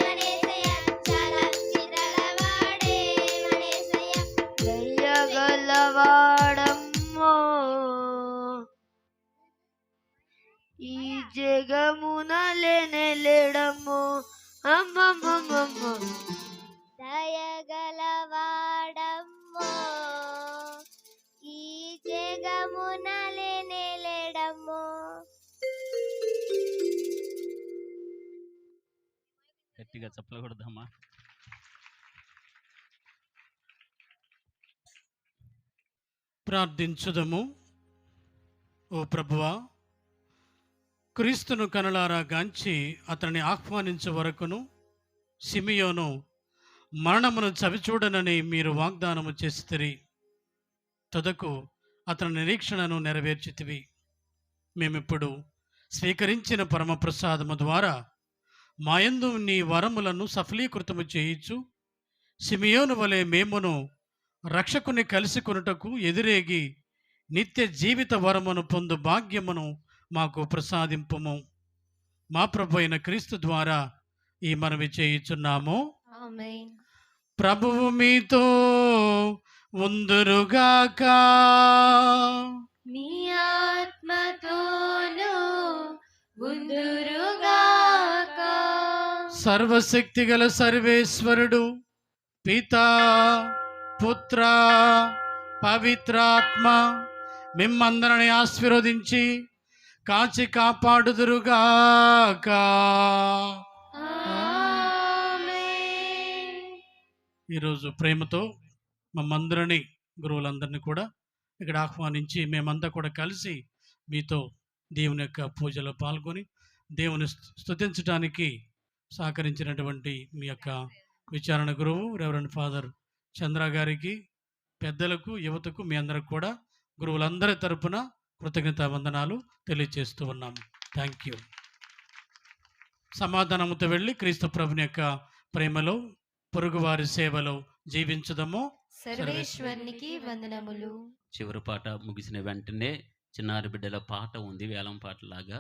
మన యేసయ్య చాలా చిత్రాల వాడే మన యేసయ్య దయగలవాడమ్మో ఈ జగమున లేడమ్మో అమ్మమ్మమ్మమ్మ దయగలవాడమ్మో ఈ జగమున లేడమ్మో గట్టిగా చెప్పకూడదమ్మా. ప్రార్థించుదము. ఓ ప్రభువా, క్రీస్తును కనులారా గాంచి అతన్ని ఆహ్వానించే వరకును సిమియోను మరణమును చవిచూడనని మీరు వాగ్దానము చేసితిరి. తుదకు అతని నిరీక్షణను నెరవేర్చితివి. మేమిప్పుడు స్వీకరించిన పరమప్రసాదము ద్వారా మాయందు నీ వరములను సఫలీకృతము చేయించు సిమియోను వలె మేమును రక్షకుని కలిసి కొనుటకు ఎదురేగి నిత్య జీవిత వరమును పొందు భాగ్యమును మాకు ప్రసాదింపుము. మా ప్రభు అయిన క్రీస్తు ద్వారా ఈ మనవి చేయుచున్నాము. ఆమేన్. ప్రభువు మీతో ఉందురుగాక. మీ ఆత్మతోను ఉందురుగాక. సర్వశక్తిగల సర్వేశ్వరుడు పితా పుత్ర పవిత్రాత్మ మిమ్మందరిని ఆశీర్వదించి కాచి కాపాడుదురుగాక. ఈరోజు ప్రేమతో మమ్మందరినీ గురువులందరినీ కూడా ఇక్కడ ఆహ్వానించి మేమంతా కూడా కలిసి మీతో దేవుని యొక్క పూజలో పాల్గొని దేవుని స్తుతించడానికి సహకరించినటువంటి మీ యొక్క విచారణ గురువు రెవరెండ్ ఫాదర్ చంద్ర గారికి, పెద్దలకు, యువతకు మీ అందరికి కూడా గురువులందరి తరపున కృతజ్ఞతా వందనాలు తెలియజేస్తూ ఉన్నాము. Thank you. సమాధానముతో వెళ్ళి క్రీస్తు ప్రభుని యొక్క ప్రేమలో పొరుగువారి సేవలో జీవించుదము. సర్వేశ్వరునికి వందనములు. చివరి పాట ముగిసిన వెంటనే చిన్నారి బిడ్డల పాట ఉంది, వేలం పాటలాగా.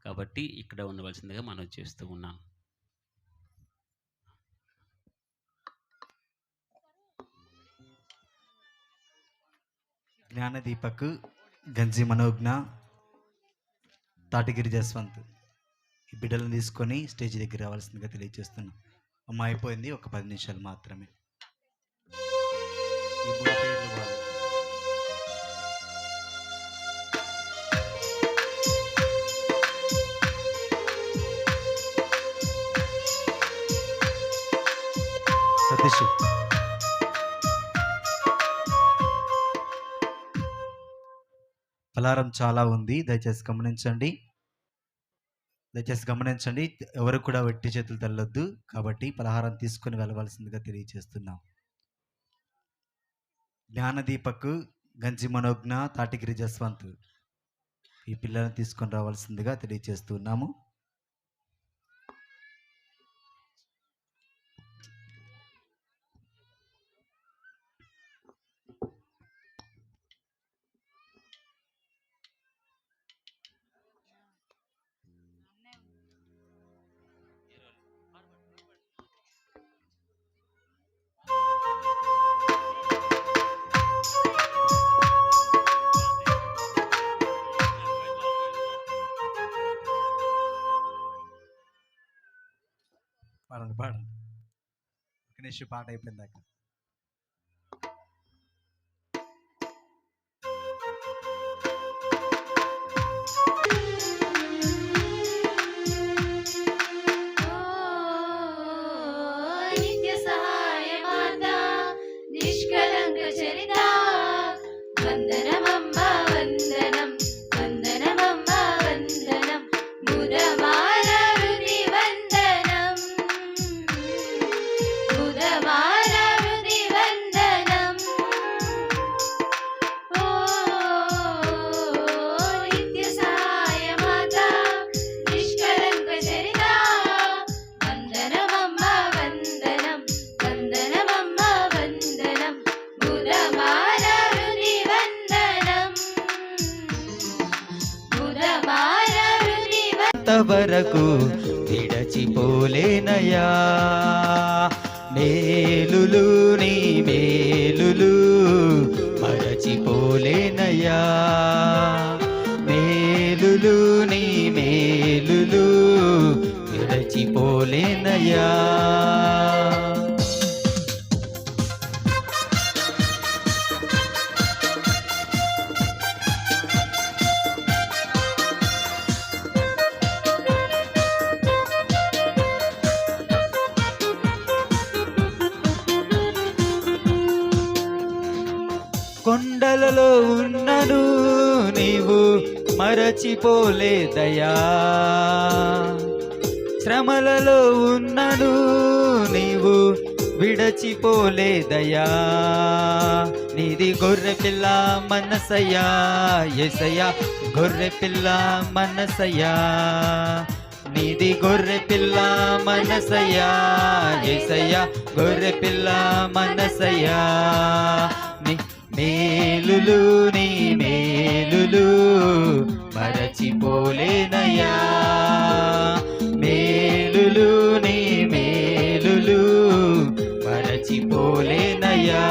కాబట్టి ఇక్కడ ఉండవలసిందిగా మనం చేస్తూ ఉన్నాం. జ్ఞానదీపక్, గంజి మనోజ్ఞ, తాటిగిరి జస్వంత్ ఈ బిడ్డలను తీసుకొని స్టేజ్ దగ్గర రావాల్సిందిగా తెలియజేస్తున్నాం. అమ్మ అయిపోయింది, ఒక 10 నిమిషాలు మాత్రమే. ఈ 3 పేర్లు వాళ్ళు. సతీష్, పలారం చాలా ఉంది, దయచేసి గమనించండి. ఎవరు కూడా వెట్టి చేతులు తల్లొద్దు. కాబట్టి పలహారం తీసుకొని వెళ్ళవలసిందిగా తెలియజేస్తున్నాం. జ్ఞానదీపక్, గంజి మనోజ్ఞ, తాటిగిరి జస్వంత్ ఈ పిల్లలను తీసుకొని రావాల్సిందిగా తెలియజేస్తున్నాము. పాడండి. గణేష్ పాట అయిపోయిందాక. నిత్య సహాయ మాత, నిష్కలంక చరిత, వందనమమ్మ వందనం, వందనమమ్మ వందనం, బుధవార హృది వందనం, బుధవార హృది వందనం. ఓ నిత్య సహాయ మాత, నిష్కలంక చరిత, వందనమమ్మ వందనం, వందనమమ్మ వందనం, బుధవార హృది వందనం, బుధవార హృది వరకు విడచిపోలేనయా. మేలులు నీ మేలులు మరచిపోలేనయా. మేలులు నీ మేలులు విడచిపోలేనయా. కొండలలో ఉన్నను నీవు మరచిపోలేదయా. శ్రమలలో ఉన్నను నీవు విడచిపోలేదయా. నీది గొర్రె పిల్ల మనసయ్యా యేసయ్యా, గొర్రె పిల్ల మనసయ్యా. నీది గొర్రె పిల్ల మనసయ్యా యేసయ్యా, గొర్రె పిల్ల మనసయ్యా. మేలులు నీ మేలులు మరచిపోలేనయా. మేలులు నీ మేలులు మరచిపోలేనయా.